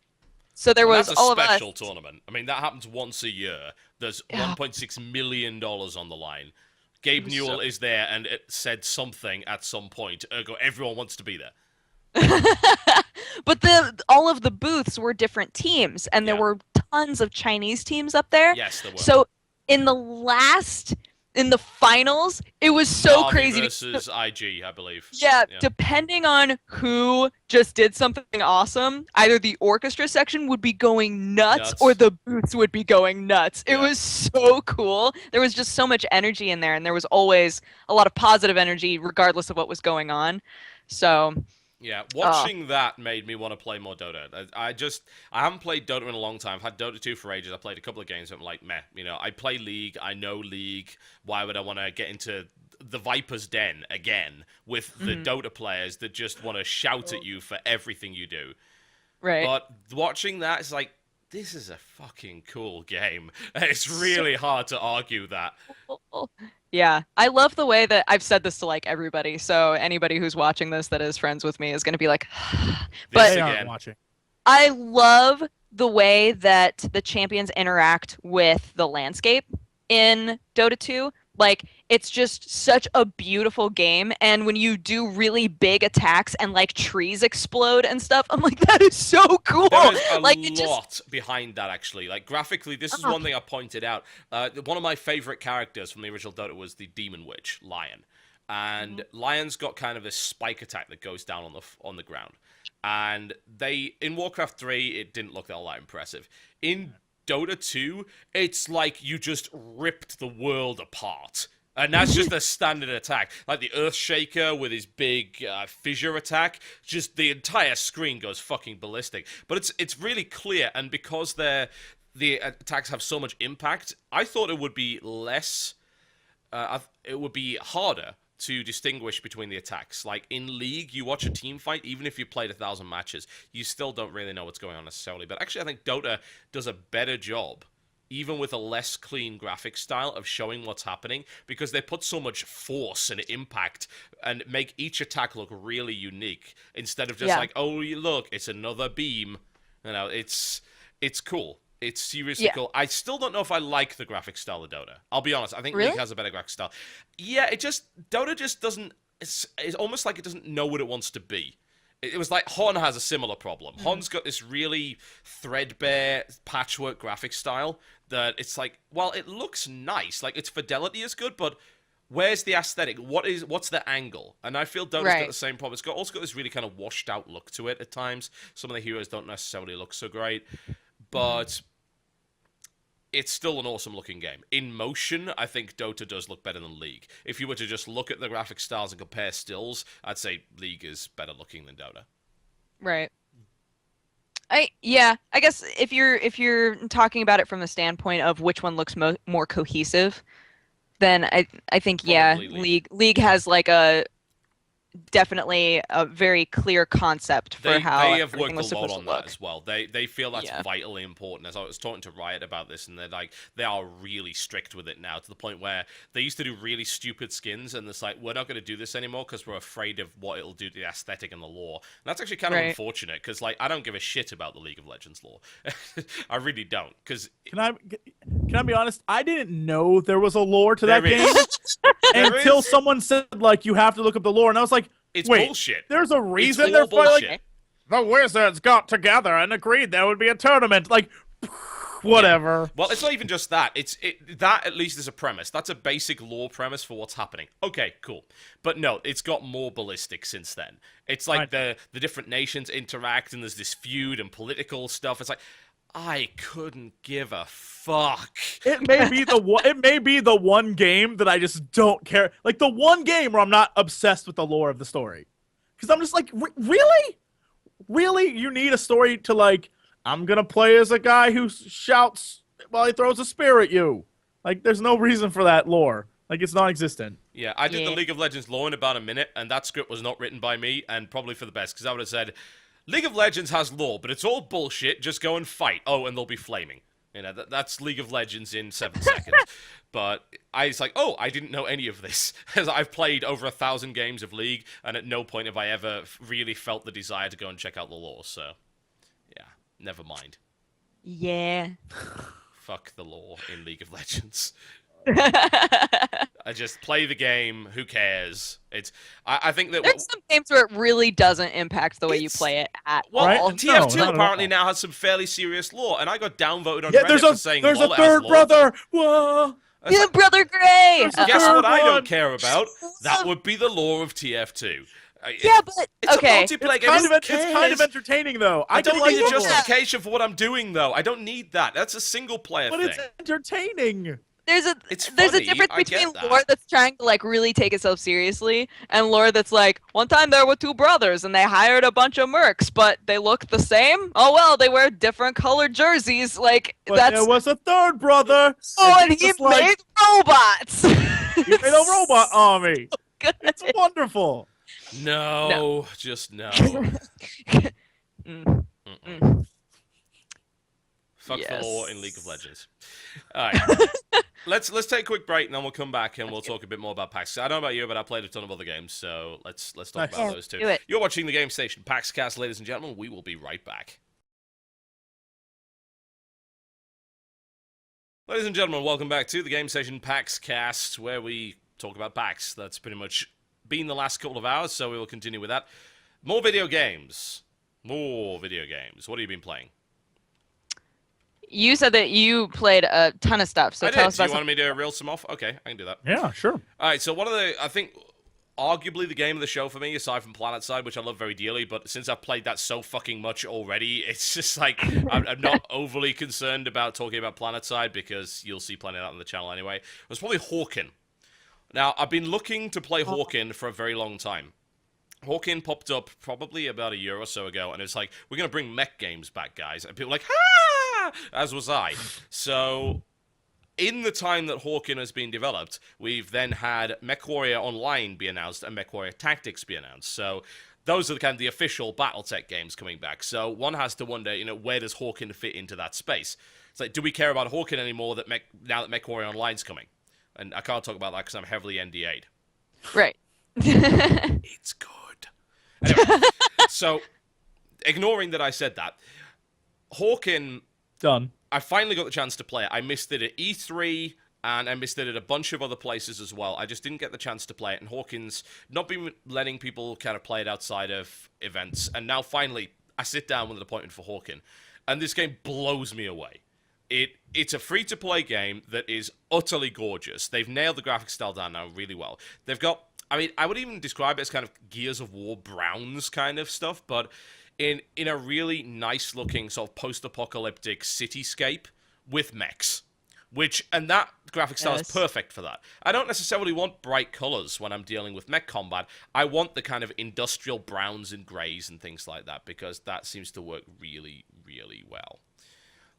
so there was all of us. That's a special tournament. I mean, that happens once a year. There's $1.6 million on the line. Gabe Newell is there, and it said something at some point. Ergo, everyone wants to be there. But all of the booths were different teams, and there were tons of Chinese teams up there. Yes, there were. So in the last in the finals, it was so Na'Vi crazy. versus IG, I believe. Yeah, depending on who just did something awesome, either the orchestra section would be going nuts or the booths would be going nuts. It was so cool. There was just so much energy in there, and there was always a lot of positive energy regardless of what was going on. So yeah, watching that made me want to play more Dota. I haven't played Dota in a long time. I've had Dota 2 for ages. I played a couple of games, and I'm like, meh. You know, I play League. I know League. Why would I want to get into the Viper's Den again with the Dota players that just want to shout at you for everything you do? Right. But watching that, it's like, this is a fucking cool game. It's really hard to argue that. Yeah, I love the way that I've said this to like everybody. So anybody who's watching this that is friends with me is going to be like, but They aren't watching. I love the way that the champions interact with the landscape in Dota 2. Like, it's just such a beautiful game, and when you do really big attacks and like trees explode and stuff, I'm like, that is so cool. There is a like, lot behind that, actually. Like, graphically, this is one thing I pointed out. One of my favorite characters from the original Dota was the Demon Witch, Lion. And Lion's got kind of this spike attack that goes down on the ground. And in Warcraft 3, it didn't look all that impressive. In Dota 2, it's like you just ripped the world apart. And that's just a standard attack. Like the Earthshaker with his big fissure attack, just the entire screen goes fucking ballistic. But it's really clear, and because the attacks have so much impact, I thought it would be less... it would be harder to distinguish between the attacks. Like, in League, you watch a team fight, even if you played 1,000 matches, you still don't really know what's going on necessarily. But actually, I think Dota does a better job, even with a less clean graphic style, of showing what's happening, because they put so much force and impact and make each attack look really unique, instead of just like, oh, look, it's another beam. You know, it's cool. It's seriously cool. I still don't know if I like the graphic style of Dota. I'll be honest. I think League has a better graphic style. Yeah, Dota just doesn't... It's almost like it doesn't know what it wants to be. It was like Hon has a similar problem. Hon's got this really threadbare patchwork graphic style that it's like, well, it looks nice. Like, its fidelity is good, but where's the aesthetic? What's the angle? And I feel Dota's got the same problem. It's also got this really kind of washed out look to it at times. Some of the heroes don't necessarily look so great. But it's still an awesome looking game. In motion, I think Dota does look better than League. If you were to just look at the graphic styles and compare stills, I'd say League is better looking than Dota. Right. I guess if you're talking about it from the standpoint of which one looks more cohesive, then I think League has like definitely a very clear concept for how they have worked was a lot supposed on to that look. as well. They feel that's vitally important. As I was talking to Riot about this, and they're like, they are really strict with it now, to the point where they used to do really stupid skins, and it's like, we're not going to do this anymore because we're afraid of what it'll do to the aesthetic and the lore. And that's actually kind of unfortunate, because like, I don't give a shit about the League of Legends lore. I really don't. Because can I be honest? I didn't know there was a lore to that game until someone said like, you have to look up the lore, and I was like, it's wait, bullshit. There's a reason they're like, the wizards got together and agreed there would be a tournament. Like, whatever. Yeah. Well, it's not even just that. That at least is a premise. That's a basic lore premise for what's happening. Okay, cool. But no, it's got more ballistic since then. It's like the different nations interact, and there's this feud and political stuff. It's like, I couldn't give a fuck. It may be the one game that I just don't care. Like, the one game where I'm not obsessed with the lore of the story. Because I'm just like, really? Really? You need a story to, like, I'm going to play as a guy who shouts while he throws a spear at you. Like, there's no reason for that lore. Like, it's non-existent. Yeah, I did the League of Legends lore in about a minute, and that script was not written by me, and probably for the best, because I would have said, League of Legends has lore, but it's all bullshit. Just go and fight. Oh, and they'll be flaming. You know, that's League of Legends in 7 seconds. But it's like, oh, I didn't know any of this. I've played over 1,000 games of League, and at no point have I ever really felt the desire to go and check out the lore. So, yeah, never mind. Yeah. Fuck the lore in League of Legends. I just play the game. Who cares? I think that there's some games where it really doesn't impact the way you play it at all. TF2 apparently now has some fairly serious lore, and I got downvoted on Reddit for saying there's a third brother. Whoa. Yeah, Brother Gray! Guess third what I one. don't care about? That would be the lore of TF2. Yeah, but It's okay. a multiplayer game. It's Who kind of cares? entertaining though. I don't like need a the lore, justification for what I'm doing, though. I don't need that. That's a single player but thing. it's entertaining. There's a It's there's a funny, difference I get between that. lore that's trying to like really take itself seriously and lore that's like, one time there were two brothers and they hired a bunch of mercs, but they look the same. Oh well, they wear different colored jerseys. Like But that's there was a third brother. and he just made like, robots. he made a robot army. Good. It's wonderful. No, just no. Mm. Mm-mm. Fuck Yes. the lore in League of Legends. All right. let's take a quick break and then we'll come back and we'll talk a bit more about PAX. I don't know about you, but I played a ton of other games, so let's talk Nice. about Yeah, those two. do it. You're watching the Game Station PAX Cast, ladies and gentlemen. We will be right back. Ladies and gentlemen, welcome back to the Game Station PAX Cast, where we talk about PAX. That's pretty much been the last couple of hours, so we will continue with that. More video games. More video games. What have you been playing? You said that you played a ton of stuff, so I tell did. us Do about you want me to reel some off? Okay, I can do that. Yeah, sure. All right, so one of the, I think, arguably the game of the show for me, aside from PlanetSide, which I love very dearly, but since I've played that so fucking much already, it's just like, I'm not overly concerned about talking about PlanetSide, because you'll see plenty of that on the channel anyway. It was probably Hawken. Now, I've been looking to play Hawken for a very long time. Hawken popped up probably about a year or so ago, and it's like, we're going to bring mech games back, guys. And people were like, ha! As was I. So, in the time that Hawken has been developed, we've then had MechWarrior Online be announced and MechWarrior Tactics be announced. So, those are the kind of the official BattleTech games coming back. So, one has to wonder, where does Hawken fit into that space? It's like, do we care about Hawken anymore now that MechWarrior Online's coming? And I can't talk about that because I'm heavily NDA'd. Right. It's good. Anyway, so, ignoring that I said that, Hawken, Done. I finally got the chance to play it. I missed it at E3, and I missed it at a bunch of other places as well. I just didn't get the chance to play it, and Hawken's not been letting people kind of play it outside of events, and now finally, I sit down with an appointment for Hawken, and this game blows me away. It's a free-to-play game that is utterly gorgeous. They've nailed the graphic style down now really well. They've got, I would even describe it as kind of Gears of War Browns kind of stuff, but in a really nice-looking sort of post-apocalyptic cityscape with mechs. And that graphic style is Yes. perfect for that. I don't necessarily want bright colors when I'm dealing with mech combat. I want the kind of industrial browns and grays and things like that, because that seems to work really, really well.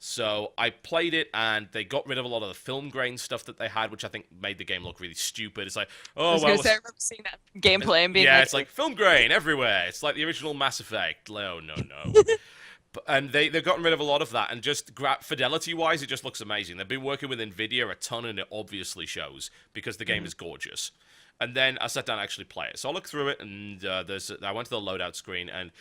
So I played it, and they got rid of a lot of the film grain stuff that they had, which I think made the game look really stupid. It's like, I oh, was well, gonna say, I remember seeing that gameplay and being yeah, like, it's like film grain everywhere. It's like the original Mass Effect. No. And they've gotten rid of a lot of that, and just fidelity-wise, it just looks amazing. They've been working with NVIDIA a ton, and it obviously shows, because the game is gorgeous. And then I sat down and actually play it. So I looked through it, and I went to the loadout screen, and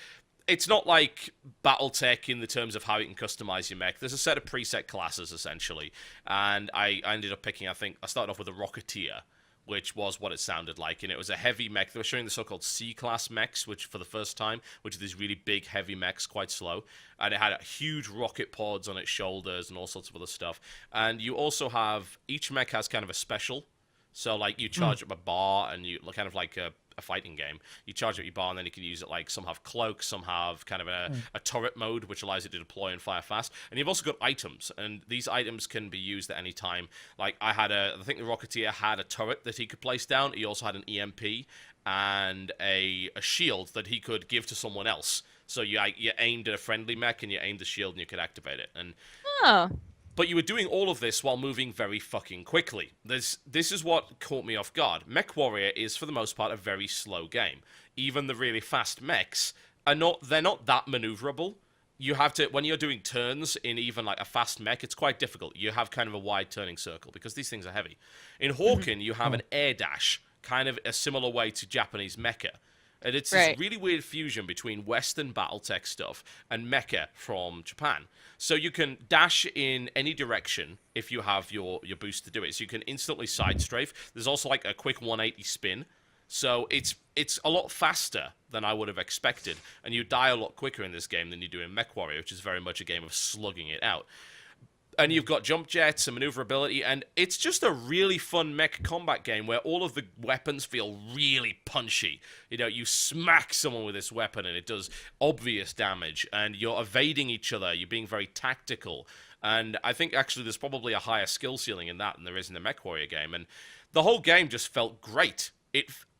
it's not like BattleTech in the terms of how you can customize your mech. There's a set of preset classes, essentially. And I ended up picking, I started off with a Rocketeer, which was what it sounded like. And it was a heavy mech. They were showing the so-called C-class mechs, which for the first time, which are these really big, heavy mechs, quite slow. And it had huge rocket pods on its shoulders and all sorts of other stuff. And you also have, each mech has kind of a special. So, like, you charge up a bar, and you kind of like a fighting game. You charge up your bar, and then you can use it, like, some have cloaks, some have kind of a turret mode, which allows you to deploy and fire fast. And you've also got items, and these items can be used at any time. Like, I think the Rocketeer had a turret that he could place down. He also had an EMP and a shield that he could give to someone else. So you aimed at a friendly mech, and you aimed the shield, and you could activate it. And oh, but you were doing all of this while moving very fucking quickly. This is what caught me off guard. MechWarrior is, for the most part, a very slow game. Even the really fast mechs they're not that maneuverable. You have to, when you're doing turns in even like a fast mech, it's quite difficult. You have kind of a wide turning circle, because these things are heavy. In Hawken, you have an air dash, kind of a similar way to Japanese mecha. And it's this really weird fusion between Western BattleTech stuff and mecha from Japan. So you can dash in any direction if you have your boost to do it. So you can instantly side strafe. There's also like a quick 180 spin. So it's a lot faster than I would have expected. And you die a lot quicker in this game than you do in MechWarrior, which is very much a game of slugging it out. And you've got jump jets and maneuverability, and it's just a really fun mech combat game where all of the weapons feel really punchy. You know, you smack someone with this weapon and it does obvious damage, and you're evading each other, you're being very tactical. And I think actually there's probably a higher skill ceiling in that than there is in the MechWarrior game, and the whole game just felt great.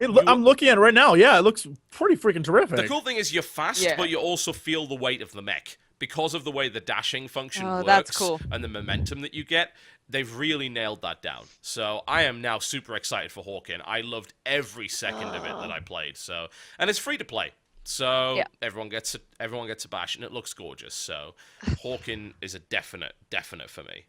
I'm looking at it right now. Yeah, it looks pretty freaking terrific. The cool thing is you're fast, Yeah. but you also feel the weight of the mech. Because of the way the dashing function works that's cool. and the momentum that you get, they've really nailed that down. So I am now super excited for Hawken. I loved every second of it that I played. So, and it's free to play. So Yeah. everyone gets a bash, and it looks gorgeous. So Hawken is a definite for me.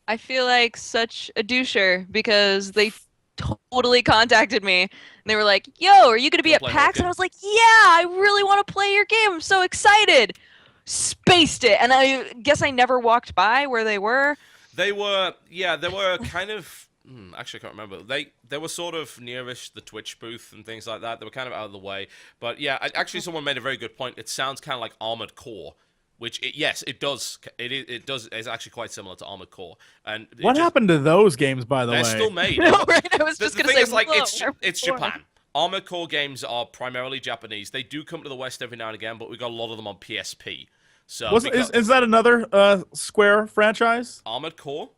I feel like such a doucher because they totally contacted me and they were like, "Yo, are you gonna be Wanna at play PAX?" Hawken? And I was like, "Yeah, I really want to play your game. I'm so excited." Spaced it, and I guess I never walked by where they were. They were kind of. Actually, I can't remember. They were sort of nearish the Twitch booth and things like that. They were kind of out of the way. But yeah, actually, someone made a very good point. It sounds kind of like Armored Core, which yes, it does. It does. It's actually quite similar to Armored Core. And What happened to those games, by the They're way? still made. No, right? I was The just gonna thing say, is, like, "Whoa, it's where- Japan. Armored Core games are primarily Japanese. They do come to the West every now and again, but we got a lot of them on PSP. So Is that another Square franchise? Armored Core?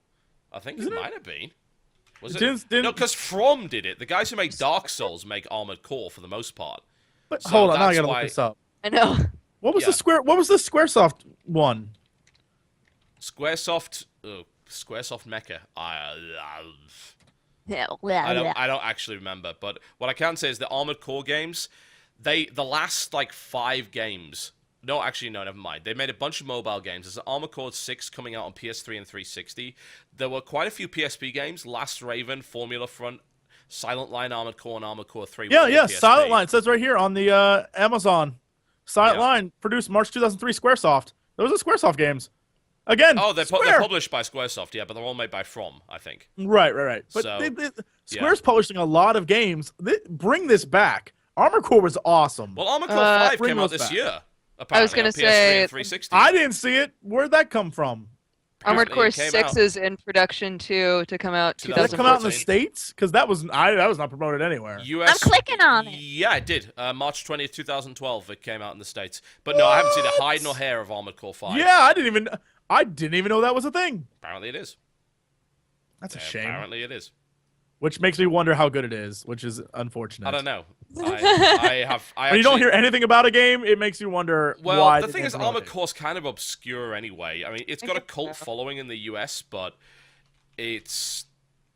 I think it might have been. Was it? Didn't- No, because From did it. The guys who make Dark Souls make Armored Core for the most part. But So hold on, now I that's gotta why- look this up. I know. What was Yeah. the Square? What was the SquareSoft one? Squaresoft Mecha. Yeah, I don't actually remember, but what I can say is the Armored Core games, the last like 5 games. No, actually, no, never mind. They made a bunch of mobile games. There's Armored Core 6 coming out on PS3 and 360. There were quite a few PSP games. Last Raven, Formula Front, Silent Line, Armored Core, and Armored Core 3. Yeah, were all yeah. PSP. Silent Line, it says right here on the Amazon. Silent Yeah. Line produced March 2003. SquareSoft. Those are SquareSoft games. Again. Oh, they're Square. published by Squaresoft, yeah, but they're all made by From, I think. Right. But So, Square's publishing a lot of games. Bring this back. Armored Core was awesome. Well, Armored Core 5 bring came out those this back. year. I was Apparently, gonna on PS3 say- and 360. I didn't see it. Where'd that come from? Armored Core It came 6 out. is in production too to come out Did that come out in the 2014. States? Because that was not promoted anywhere. US, I'm clicking on it. Yeah, it did. March 20th, 2012, it came out in the States. But no, I haven't seen the hide nor hair of Armored Core 5. Yeah, I didn't even know that was a thing. Apparently it is. That's a shame. Apparently it is. Which makes me wonder how good it is, which is unfortunate. I don't know. I When you don't hear anything about a game, it makes you wonder Well, why. the they thing didn't is, promote Armored it. Core's kind of obscure anyway. I mean, it's got a cult following in the US, but it's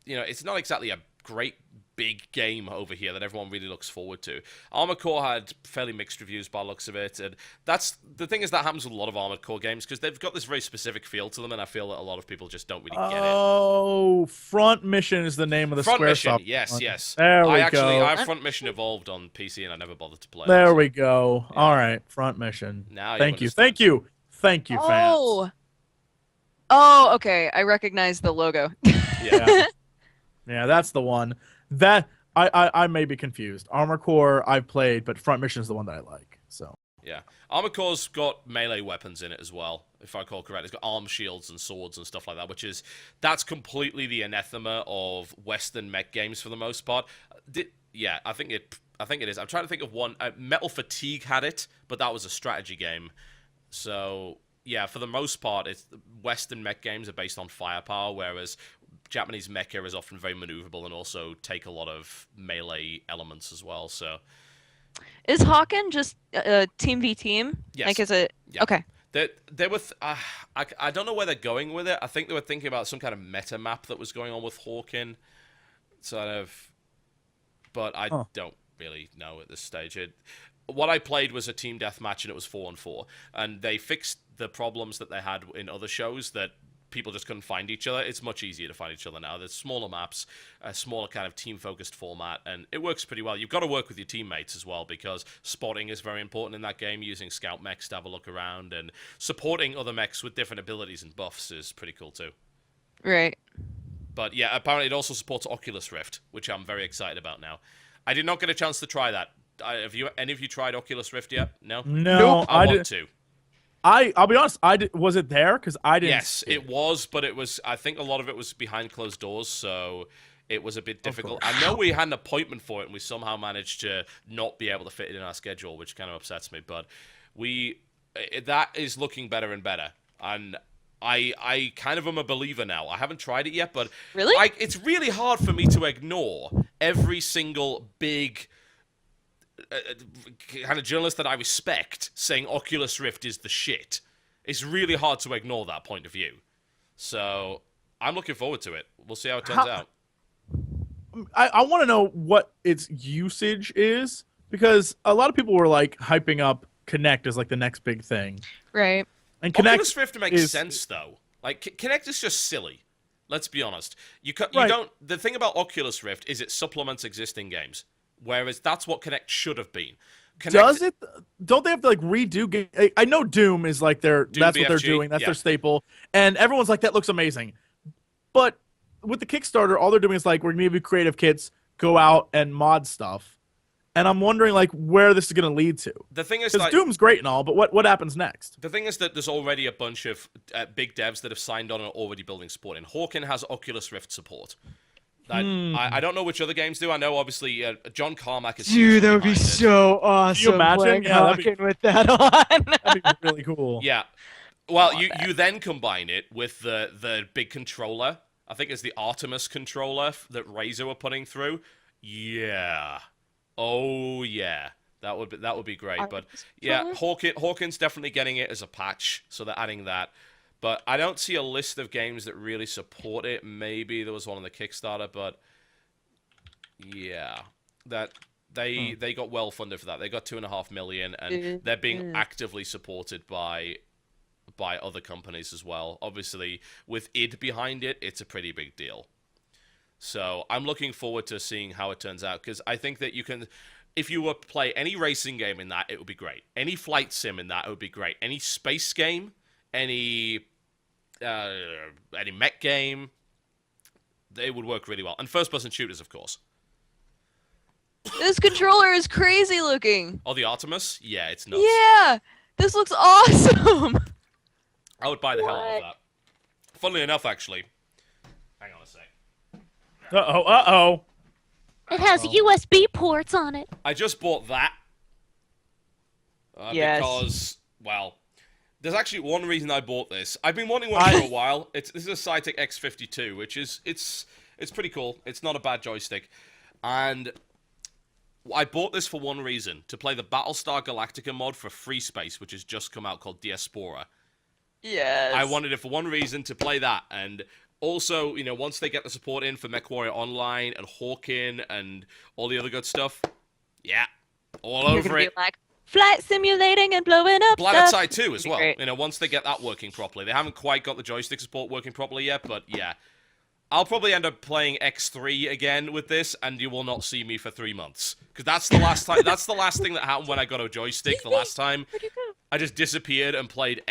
it's not exactly a great big game over here that everyone really looks forward to. Armored Core had fairly mixed reviews by the looks of it, and that's the thing is that happens with a lot of Armored Core games because they've got this very specific feel to them, and I feel that a lot of people just don't really get it. Oh, Front Mission is the name of the Front Mission, Squaresoft yes, one. yes. There we I go. have Front Mission Evolved on PC, and I never bothered to play it. There so we go. All right, Front Mission. Now you Thank you, understand. thank you, fans. Oh, okay. I recognize the logo. Yeah. Yeah, that's the one. That I may be confused. Armored Core I've played, but Front Mission is the one that I like. So Yeah. Armored Core's got melee weapons in it as well, if I recall correct. It's got arm shields and swords and stuff like that, that's completely the anathema of Western mech games for the most part. Yeah, I think it is. I'm trying to think of one. Metal Fatigue had it, but that was a strategy game. So, yeah, for the most part, Western mech games are based on firepower, whereas Japanese mecha is often very maneuverable and also take a lot of melee elements as well. So, Is Hawken just team v team? Yes. Like, is it? Yeah. Okay. They were. I don't know where they're going with it. I think they were thinking about some kind of meta map that was going on with Hawken, sort of. But I don't really know at this stage. What I played was a team deathmatch, and it was 4-on-4. And they fixed the problems that they had in other shows that people just couldn't find each other. It's much easier to find each other now. There's smaller maps, a smaller kind of team-focused format, and it works pretty well. You've got to work with your teammates as well, because spotting is very important in that game, using scout mechs to have a look around, and supporting other mechs with different abilities and buffs is pretty cool too. Right. But yeah, apparently it also supports Oculus Rift, which I'm very excited about now. I did not get a chance to try that. Have any of you tried Oculus Rift yet? No? no, I want did- to. I'll be honest. Was it there? Because I didn't. Yes, it was, but it was. I think a lot of it was behind closed doors, so it was a bit difficult. I know we had an appointment for it, and we somehow managed to not be able to fit it in our schedule, which kind of upsets me. But that is looking better and better, and I kind of am a believer now. I haven't tried it yet, but Really? it's really hard for me to ignore every single big kind of journalist that I respect saying Oculus Rift is the shit. It's really hard to ignore that point of view. So I'm looking forward to it. We'll see how it turns out. I want to know what its usage is, because a lot of people were like hyping up Kinect as like the next big thing. Right. And Kinect Oculus Rift makes sense though. Like Kinect is just silly. Let's be honest. You don't. The thing about Oculus Rift is it supplements existing games, whereas that's what Kinect should have been. Does it? Don't they have to like redo? I know Doom is like that's what they're BFG, doing. That's their staple, and everyone's like, that looks amazing. But with the Kickstarter, all they're doing is like, we're gonna give you creative kits, go out and mod stuff, and I'm wondering like where this is gonna lead to. The thing is, because Doom's great and all, but what happens next? The thing is that there's already a bunch of big devs that have signed on and are already building support. And Hawken has Oculus Rift support. I don't know which other games do. I know, obviously, John Carmack is. Dude, that would be so awesome. Can you imagine? Yeah, with that on. That'd be really cool. Yeah. Well, you then combine it with the big controller. I think it's the Artemis controller that Razer were putting through. Yeah. Oh yeah. That would be great. But yeah, Hawkins definitely getting it as a patch, so they're adding that. But I don't see a list of games that really support it. Maybe there was one on the Kickstarter, but yeah, that they got well funded for that. They got $2.5 million, and they're being actively supported by other companies as well. Obviously, with id behind it, it's a pretty big deal. So I'm looking forward to seeing how it turns out, because I think that you can. If you were to play any racing game in that, it would be great. Any flight sim in that, it would be great. Any space game, any mech game, they would work really well. And first-person shooters, of course. This controller is crazy looking. Oh, the Artemis? Yeah, it's nuts. Yeah, this looks awesome. I would buy the hell out of that. Funnily enough, actually. Hang on a sec. Uh-oh. It has USB ports on it. I just bought that. Yes. Because, well, there's actually one reason I bought this. I've been wanting one for a while. This is a Cytec X52, which is it's pretty cool. It's not a bad joystick, and I bought this for one reason: to play the Battlestar Galactica mod for Free Space, which has just come out, called Diaspora. Yes. I wanted it for one reason, to play that, and also, you know, once they get the support in for MechWarrior Online and Hawken and all the other good stuff, yeah, all You're over gonna it. be like, flight simulating and blowing up Planet stuff. Side 2 as well. Great. You know, once they get that working properly. They haven't quite got the joystick support working properly yet, but yeah. I'll probably end up playing X3 again with this, and you will not see me for 3 months. Because that's the last time. That's the last thing that happened when I got a joystick the last time. Where'd you go? I just disappeared and played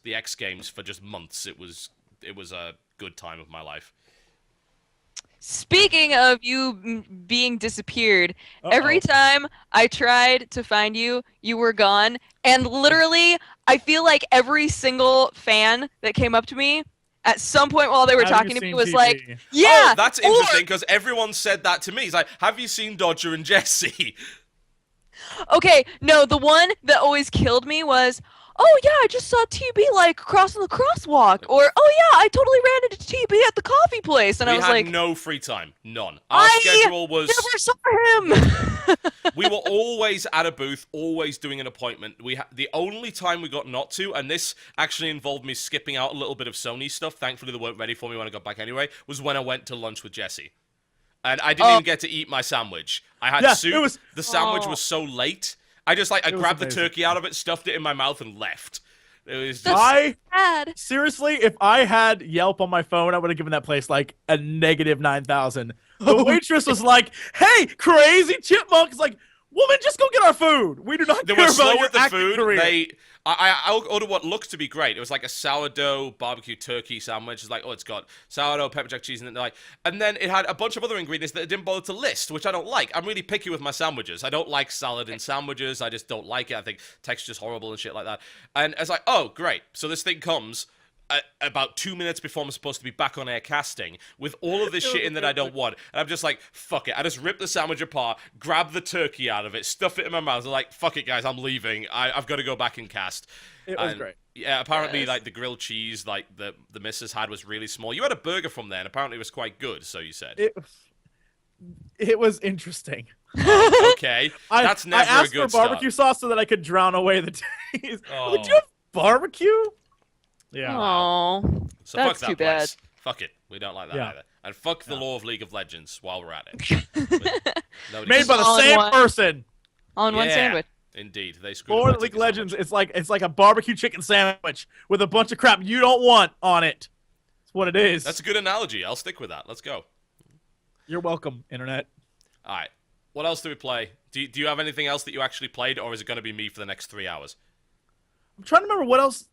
the X games for just months. It was a good time of my life. Speaking of you being disappeared, every time I tried to find you, you were gone. And literally, I feel like every single fan that came up to me at some point while they were talking to me was like, yeah. Oh, that's interesting, because everyone said that to me. It's like, have you seen Dodger and Jesse? Okay, no, the one that always killed me was, oh yeah, I just saw TB like crossing the crosswalk, or oh yeah, I totally ran into TB at the coffee place, and I was had like, no free time, none. Our I schedule was never saw him. we were always at a booth, always doing an appointment. The only time we got not to, and this actually involved me skipping out a little bit of Sony stuff. Thankfully, they weren't ready for me when I got back anyway. Was when I went to lunch with Jesse. And I didn't even get to eat my sandwich. I had soup. The sandwich was so late. I grabbed the turkey out of it, stuffed it in my mouth, and left. It was just... Sad. Seriously, if I had Yelp on my phone, I would have given that place like a -9,000. The waitress was like, "Hey, crazy chipmunk!" It's like, Woman, just go get our food. We do not They care were about slow your with the acting food. career. I ordered what looked to be great. It was like a sourdough barbecue turkey sandwich. It's like, oh, it's got sourdough, pepper jack cheese, and then it had a bunch of other ingredients that it didn't bother to list, which I don't like. I'm really picky with my sandwiches. I don't like salad in sandwiches. I just don't like it. I think texture's horrible and shit like that. And it's like, oh, great. So this thing comes about 2 minutes before I'm supposed to be back on air casting with all of this shit in that I don't want. And I'm just like, fuck it. I just rip the sandwich apart, grab the turkey out of it, stuff it in my mouth. I'm like, fuck it, guys, I'm leaving. I've got to go back and cast. It was great. Yeah, apparently, Yes. like, the grilled cheese, like, the missus had was really small. You had a burger from there, and apparently it was quite good, so you said. It was interesting. Okay. That's never I asked a good for barbecue sauce so that I could drown away the taste. Oh. Would you have barbecue? Yeah. Oh, So that's fuck that too bad. place. Fuck it. We don't like that Yeah. either. And fuck the Yeah. law of League of Legends while we're at it. Nobody Made by the All in same one. person. All in one Yeah. sandwich. Indeed. They screwed For up my League of ticket so Legends, much. it's like a barbecue chicken sandwich with a bunch of crap you don't want on it. That's what it is. That's a good analogy. I'll stick with that. Let's go. You're welcome, internet. All right. What else do we play? Do you have anything else that you actually played, or is it going to be me for the next 3 hours? I'm trying to remember what else.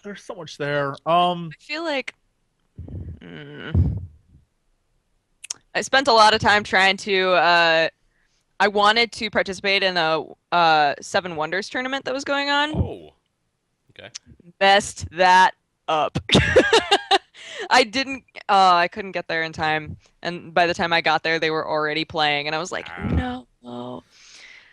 There's so much there. I feel like I spent a lot of time trying to. I wanted to participate in a Seven Wonders tournament that was going on. Oh. Okay. Messed that up. I didn't. I couldn't get there in time, and by the time I got there, they were already playing, and I was like, no.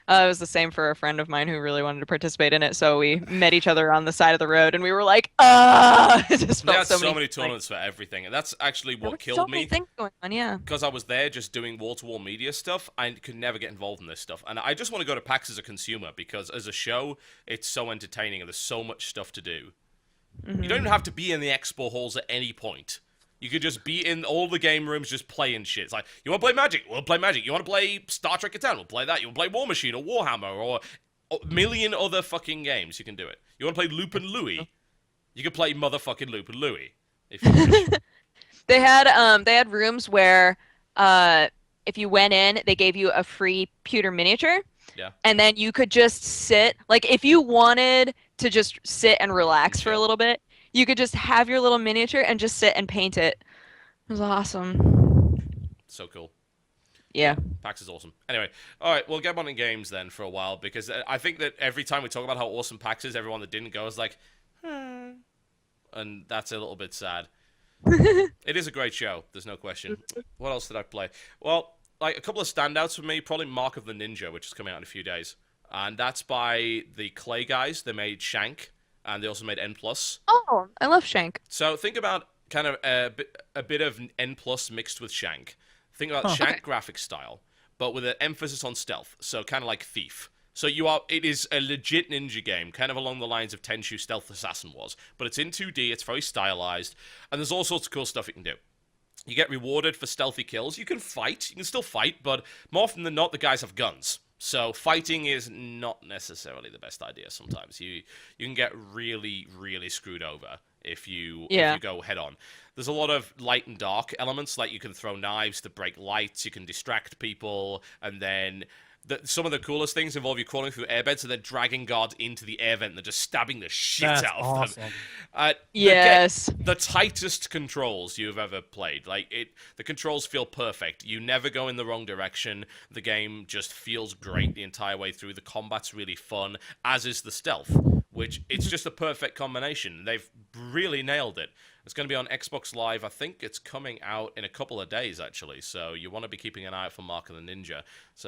It was the same for a friend of mine who really wanted to participate in it, so we met each other on the side of the road, and we were like, It just They felt had so many like, tournaments for everything, and that's actually there what were killed so me. many things going on, yeah. Because I was there just doing wall-to-wall media stuff, I could never get involved in this stuff. And I just want to go to PAX as a consumer, because as a show, it's so entertaining, and there's so much stuff to do. You don't even have to be in the expo halls at any point. You could just be in all the game rooms just playing shit. It's like, you want to play Magic? We'll play Magic. You want to play Star Trek Catan? We'll play that. You want to play War Machine or Warhammer or a million other fucking games. You can do it. You want to play Loop and Louie? You could play motherfucking Loop and Louie. If you wish. They had rooms where if you went in, they gave you a free pewter miniature. Yeah. And then you could just sit, like if you wanted to just sit and relax for a little bit, you could just have your little miniature and just sit and paint it. It was awesome. So cool. Yeah. PAX is awesome. Anyway, all right, we'll get on in games then for a while, because I think that every time we talk about how awesome PAX is, everyone that didn't go is like, and that's a little bit sad. It is a great show, there's no question. What else did I play? Well, like a couple of standouts for me, probably Mark of the Ninja, which is coming out in a few days. And that's by the Clay guys. They made Shank, and they also made N+. Oh, I love Shank. So think about kind of a bit of N+ mixed with Shank. Think about Shank graphic style, but with an emphasis on stealth. So kind of like Thief. So it is a legit ninja game, kind of along the lines of Tenchu Stealth Assassin was. But it's in 2D, it's very stylized, and there's all sorts of cool stuff you can do. You get rewarded for stealthy kills. You can fight. You can still fight, but more often than not, the guys have guns. So fighting is not necessarily the best idea sometimes. You can get really, really screwed over if you go head on. There's a lot of light and dark elements, like you can throw knives to break lights, you can distract people, and then some of the coolest things involve you crawling through airbeds and then dragging guards into the air vent and just stabbing the shit That's out of awesome. them. Yes. The tightest controls you've ever played. The controls feel perfect. You never go in the wrong direction. The game just feels great the entire way through. The combat's really fun, as is the stealth, which it's just a perfect combination. They've really nailed it. It's going to be on Xbox Live. I think it's coming out in a couple of days, actually. So you want to be keeping an eye out for Mark of the Ninja. It's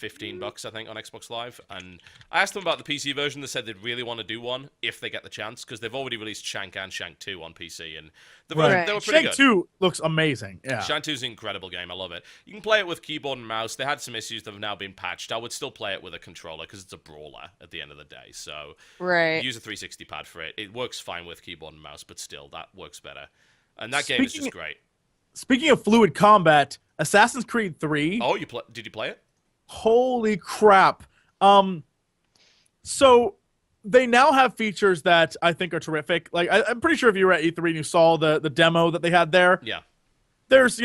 $15, I think, on Xbox Live. And I asked them about the PC version. They said they'd really want to do one if they get the chance, because they've already released Shank and Shank 2 on PC, and they were pretty Shank good. 2 looks amazing. Yeah. Shank 2 is an incredible game. I love it. You can play it with keyboard and mouse. They had some issues that have now been patched. I would still play it with a controller because it's a brawler at the end of the day. So Right. use a 360 pad for it. It works fine with keyboard and mouse, but still, that works better. And that game is just great. Speaking of fluid combat, Assassin's Creed 3. Oh, did you play it? Holy crap. So they now have features that I think are terrific. Like I'm pretty sure if you were at E3 and you saw the demo that they had there. Yeah. There's,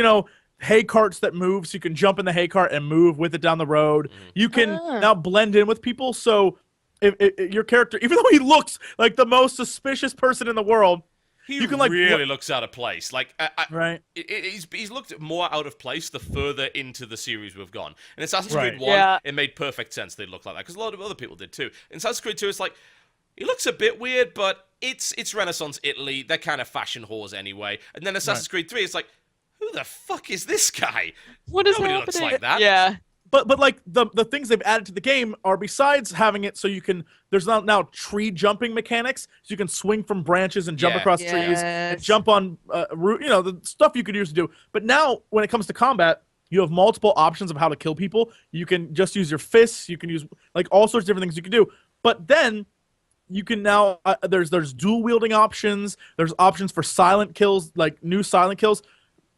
hay carts that move, so you can jump in the hay cart and move with it down the road. You can now blend in with people, so if your character, even though he looks like the most suspicious person in the world, He really looks out of place. Like, right? He's looked more out of place the further into the series we've gone. In Assassin's Creed 1, it made perfect sense they look like that, because a lot of other people did too. In Assassin's Creed 2, it's like, he looks a bit weird, but it's Renaissance Italy. They're kind of fashion whores anyway. And then Assassin's Creed 3, it's like, who the fuck is this guy? What is Nobody happening? looks like that. Yeah. But like the things they've added to the game are, besides having it so you can, there's now tree jumping mechanics, so you can swing from branches and jump across trees and jump on the stuff you could use to do. But now when it comes to combat, you have multiple options of how to kill people. You can just use your fists. You can use like all sorts of different things you can do. But then you can now there's dual wielding options. There's options for silent kills, like new silent kills.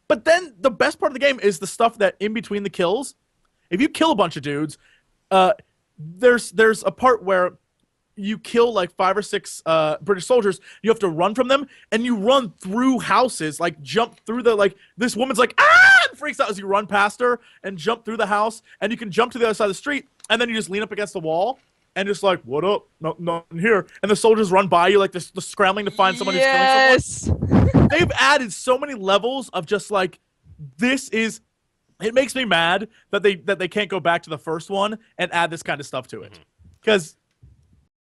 But then the best part of the game is the stuff that in between the kills. If you kill a bunch of dudes, there's a part where you kill like 5 or 6 British soldiers. You have to run from them, and you run through houses, like jump through the, like, this woman's like, ah, and freaks out as you run past her and jump through the house, and you can jump to the other side of the street, and then you just lean up against the wall and just like, what up? No, nothing here. And the soldiers run by you like this, scrambling to find someone who's killing someone. They've added so many levels of just like, this is. It makes me mad that they can't go back to the first one and add this kind of stuff to it, because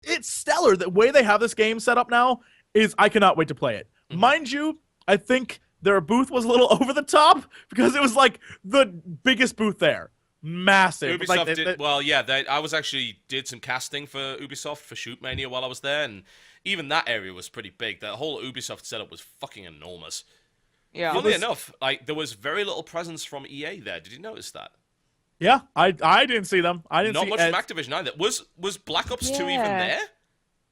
it's stellar. The way they have this game set up now is, I cannot wait to play it. Mind you, I think their booth was a little over the top, because it was like the biggest booth there, massive. Ubisoft I was actually did some casting for Ubisoft for Shoot Mania while I was there, and even that area was pretty big. That whole Ubisoft setup was fucking enormous. Yeah. Funnily enough, like, there was very little presence from EA there. Did you notice that? Yeah, I didn't see them. I didn't Not see much from Activision either. Was Black Ops 2 even there?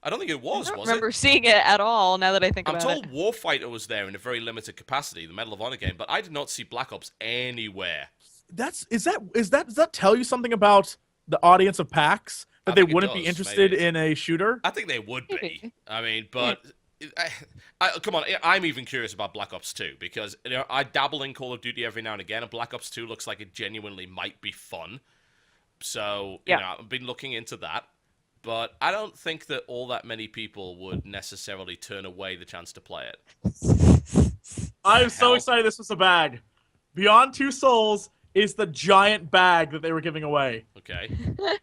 I don't think it was. I don't remember seeing it at all. Now that I think about it, I'm told Warfighter was there in a very limited capacity, the Medal of Honor game, but I did not see Black Ops anywhere. Does that tell you something about the audience of PAX, that they wouldn't be interested in a shooter? I think they would be. I mean, but. Come on, I'm even curious about Black Ops 2, because I dabble in Call of Duty every now and again, and Black Ops 2 looks like it genuinely might be fun. So, I've been looking into that, but I don't think that all that many people would necessarily turn away the chance to play it. I'm so excited this was a bag. Beyond Two Souls is the giant bag that they were giving away. Okay.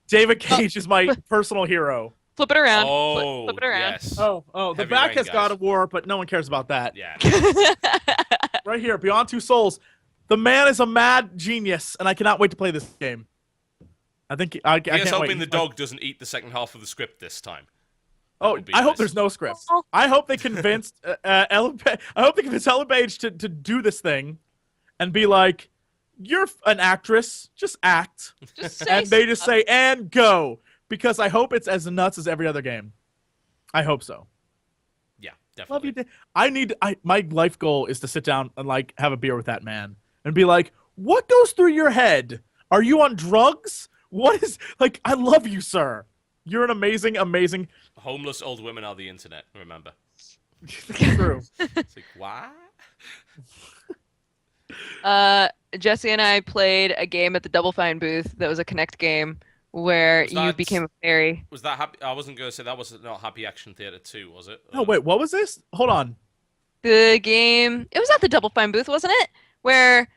David Cage is my personal hero. Flip it around. Oh, flip it around. Yes. Oh, the Heavy back rain, has guys. God of War, but no one cares about that. Yeah. Right here, Beyond Two Souls. The man is a mad genius, and I cannot wait to play this game. I think I can't wait. hoping the dog doesn't eat the second half of the script this time. I hope there's no script. I hope they convinced Ellen Page to do this thing, and be like, "You're an actress, just act," and they just say, "And go." Because I hope it's as nuts as every other game. I hope so. Yeah, definitely. Love you. My life goal is to sit down and like have a beer with that man and be like, "What goes through your head? Are you on drugs? What is like? I love you, sir. You're an amazing, amazing." Homeless old women are the internet. Remember. True. It's like, what? Jesse and I played a game at the Double Fine booth that was a Connect game, where you became a fairy. Was that happy? I wasn't going to say that was not Happy Action Theater 2, was it? No, wait, what was this? Hold on. The game, it was at the Double Fine booth, wasn't it? Where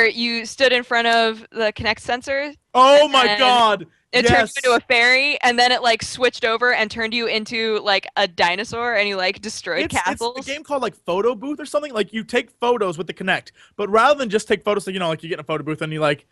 you stood in front of the Kinect sensor. Oh my god! It turned you into a fairy, and then it like switched over and turned you into like a dinosaur, and you like destroyed castles. It's a game called like Photo Booth or something. Like you take photos with the Kinect, but rather than just take photos, so like you get in a photo booth and you like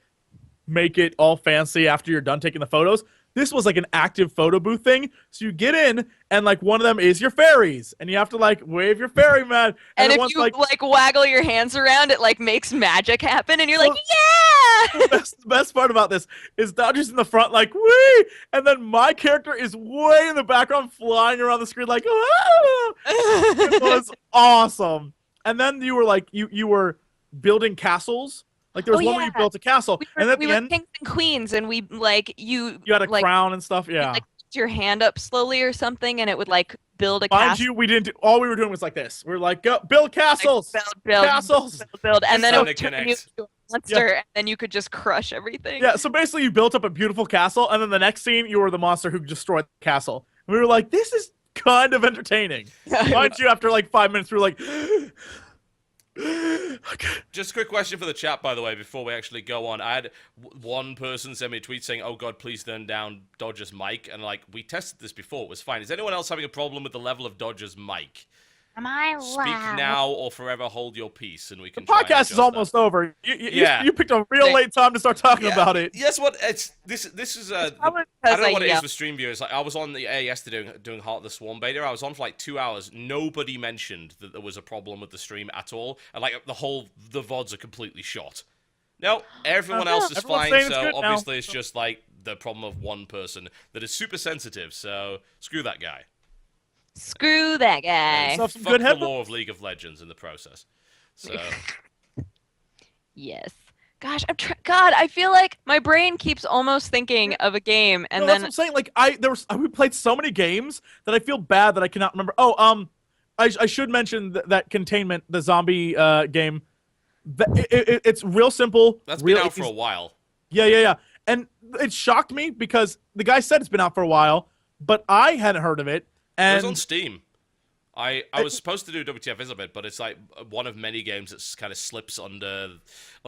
make it all fancy after you're done taking the photos. This was like an active photo booth thing. So you get in, and like one of them is your fairies, and you have to like wave your fairy man. And if you like waggle your hands around, it like makes magic happen, and you're like, yeah. The best part about this is Dodger's in the front, like wee, and then my character is way in the background, flying around the screen, like ah! It was awesome. And then you were like, you were building castles. Like there was one where you built a castle, and at the end, kings and queens, and we like you had a like, crown and stuff. Yeah, you, like, put your hand up slowly or something, and it would like build a Mind castle. you, we didn't. All we were doing was like this. We were like, go build castles, castles. Build, and then it Sound would turn you connects. into a monster, and then you could just crush everything. Yeah. So basically, you built up a beautiful castle, and then the next scene, you were the monster who destroyed the castle. And we were like, this is kind of entertaining. Mind you, after like 5 minutes, we were like. Okay. Just a quick question for the chat, by the way, before we actually go on. I had one person send me a tweet saying, "Oh God, please turn down Dodger's mic." And like, we tested this before; it was fine. Is anyone else having a problem with the level of Dodger's mic? Am I Speak loud? now or forever hold your peace, and we can. The try and podcast adjust is almost over. Yeah. You picked a real late time to start talking about it. Yes, what it's this is Probably I don't know because what it is yelled. with stream viewers. Like, I was on the yesterday doing Heart of the Swarm beta. I was on for like 2 hours. Nobody mentioned that there was a problem with the stream at all, and like the VODs are completely shot. No, everyone else is everyone's fine. saying it's So good now. obviously it's just like the problem of one person that is super sensitive. So screw that guy. Screw that guy. So- some Fuck good the headphones? law of League of Legends in the process. So Yes. Gosh, God, I feel like my brain keeps almost thinking of a game, and No, that's then what I'm saying. Like we played so many games that I feel bad that I cannot remember. Oh, I should mention that Containment, the zombie game. It's real simple. that's real been out for easy. a while. Yeah. And it shocked me because the guy said it's been out for a while, but I hadn't heard of it. It And was on Steam. I was supposed to do WTF is a bit, but it's like one of many games that kind of slips under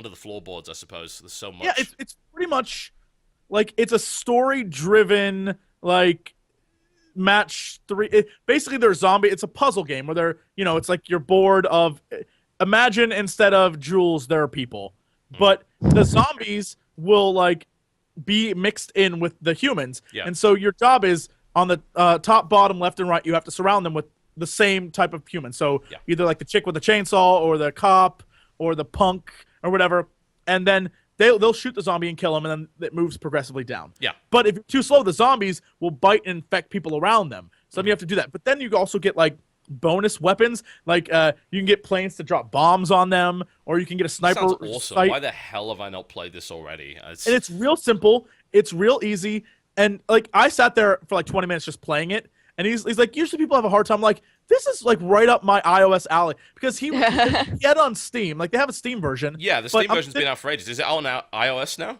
the floorboards, I suppose. There's so much. yeah, it's pretty much like it's a story-driven like match three. Basically, they're zombie. It's a puzzle game where they're it's like you're bored of. Imagine instead of jewels, there are people, but the zombies will like be mixed in with the humans, Yeah. and so your job is on the top, bottom, left, and right. You have to surround them with the same type of human. So Yeah. either like the chick with the chainsaw, or the cop, or the punk, or whatever, and then they'll shoot the zombie and kill him, and then it moves progressively down. Yeah. But if you're too slow, the zombies will bite and infect people around them. So then you have to do that. But then you also get like bonus weapons, like you can get planes to drop bombs on them, or you can get a sniper Sounds awesome. sight. Why the hell have I not played this already? And it's real simple. It's real easy. And like I sat there for like 20 minutes just playing it, and he's like, usually people have a hard time. Like, this is like right up my iOS alley, because he had it on Steam. Like, they have a Steam version. yeah, the but Steam I'm version's been out for ages. Is it on iOS now?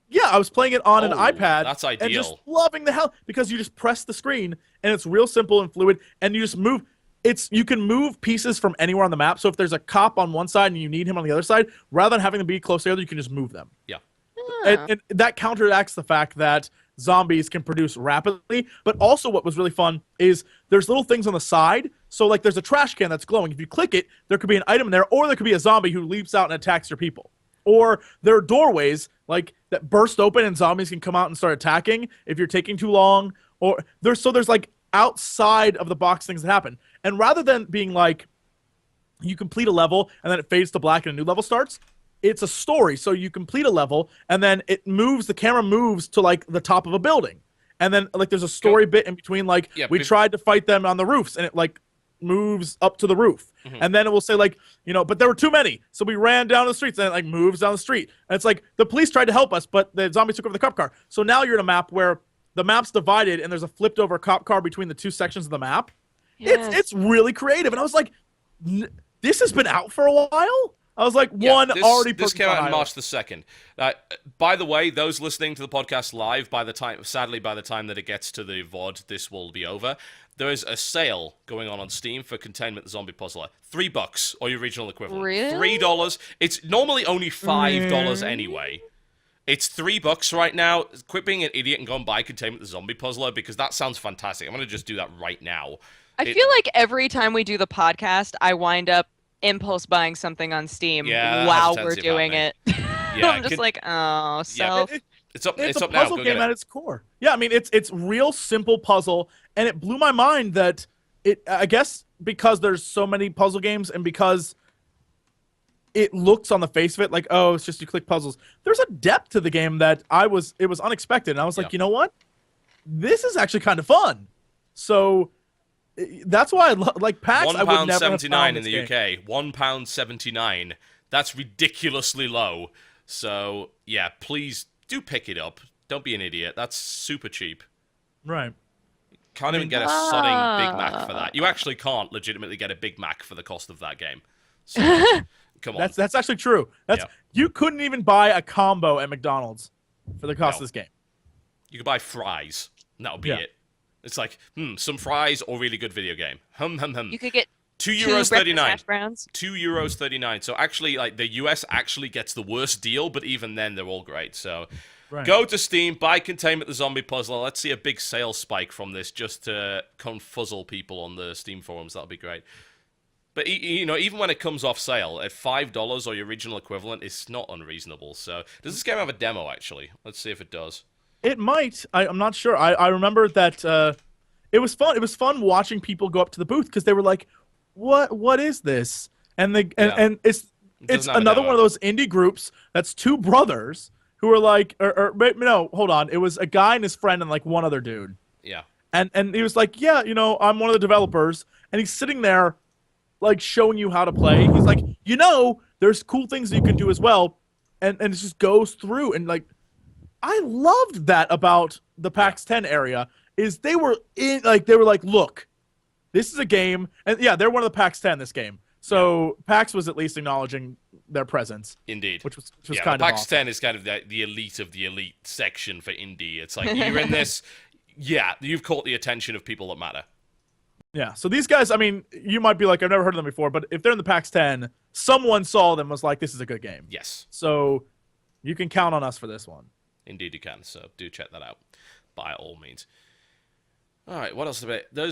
Yeah, I was playing it on an Oh, iPad. that's And just ideal. loving the hell, because you just press the screen and it's real simple and fluid, and you just move. You can move pieces from anywhere on the map. So if there's a cop on one side and you need him on the other side, rather than having them be close together, you can just move them. Yeah. And that counteracts the fact that zombies can produce rapidly. But also, what was really fun is there's little things on the side. So like there's a trash can that's glowing. If you click it, there could be an item in there, or there could be a zombie who leaps out and attacks your people. Or there are doorways like that burst open and zombies can come out and start attacking if you're taking too long. Or there's like outside of the box things that happen. And rather than being like you complete a level and then it fades to black and a new level starts, it's a story. So you complete a level and then the camera moves to like the top of a building. And then like there's a story bit in between, like we tried to fight them on the roofs, and it like moves up to the roof. And then it will say like, but there were too many. So we ran down the streets, and it like moves down the street. And it's like the police tried to help us, but the zombies took over the cop car. So now you're in a map where the map's divided and there's a flipped over cop car between the two sections of the map. Yes. It's really creative. And I was like, this has been out for a while? I was like, This came out on March the 2nd. By the way, those listening to the podcast live, sadly, by the time that it gets to the VOD, this will be over. There is a sale going on Steam for Containment the Zombie Puzzler. $3, or your regional equivalent. Really? $3. It's normally only $5 anyway. It's $3 right now. Quit being an idiot and go and buy Containment the Zombie Puzzler, because that sounds fantastic. I'm going to just do that right now. I feel like every time we do the podcast, I wind up impulse buying something on Steam Yeah, that while has a we're tendency about doing me. it. Yeah, I'm just like, oh, self. It's up. It's It's a up now. puzzle Go get game it. at its core. Yeah, I mean it's real simple puzzle, and it blew my mind that I guess because there's so many puzzle games, and because it looks on the face of it like, oh, it's just you click puzzles. There's a depth to the game that it was unexpected, and I was like, you know what? This is actually kind of fun. So that's why I like PAX. I would never have £1.79 found in this the game. UK. £1.79. That's ridiculously low. So yeah, please do pick it up. Don't be an idiot. That's super cheap. Right. Can't even get a sodding Big Mac for that. You actually can't legitimately get a Big Mac for the cost of that game. So, come on. That's actually true. You couldn't even buy a combo at McDonald's for the cost of this game. You could buy fries, and that'll be Yeah. it. It's like, some fries or really good video game. You could get €2.39. hash browns. €2.39. So actually, like, the US actually gets the worst deal, but even then, they're all great. So Right. go to Steam, buy Containment the Zombie Puzzler. Let's see a big sales spike from this just to confuzzle people on the Steam forums. That'll be great. But, you know, even when it comes off sale, at $5 or your original equivalent, it's not unreasonable. So does this game have a demo, actually? Let's see if it does. It might. I'm not sure. I remember that it was fun. It was fun watching people go up to the booth because they were like, "What is this?" And it's doesn't have a another demo. one of those indie groups that's two brothers who are like, no, hold on. It was a guy and his friend and like one other dude. Yeah. And he was like, "Yeah, you know, I'm one of the developers," and he's sitting there, like showing you how to play. He's like, "You know, there's cool things that you can do as well," and it just goes through and like. I loved that about the PAX 10 area is they were like, look, this is a game, and yeah, they're one of the PAX 10 this game. So PAX was at least acknowledging their presence. Indeed. Which was yeah, kind the of PAX awesome. 10 is kind of the elite of the elite section for indie. It's like, you're in this, yeah, you've caught the attention of people that matter. Yeah, so these guys, I mean, you might be like, I've never heard of them before, but if they're in the PAX 10, someone saw them and was like, this is a good game. Yes. So you can count on us for this one. Indeed you can, so do check that out, by all means. Alright, what else about I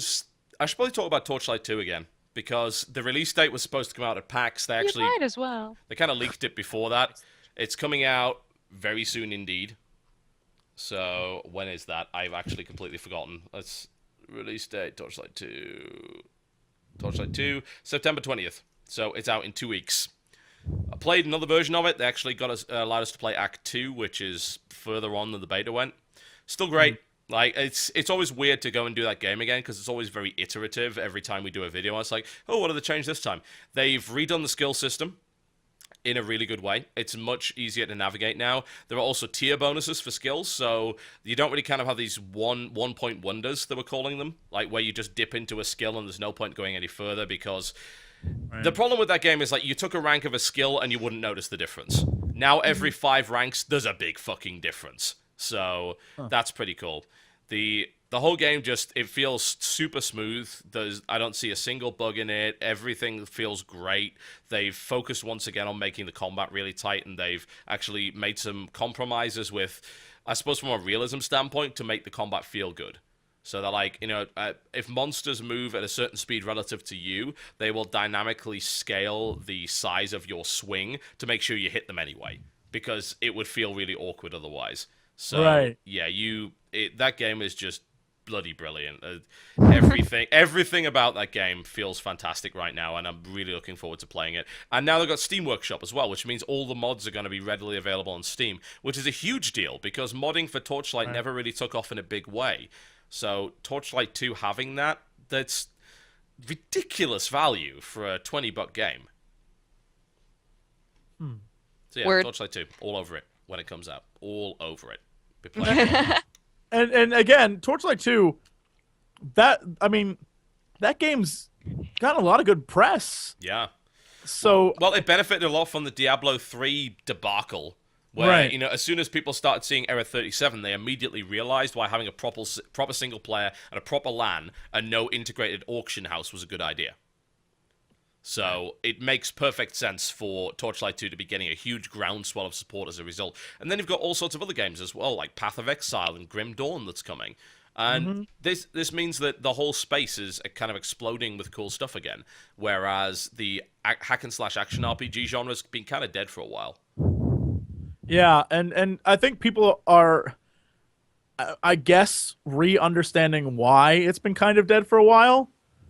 should probably talk about Torchlight 2 again, because the release date was supposed to come out at PAX. They actually, You might as well. they kind of leaked it before that. It's coming out very soon indeed. So, when is that? I've actually completely forgotten. Let's release date, Torchlight 2. Torchlight 2, September 20th. So, it's out in 2 weeks. I played another version of it. They actually allowed us to play Act 2, which is further on than the beta went. Still great. Like, it's always weird to go and do that game again, because it's always very iterative every time we do a video. It's like, oh, what did they change this time? They've redone the skill system in a really good way. It's much easier to navigate now. There are also tier bonuses for skills, so you don't really kind of have these one-point wonders, that we're calling them, like where you just dip into a skill and there's no point going any further, because... The problem with that game is, like, you took a rank of a skill and you wouldn't notice the difference. Now, every 5 ranks, there's a big fucking difference. So, that's pretty cool. The whole game just, it feels super smooth. I don't see a single bug in it. Everything feels great. They've focused once again on making the combat really tight, and they've actually made some compromises with, I suppose from a realism standpoint, to make the combat feel good. So they're like, you know, if monsters move at a certain speed relative to you, they will dynamically scale the size of your swing to make sure you hit them anyway, because it would feel really awkward otherwise. So, Right. yeah, that game is just bloody brilliant. Everything about that game feels fantastic right now, and I'm really looking forward to playing it. And now they've got Steam Workshop as well, which means all the mods are going to be readily available on Steam, which is a huge deal, because modding for Torchlight never really took off in a big way. So Torchlight 2 having that's ridiculous value for a $20 game. So yeah, Word. Torchlight 2, all over it when it comes out. All over it. Be playing it. And again, Torchlight 2, that game's gotten a lot of good press. Yeah. So Well, it benefited a lot from the Diablo 3 debacle, where, Right. you know, as soon as people started seeing Error 37, they immediately realized why having a proper single player and a proper LAN and no integrated auction house was a good idea. So it makes perfect sense for Torchlight 2 to be getting a huge groundswell of support as a result. And then you've got all sorts of other games as well, like Path of Exile and Grim Dawn that's coming. And this means that the whole space is kind of exploding with cool stuff again, whereas the hack-and-slash action RPG genre's been kind of dead for a while. yeah, and I think people are, I guess, re-understanding why it's been kind of dead for a while,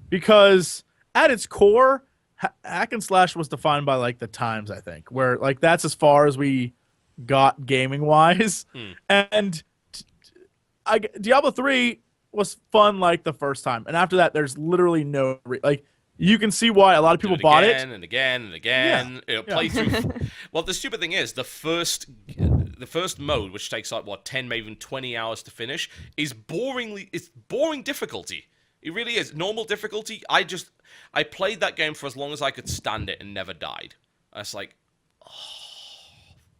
because at its core, hack and slash was defined by like the times, I think, where like that's as far as we got gaming wise, and Diablo 3 was fun like the first time, and after that, there's literally no like. You can see why a lot of people bought it. Again and again and again. Yeah. It'll play through. Well, the stupid thing is, the first the first mode, which takes like what 10, maybe even 20 hours to finish, is it's boring difficulty. It really is. Normal difficulty, I played that game for as long as I could stand it and never died. I was like,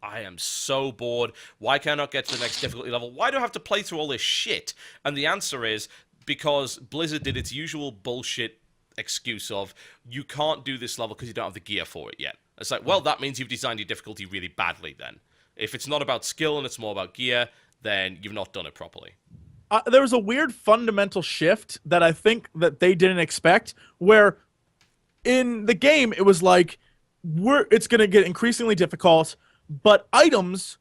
I am so bored. Why can't I not get to the next difficulty level? Why do I have to play through all this shit? And the answer is because Blizzard did its usual bullshit excuse of, you can't do this level because you don't have the gear for it yet. It's like, well, that means you've designed your difficulty really badly then. If it's not about skill and it's more about gear, then you've not done it properly. There was a weird fundamental shift that I think that they didn't expect, where in the game it was like, it's going to get increasingly difficult, but items,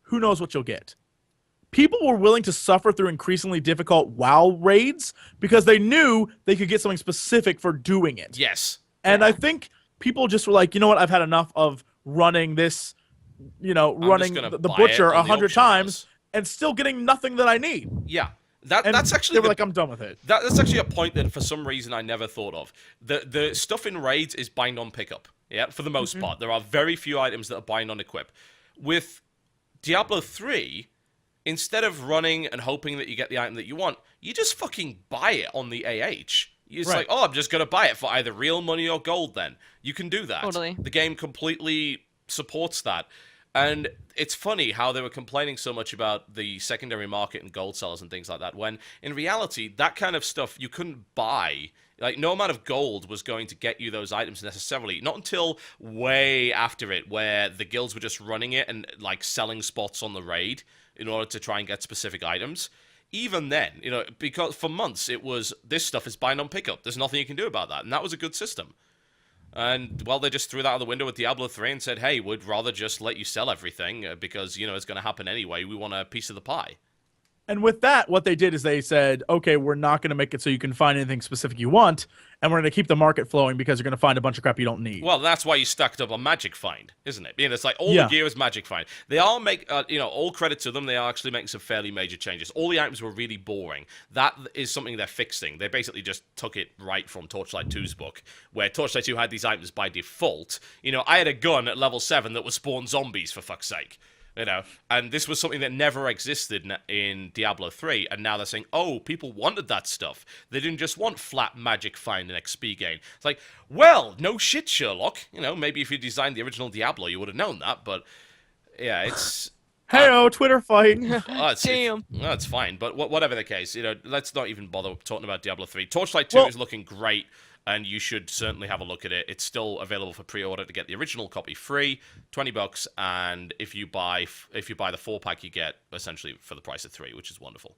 who knows what you'll get. People were willing to suffer through increasingly difficult WoW raids because they knew they could get something specific for doing it. Yes. And I think people just were like, you know what, I've had enough of running this, running the Butcher 100 times and still getting nothing that I need. Yeah. That's actually they were like, I'm done with it. That's actually a point that for some reason I never thought of. The stuff in raids is bind on pickup. Yeah, for the most part. There are very few items that are bind on equip. With Diablo 3, instead of running and hoping that you get the item that you want, you just fucking buy it on the AH. It's like, I'm just going to buy it for either real money or gold then. You can do that. Totally. The game completely supports that. And it's funny how they were complaining so much about the secondary market and gold sellers and things like that, when in reality, that kind of stuff you couldn't buy. Like, no amount of gold was going to get you those items necessarily. Not until way after it, where the guilds were just running it and, like, selling spots on the raid in order to try and get specific items. Even then, because for months it was, this stuff is bind on pickup. There's nothing you can do about that. And that was a good system. And, well, they just threw that out the window with Diablo 3 and said, hey, we'd rather just let you sell everything because, it's going to happen anyway. We want a piece of the pie. And with that, what they did is they said, okay, we're not going to make it so you can find anything specific you want, and we're going to keep the market flowing because you're going to find a bunch of crap you don't need. Well, that's why you stacked up a Magic Find, isn't it? It's like all the gear is Magic Find. They all make, all credit to them, they are actually making some fairly major changes. All the items were really boring. That is something they're fixing. They basically just took it right from Torchlight 2's book, where Torchlight 2 had these items by default. I had a gun at level 7 that would spawn zombies, for fuck's sake. And this was something that never existed in Diablo 3, and now they're saying, oh, people wanted that stuff. They didn't just want flat magic find and XP gain. It's like, well, no shit, Sherlock. Maybe if you designed the original Diablo, you would have known that, but yeah, it's... Hey-oh, Twitter fight. Damn. It's fine, but whatever the case, let's not even bother talking about Diablo 3. Torchlight 2 is looking great, and you should certainly have a look at it. It's still available for pre-order to get the original copy free, $20, and if you buy the 4-pack, you get essentially for the price of 3, which is wonderful.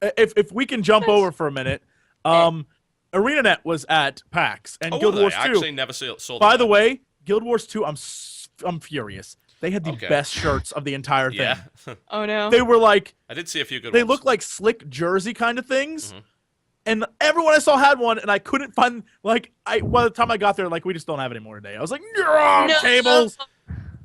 If we can jump over for a minute, ArenaNet was at PAX and Guild Wars 2. I actually never saw them. By the way, Guild Wars 2, I'm furious. They had the best shirts of the entire thing. Yeah. Oh no. They were like, I did see a few good ones. They looked like slick jersey kind of things. Mm-hmm. And everyone I saw had one, and I couldn't find, by the time I got there, we just don't have any more today. I was like, no, tables.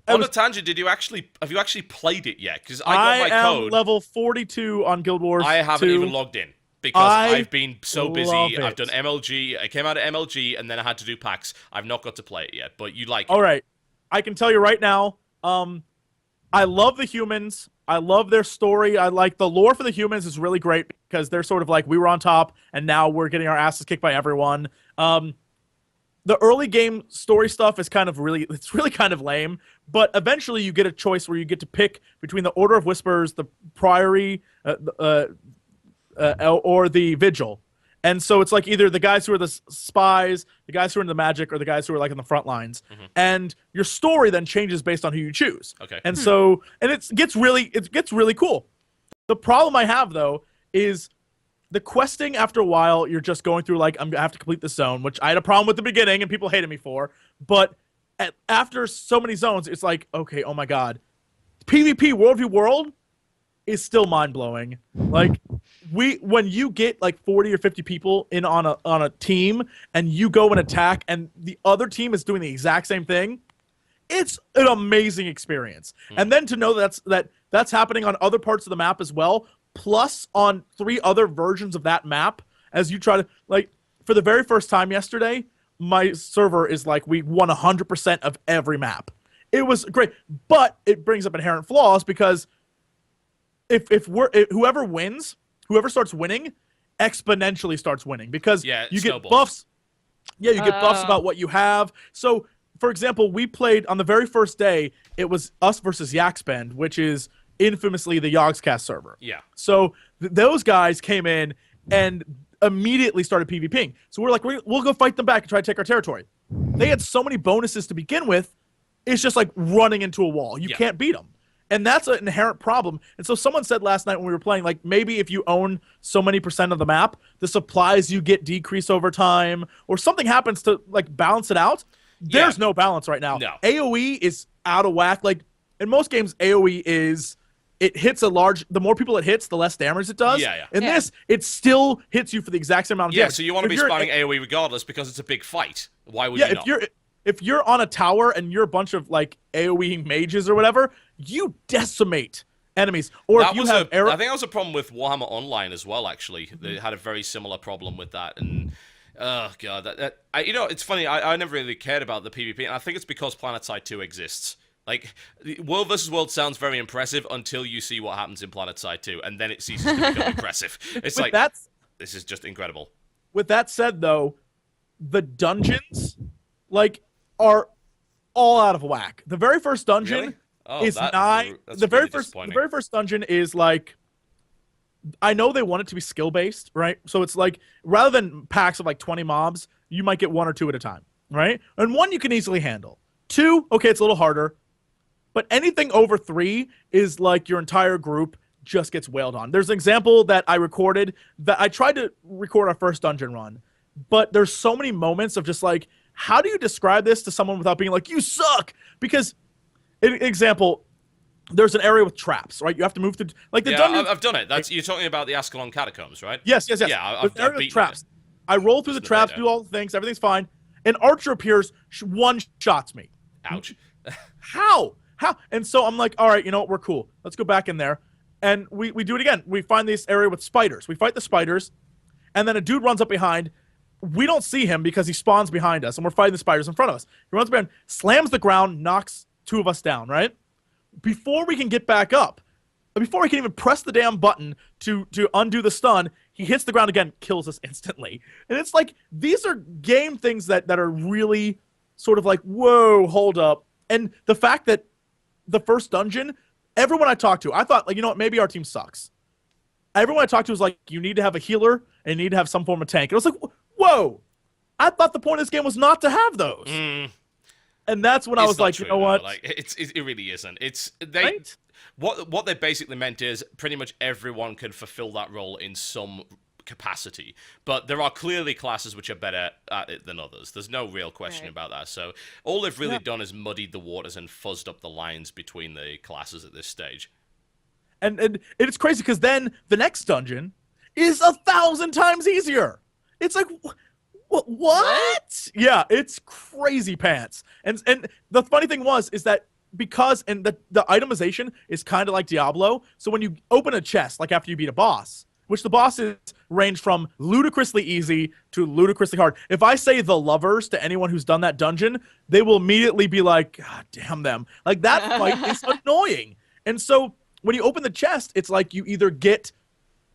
On a tangent, have you actually played it yet? Because I got my code. I am level 42 on Guild Wars 2. I haven't even logged in because I've been so busy. I've done MLG. I came out of MLG, and then I had to do PAX. I've not got to play it yet, but you like it. All right. I can tell you right now, I love the humans. I love their story. I like the lore for the humans is really great because they're sort of like, we were on top and now we're getting our asses kicked by everyone. The early game story stuff is really kind of lame, but eventually you get a choice where you get to pick between the Order of Whispers, the Priory, or the Vigil. And so it's like either the guys who are the spies, the guys who are in the magic, or the guys who are in the front lines. Mm-hmm. And your story then changes based on who you choose. Okay. And so, and it gets really cool. The problem I have though is the questing after a while, you're just going through I'm gonna have to complete this zone, which I had a problem with the beginning and people hated me for. But after so many zones, it's like, okay, oh my God. PvP World v. World is still mind-blowing. When you get 40 or 50 people in on a team and you go and attack and the other team is doing the exact same thing, it's an amazing experience. And then to know that's happening on other parts of the map as well, plus on 3 other versions of that map as you try to for the very first time yesterday, my server is we won 100% of every map. it was great, but it brings up inherent flaws because if whoever wins, whoever starts winning, exponentially starts winning because Yeah, you get snowballs. buffs. Yeah, you get buffs Oh. about what you have. So, for example, we played on the very first day. It was us versus Yaxbend, which is infamously the Yogscast server. Yeah. So those guys came in and immediately started PvPing. So we're like, we'll go fight them back and try to take our territory. They had so many bonuses to begin with. It's just like running into a wall. You Yeah. can't beat them. And that's an inherent problem. And so someone said last night when we were playing, like, maybe if you own so many % of the map, the supplies you get decrease over time, or something happens to, like, balance it out. There's no balance right now. No. AoE is out of whack. Like, in most games, AoE is, it hits the more people it hits, the less damage it does. Yeah. In this, it still hits you for the exact same amount of Yeah, damage. so you want to If be you're- spawning AoE regardless because it's a big fight. Why would yeah, you not? if you're on a tower and you're a bunch of like AoE mages or whatever, you decimate enemies. Or That if you was have I think that was a problem with Warhammer Online as well. Actually, they had a very similar problem with that. And oh god, it's funny. I never really cared about the PvP, and I think it's because PlanetSide 2 exists. Like, World vs. World sounds very impressive until you see what happens in PlanetSide 2, and then it ceases to become impressive. It's like this is just incredible. With that said, though, the dungeons like are all out of whack. The very first dungeon Really? Oh, is that's the very really first disappointing. the very first dungeon is like, I know they want it to be skill based, right? So it's like rather than packs of like 20 mobs, you might get 1 or 2 at a time, right? And 1 you can easily handle. 2, okay, it's a little harder. But anything over 3 is like your entire group just gets wailed on. There's an example that I recorded that I tried to record our first dungeon run, but there's so many moments of just like, how do you describe this to someone without being like, you suck? Because, example, there's an area with traps, right? You have to move through, like the dungeon. I've done it. You're talking about the Ascalon catacombs, right? Yes. Yeah, There's I've an area with beaten traps. it. I roll through the Listen to traps, that, do all the things, everything's fine. An archer appears, one shots me. Ouch. How? And so I'm like, all right, you know what? We're cool. Let's go back in there. And we do it again. We find this area with spiders. We fight the spiders, and then a dude runs up behind. We don't see him because he spawns behind us, and we're fighting the spiders in front of us. He runs behind, slams the ground, knocks 2 of us down, right? Before we can get back up, before we can even press the damn button to undo the stun, he hits the ground again, kills us instantly. And it's like, these are game things that are really sort of like, whoa, hold up. And the fact that the first dungeon, everyone I talked to, I thought, like, you know what, maybe our team sucks. Everyone I talked to was like, you need to have a healer and you need to have some form of tank. And I was like, whoa, I thought the point of this game was not to have those. And that's when I was like, you know what? Like, it really isn't. Right? What they basically meant is pretty much everyone can fulfill that role in some capacity, but there are clearly classes which are better at it than others. There's no real question about that. So all they've really done is muddied the waters and fuzzed up the lines between the classes at this stage. And it's crazy because then the next dungeon is 1,000 times easier. It's like, what? Yeah, it's crazy pants. And the funny thing is that because the itemization is kind of like Diablo. So when you open a chest, like after you beat a boss, which the bosses range from ludicrously easy to ludicrously hard. If I say the lovers to anyone who's done that dungeon, they will immediately be like, God damn them. Like, that fight is annoying. And so when you open the chest, it's like you either get,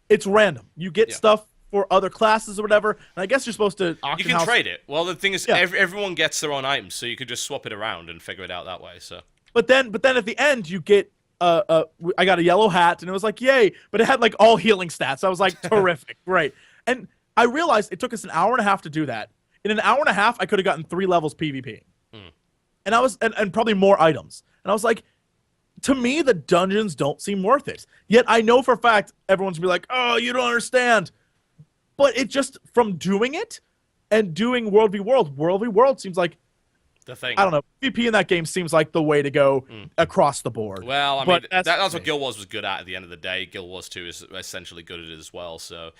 it's random. You get stuff for other classes or whatever, and I guess you're supposed to auction You can house. trade it. Well, the thing is, everyone gets their own items, so you could just swap it around and figure it out that way. So, but then at the end, you get I got a yellow hat, and it was like, yay, but it had like all healing stats. I was like, terrific, great. And I realized it took us an hour and a half to do that. In an hour and a half, I could have gotten 3 levels PvP. And I was, and probably more items. And I was like, to me, the dungeons don't seem worth it. Yet I know for a fact everyone's gonna be like, oh, you don't understand. But it just, from doing it and doing World v. World seems like, the thing. I don't know, PvP in that game seems like the way to go across the board. Well, I But mean, that's that's what me. Guild Wars was good at the end of the day. Guild Wars 2 is essentially good at it as well. So,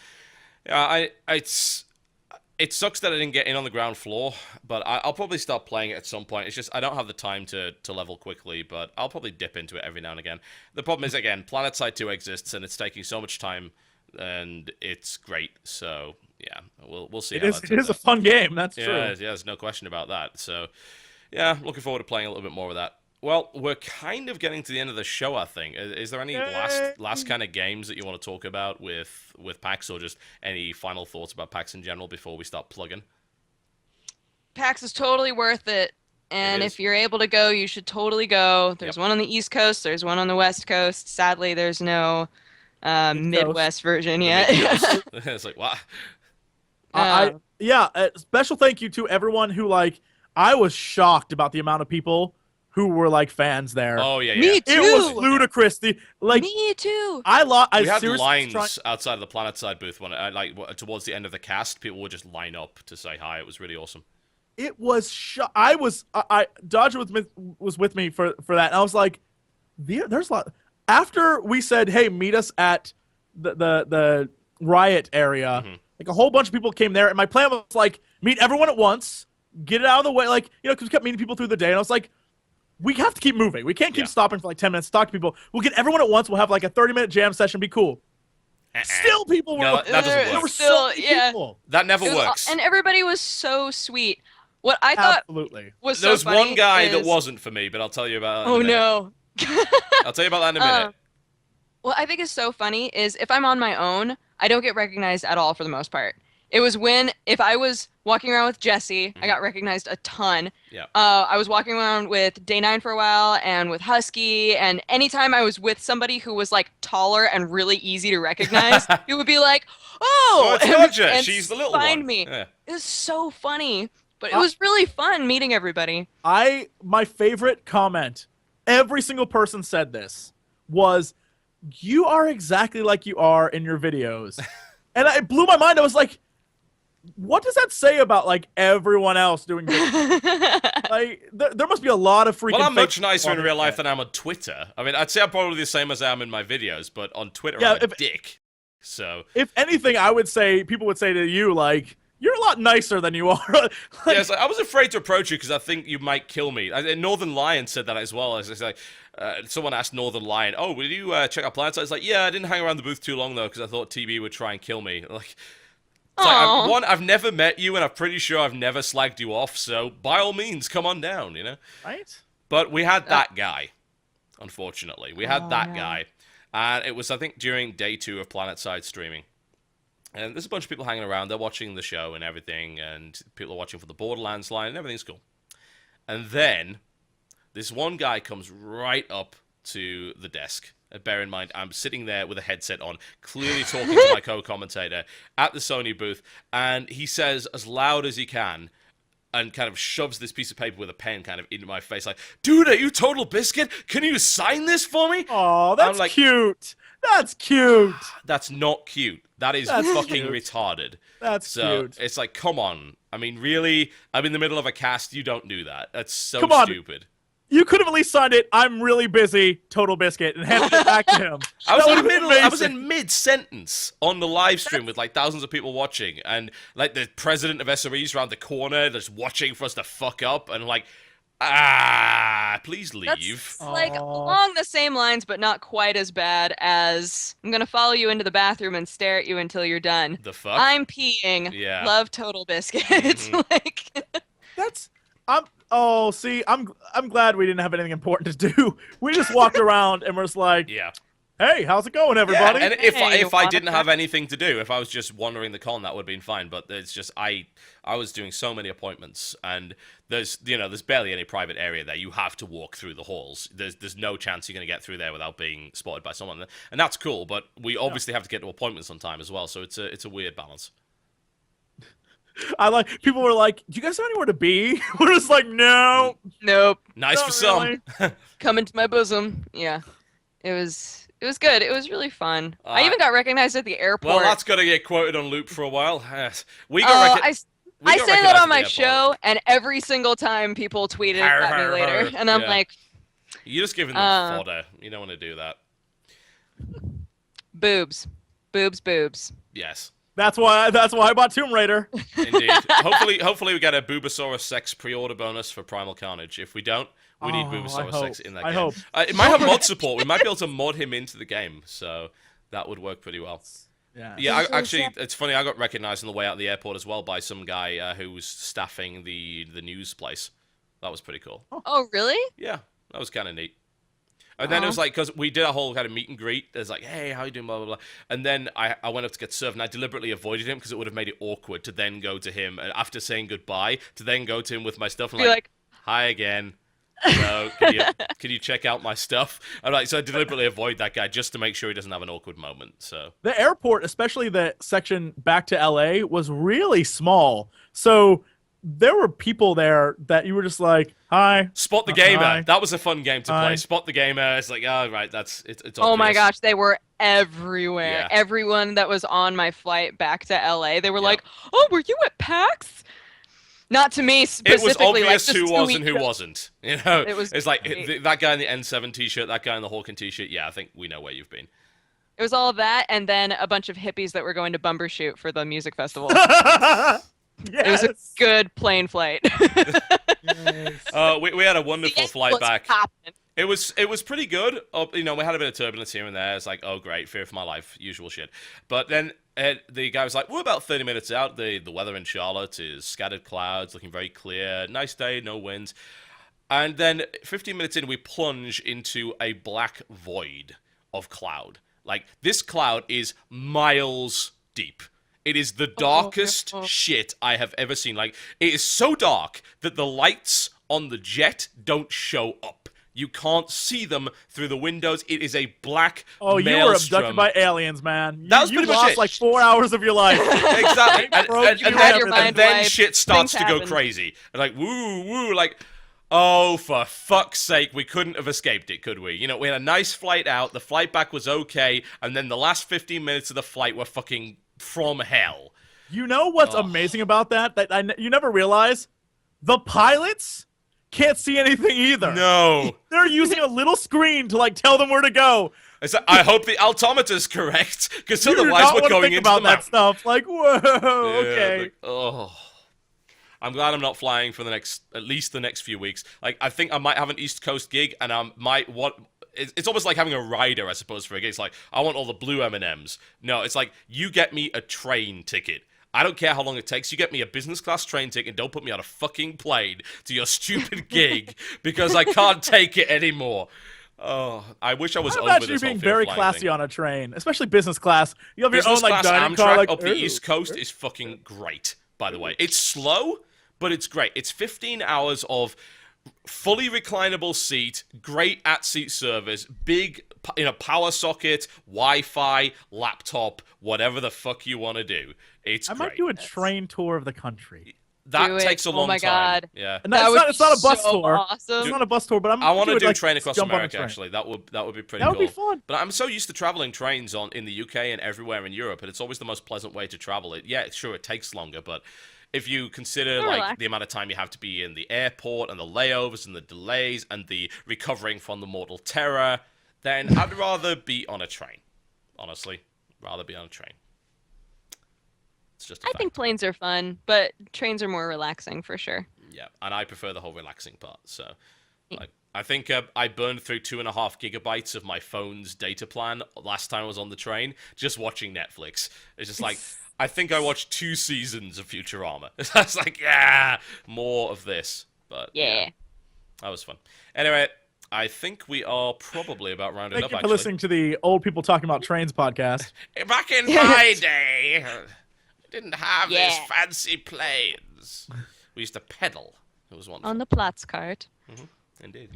yeah, it sucks that I didn't get in on the ground floor, but I'll probably start playing it at some point. It's just I don't have the time to level quickly, but I'll probably dip into it every now and again. The problem is, again, PlanetSide 2 exists, and it's taking so much time, and it's great. So, yeah, we'll see. It is a fun game, that's true. Yeah, there's no question about that. So, yeah, looking forward to playing a little bit more of that. Well, we're kind of getting to the end of the show, I think. Is there any last kind of games that you want to talk about with PAX, or just any final thoughts about PAX in general before we start plugging? PAX is totally worth it. And is. if you're able to go, you should totally go. There's one on the East Coast. There's one on the West Coast. Sadly, there's no Midwest version yet. It's like, what? Special thank you to everyone who, like, I was shocked about the amount of people who were, like, fans there. Oh, yeah, Me too. It was ludicrous. Me too. We had lines outside of the PlanetSide booth when, towards the end of the cast, people would just line up to say hi. It was really awesome. It was Dodger was with me for that, and I was like, there's a lot. After we said, hey, meet us at the riot area, like a whole bunch of people came there, and my plan was like, meet everyone at once, get it out of the way, like, you know, because we kept meeting people through the day, and I was like, we have to keep moving. We can't keep stopping for like 10 minutes to talk to people. We'll get everyone at once. We'll have like a 30-minute jam session. Be cool. Still, people were. No, that doesn't work. There were so many people. That never works. And everybody was so sweet. What I thought was so There's funny one guy is... that wasn't for me, but I'll tell you about that Oh, in a minute. no. I'll tell you about that in a minute. What I think is so funny is if I'm on my own, I don't get recognized at all for the most part. It was if I was walking around with Jesse, I got recognized a ton. Yeah. I was walking around with Day 9 for a while and with Husky, and anytime I was with somebody who was like taller and really easy to recognize, it would be like, oh, it's Roger. She's the little find one. me. Yeah. It was so funny, but it was really fun meeting everybody. My favorite comment, every single person said this, was, you are exactly like you are in your videos. And it blew my mind. I was like, what does that say about like everyone else doing videos? Like, there must be a lot of freaking. Well, I'm much nicer in real life than I am on Twitter. I mean, I'd say I'm probably the same as I am in my videos, but on Twitter, I'm a dick. So, if anything, I would say people would say to you like, you're a lot nicer than you are. Like, I was afraid to approach you because I think you might kill me. Northern Lion said that as well. It's like, someone asked Northern Lion, "Oh, will you check out PlanetSide?" It's like, yeah, I didn't hang around the booth too long though because I thought TB would try and kill me. Like. I've never met you, and I'm pretty sure I've never slagged you off, so by all means, come on down, you know? Right? But we had that guy, unfortunately. We had that guy, and it was, I think, during day 2 of PlanetSide streaming. And there's a bunch of people hanging around, they're watching the show and everything, and people are watching for the Borderlands line, and everything's cool. And then, this one guy comes right up to the desk. Bear in mind, I'm sitting there with a headset on, clearly talking to my co-commentator at the Sony booth, and he says as loud as he can, and kind of shoves this piece of paper with a pen kind of into my face, like, "Dude, are you TotalBiscuit? Can you sign this for me?" Oh, that's like, cute. That's cute. That's not cute. That's fucking retarded. That's cute. It's like, come on. I mean, really? I'm in the middle of a cast. You don't do that. That's so stupid. You could have at least signed it, "I'm really busy, TotalBiscuit," and handed it back to him. I was in mid-sentence on the live stream with like thousands of people watching, and like the president of SRE's around the corner just watching for us to fuck up, and like, please leave. That's like along the same lines, but not quite as bad as, "I'm gonna follow you into the bathroom and stare at you until you're done. The fuck? I'm peeing. Yeah. Love TotalBiscuit." Like, I'm glad we didn't have anything important to do. We just walked around and we're just like, yeah. Hey, how's it going, everybody? Yeah, and if I didn't have anything to do, if I was just wandering the con, that would have been fine. But it's just I was doing so many appointments, and there's barely any private area there. You have to walk through the halls. There's no chance you're going to get through there without being spotted by someone, and that's cool. But we obviously have to get to appointments on time as well, so it's a weird balance. People were like, "Do you guys have anywhere to be?" We're just like, "No, nope." Nice for really. some. Come into my bosom. Yeah, it was good. It was really fun. I even got recognized at the airport. Well, that's got to get quoted on loop for a while. I say that on my show, and every single time people tweet it at me later, and I'm like, "You're just giving them fodder. You don't want to do that." Boobs. Yes. That's why I bought Tomb Raider. Indeed. Hopefully we get a Boobasaurus Sex pre-order bonus for Primal Carnage. If we don't, we need Boobasaurus Sex in that game. I hope. It might have mod support. We might be able to mod him into the game, so that would work pretty well. Yeah. Actually, it's funny. I got recognized on the way out of the airport as well by some guy who was staffing the news place. That was pretty cool. Oh, really? Yeah. That was kind of neat. And then it was like, because we did a whole kind of meet and greet. There's like, hey, how you doing, blah, blah, blah. And then I went up to get served, and I deliberately avoided him because it would have made it awkward to then go to him, and after saying goodbye, to then go to him with my stuff. And Be like, hi again. So, can you check out my stuff? I'm like, so I deliberately avoid that guy just to make sure he doesn't have an awkward moment. So The airport, especially the section back to LA, was really small. So there were people there that you were just like, hi. Spot the Gamer. Hi. That was a fun game to Hi. play. Spot the Gamer. It's like, oh, right, it's oh my obvious. gosh, they were everywhere. Yeah. Everyone that was on my flight back to LA, they were Yeah. like, oh, were you at PAX? Not to me It specifically. was obvious like, just who to was each and who other. wasn't. You know, It was it's like great. that guy in the N7 t-shirt, that guy in the Hawken t-shirt. Yeah, I think we know where you've been. It was all of that, and then a bunch of hippies that were going to Bumbershoot for the music festival. It was a good plane flight. We had a wonderful flight What's back. happening? It was pretty good. We had a bit of turbulence here and there. It's like, oh great, fear for my life, usual shit. But then the guy was like, we're about 30 minutes out. The weather in Charlotte is scattered clouds, looking very clear. Nice day, no winds. And then 15 minutes in, we plunge into a black void of cloud. Like, this cloud is miles deep. It is the darkest shit I have ever seen. Like, it is so dark that the lights on the jet don't show up. You can't see them through the windows. It is a black Oh, you were maelstrom. abducted by aliens, man. That was you pretty much lost it. like 4 hours of your life. Exactly. You had your mind and then wiped. shit starts Things to go happen. crazy. And like, woo, woo, like, oh, for fuck's sake, we couldn't have escaped it, could we? You know, we had a nice flight out, the flight back was okay, and then the last 15 minutes of the flight were fucking from hell. You know what's amazing about that? You never realize? The pilots can't see anything either. No. They're using a little screen to like tell them where to go. It's like, I hope the altimeter's correct, because You do otherwise not we're want to going think into about the that mountain. stuff. Like, whoa, Yeah, okay. like, oh. I'm glad I'm not flying for at least the next few weeks. Like, I think I might have an East Coast gig, and it's almost like having a rider, I suppose, for a gig. It's like, I want all the blue M&Ms. No, it's like, you get me a train ticket. I don't care how long it takes. You get me a business class train ticket and don't put me on a fucking plane to your stupid gig because I can't take it anymore. Oh, I wish I was I over imagine you this whole being fear of very flying classy thing. on a train, especially business class. You have your Business own like class dining Amtrak car, like up the ooh. East Coast is fucking great, by the way. It's slow, but it's great. It's 15 hours of fully reclinable seat, great at-seat service, big power socket, Wi-Fi, laptop, whatever the fuck you want to do. It's I great. might do a train tour of the country. That Do it. takes a Oh long my time. God. Yeah. And That would it's not a bus so tour. awesome. It's not a bus tour, but I want to do like, Train Across jump on a America, train. actually. That would be pretty That cool. would be fun. But I'm so used to traveling trains in the UK and everywhere in Europe, and it's always the most pleasant way to travel. Sure, it takes longer, but if you consider More like relaxed. the amount of time you have to be in the airport and the layovers and the delays and the recovering from the mortal terror, then I'd rather be on a train. Honestly, rather be on a train. It's just a I fact. think planes are fun, but trains are more relaxing for sure. Yeah, and I prefer the whole relaxing part. So, Yeah. like, I think I burned through 2.5 gigabytes of my phone's data plan last time I was on the train just watching Netflix. It's just like, I think I watched 2 seasons of Futurama. It's like, yeah, more of this. But Yeah. that was fun. Anyway, I think we are probably about rounding Thank up. you for Actually, listening to the Old People Talking About Trains podcast. back in my day, we didn't have these Yeah. fancy planes. We used to pedal. It was wonderful. On the Platz cart. Indeed.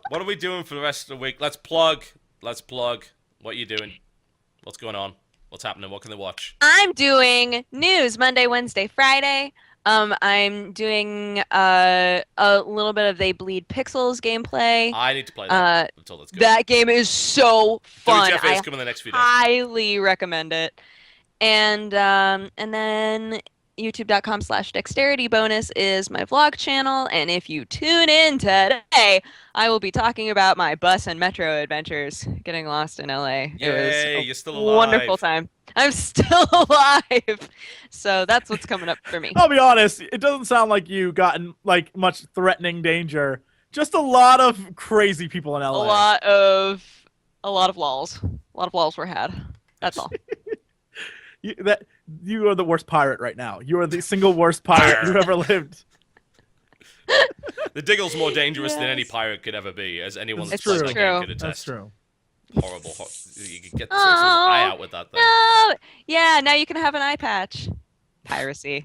What are we doing for the rest of the week? Let's plug. What are you doing? What's going on? What's happening? What can they watch? I'm doing news Monday, Wednesday, Friday. I'm doing a little bit of They Bleed Pixels gameplay. I need to play that until that's good. That game is so fun. WTF is I coming the next few days. highly recommend it. And then youtube.com/dexterity bonus is my vlog channel. And if you tune in today, I will be talking about my bus and metro adventures getting lost in LA. Yay, it was you're still a alive. wonderful time. I'm still alive. So that's what's coming up for me. I'll be honest, it doesn't sound like you gotten like much threatening danger. Just a lot of crazy people in A LA. lot of lols. A lot of lols were had. That's all. You are the worst pirate right now. You are the single worst pirate who ever lived. The Diggle's more dangerous than any Yes. pirate could ever be, as anyone It's that's played true. that game True. could attest. That's true. Horrible. You could get the Simpsons eye out with that thing. No. Yeah. Now you can have an eye patch. Piracy.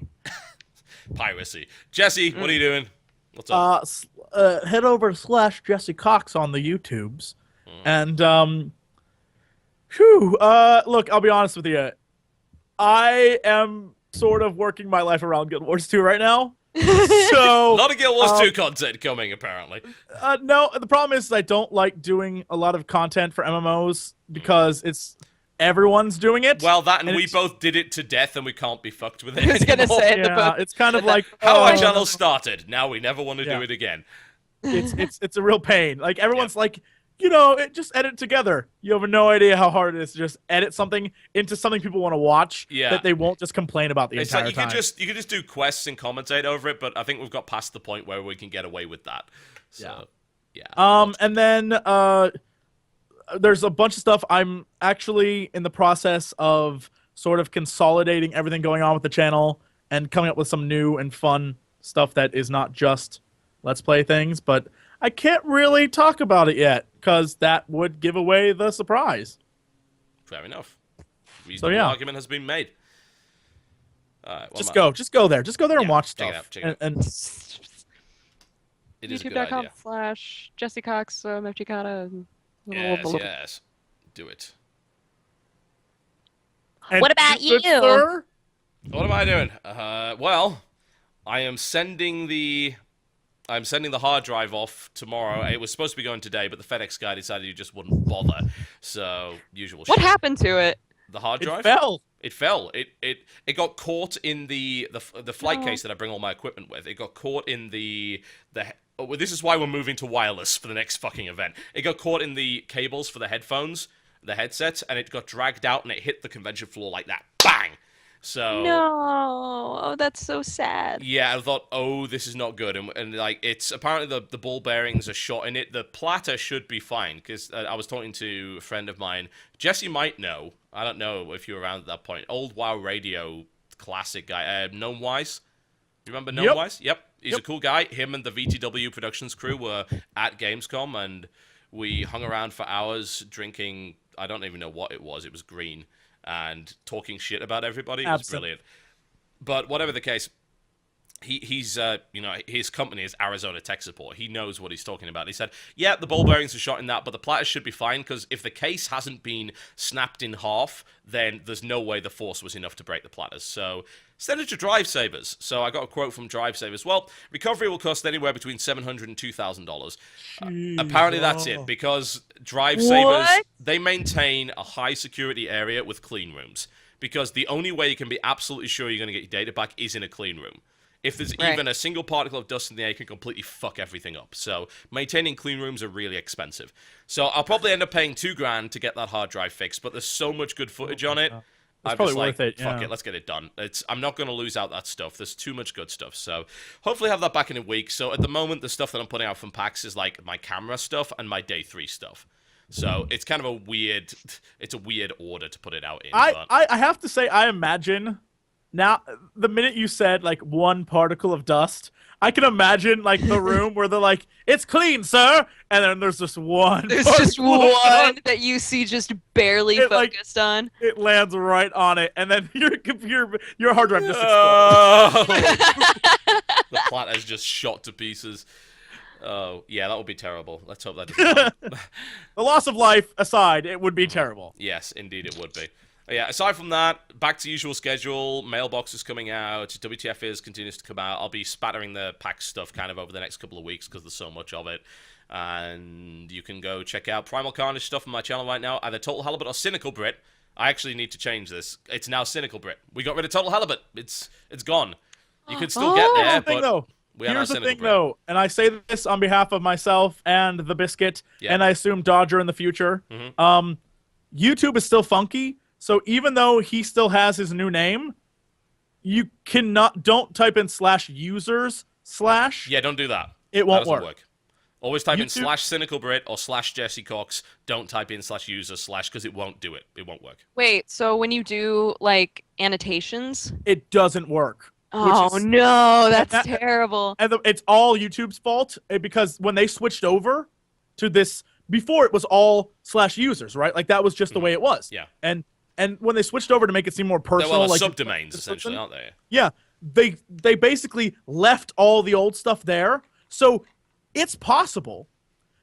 Piracy. Jesse, what are you doing? What's up? Head over to /Jesse Cox on the YouTubes, and look, I'll be honest with you, I am sort of working my life around Guild Wars 2 right now. A So lot of Guild Wars 2 content coming, apparently. no, the problem is I don't like doing a lot of content for MMOs because everyone's doing it. Well, that and we it's- both did it to death, and we can't be fucked with it I was gonna anymore. say the yeah, book. it's kind of like How our oh, channel started. Now we never want to Yeah. do it again. it's a real pain. Like everyone's like, just edit it together. You have no idea how hard it is to just edit something into something people want to watch Yeah. that they won't just complain about the It's entire like time. you could just do quests and commentate over it, but I think we've got past the point where we can get away with that. So, yeah. And then there's a bunch of stuff. I'm actually in the process of sort of consolidating everything going on with the channel and coming up with some new and fun stuff that is not just Let's Play things, but I can't really talk about it yet because that would give away the surprise. Fair enough. Reasonable yeah. argument has been made. Alright, Just go there and Yeah, watch check it stuff. out, check it and It is a good idea. YouTube.com/Jesse Cox, Mefchikata. Yes. Do it. and What about good you? sir, What am I doing? Well, I am sending the hard drive off tomorrow. It was supposed to be going today, but the FedEx guy decided he just wouldn't bother. So, usual What shit. happened to it? The hard it drive? fell. It fell. It got caught in the flight case that I bring all my equipment with. It got caught in this is why we're moving to wireless for the next fucking event. It got caught in the cables for the headphones, the headsets, and it got dragged out and it hit the convention floor like that. Bang! So No. Oh, that's so sad. yeah, I thought, oh, this is not good, and like it's apparently the ball bearings are shot in it. The platter should be fine because I was talking to a friend of mine. Jesse might know. I don't know if you were around at that point. Old WoW Radio classic guy, Gnome Wise. You remember Gnome Yep. Wise? Yep, he's Yep. a cool guy. Him and the VTW Productions crew were at Gamescom, and we hung around for hours drinking. I don't even know what it was. It was green. And talking shit about everybody. It was Absolutely. brilliant. But whatever the case, he's his company is Arizona Tech Support. He knows what he's talking about. He said, yeah, the ball bearings are shot in that, but the platters should be fine because if the case hasn't been snapped in half, then there's no way the force was enough to break the platters. So send it to Drive Savers. So I got a quote from Drive Savers. Well, recovery will cost anywhere between $700 and $2,000. Apparently that's it because Drive Savers, What? they maintain a high security area with clean rooms because the only way you can be absolutely sure you're going to get your data back is in a clean room. If there's Right. even a single particle of dust in the air, it can completely fuck everything up. So maintaining clean rooms are really expensive. So I'll probably end up paying $2,000 to get that hard drive fixed, but there's so much good footage on it. I'm probably just like, worth it, fuck yeah. it, let's get it done. I'm not going to lose out that stuff. There's too much good stuff. So hopefully have that back in a week. So at the moment, the stuff that I'm putting out from PAX is like my camera stuff and my day 3 stuff. So it's kind of a weird order to put it out in. but I have to say, I imagine now the minute you said like one particle of dust, I can imagine like the room where they're like, "It's clean, sir," and then there's just one. There's just particle of dust. one that you see just barely It, like- focused on. It lands right on it, and then your computer, your hard drive just explodes. Oh! The platter's just shot to pieces. Oh, yeah, that would be terrible. Let's hope that doesn't happen. The loss of life aside, it would be terrible. Yes, indeed it would be. Yeah, aside from that, back to usual schedule. Mailbox is coming out. WTF is continues to come out. I'll be spattering the PAX stuff kind of over the next couple of weeks because there's so much of it. And you can go check out Primal Carnage stuff on my channel right now. Either Total Halibut or Cynical Brit. I actually need to change this. It's now Cynical Brit. We got rid of Total Halibut. It's gone. You could still get there, Here's the thing, but though. we are now Here's the Cynical thing, Brit. though, and I say this on behalf of myself and the Biscuit, Yeah. and I assume Dodger in the future. Mhm. YouTube is still funky, so even though he still has his new name, you don't type in /users/ Yeah, don't do that. It That won't doesn't work. Always type in YouTube- /Cynical Brit or /Jesse Cox. Don't type in /user/ because it won't do it. It won't work. Wait, so when you do like annotations, It doesn't work. Oh is- no, that's that- terrible. And it's all YouTube's fault because when they switched over to this, before it was all /users, right? Like that was just the way it was. Yeah. And when they switched over to make it seem more They're, personal, well, like subdomains, essentially, aren't they? yeah, they basically left all the old stuff there. So it's possible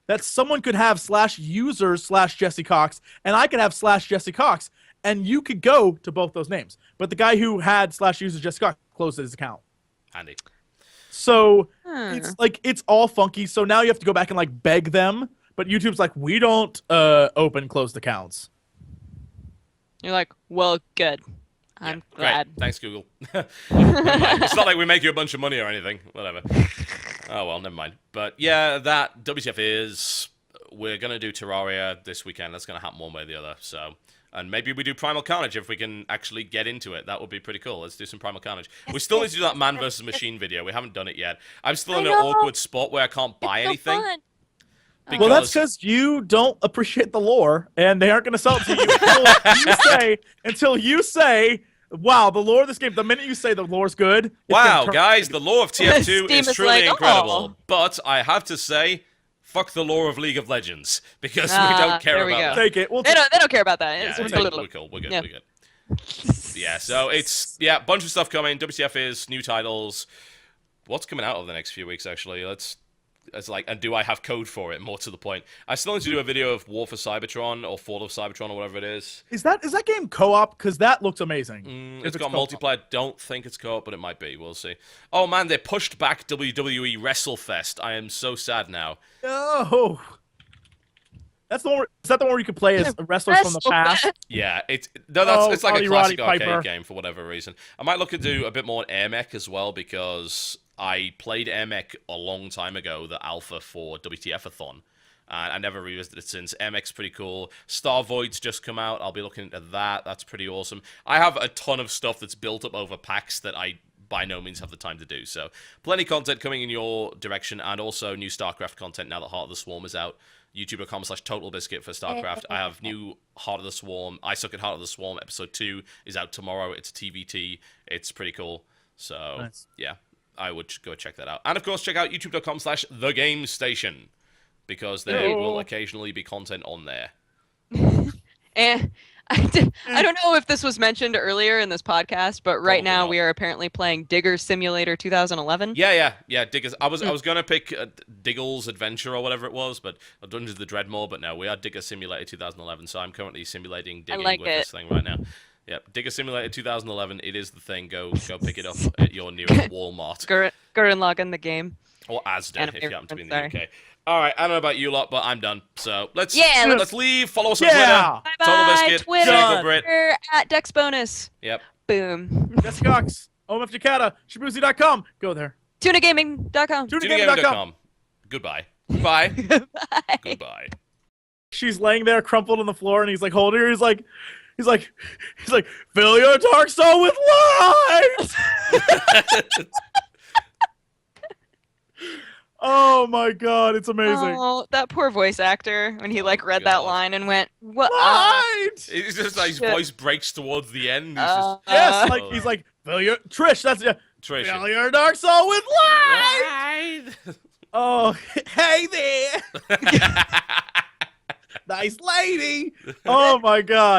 that someone could have /users/Jesse Cox, and I could have /Jesse Cox, and you could go to both those names. But the guy who had /users Jesse Cox closed his account. Handy. So Huh. it's all funky. So now you have to go back and like beg them. But YouTube's like, we don't open closed accounts. You're like, well, good. I'm Yeah, glad. Great. Thanks, Google. It's not like we make you a bunch of money or anything. Whatever. Oh, well, never mind. But yeah, that WTF is... We're going to do Terraria this weekend. That's going to happen one way or the other. So, and maybe we do Primal Carnage if we can actually get into it. That would be pretty cool. Let's do some Primal Carnage. We still need to do that man versus machine video. We haven't done it yet. I'm still in an awkward spot where I can't buy It's so anything. fun. Well, that's because you don't appreciate the lore, and they aren't going to sell it to you until you say, wow, the lore of this game, the minute you say the lore's good. it's Wow, gonna turn- guys, the lore of TF2 Steam is is truly like, incredible. "Oh." But I have to say, fuck the lore of League of Legends because we Ah, don't care there we about go. that. Take it. We'll They don't care about that. Yeah, It's it's a cool. little- We're cool. We're good. Yeah. We're good. Yeah, so it's bunch of stuff coming. WTF is new titles. What's coming out over the next few weeks? Actually, it's like, and do I have code for it? More to the point, I still need to do a video of War for Cybertron or Fall of Cybertron or whatever it is. Is that game co-op? Because that looks amazing. If It's got co-op. multiplayer. Don't think it's co-op, but it might be. We'll see. Oh man, they pushed back WWE WrestleFest. I am so sad now. Oh. That's the one. Is that the one where you could play as wrestlers from the past? Yeah, it's like Roddy a classic Piper. arcade game for whatever reason. I might look to do a bit more on Air Mech as well because I played Air Mech a long time ago, the alpha for WTF-a-thon. And I never revisited it since. Air Mech's pretty cool. Star Void's just come out. I'll be looking at that. That's pretty awesome. I have a ton of stuff that's built up over PAX that I by no means have the time to do. So plenty of content coming in your direction, and also new StarCraft content now that Heart of the Swarm is out. YouTube.com/TotalBiscuit for StarCraft. I have new Heart of the Swarm. I Suck at Heart of the Swarm. Episode 2 is out tomorrow. It's TVT. It's pretty cool. So, Nice. yeah, I would go check that out. And, of course, check out YouTube.com/TheGameStation because there will occasionally be content on there. And I don't know if this was mentioned earlier in this podcast, but right Probably now not. we are apparently playing Digger Simulator 2011. Yeah, Diggers. I was gonna pick Diggle's Adventure or whatever it was, but Dungeons of the Dreadmore. But no, we are Digger Simulator 2011. So I'm currently simulating digging like with it. this thing right now. Yep, Digger Simulator 2011. It is the thing. Go pick it up at your nearest Walmart Gurren Lagann the game. or Asda Anime if you happen to be in the reference, UK. All right, I don't know about you lot, but I'm done. So let's leave. Follow us on Yeah. Twitter. Bye Total bye, Biscuit. Twitter. Jacob Britt. Twitter at DexBonus. Yep. Boom. Jesse Cox, OMF Jakarta, Shibuzi.com. Go there. TunaGaming.com. TunaGaming.com. TunaGaming.com. Goodbye. Bye. Bye. Goodbye. She's laying there crumpled on the floor, and he's like holding her. He's like, fill your dark soul with light. Oh my god, it's amazing. Oh, that poor voice actor when he like read that God. line and went, "What?" Light. It's just like his Shit. voice breaks towards the end. He's Yes, Uh, like he's like, fill your Trish. That's just Trish. fill your dark soul with light. Oh, hey there, nice lady. Oh my god.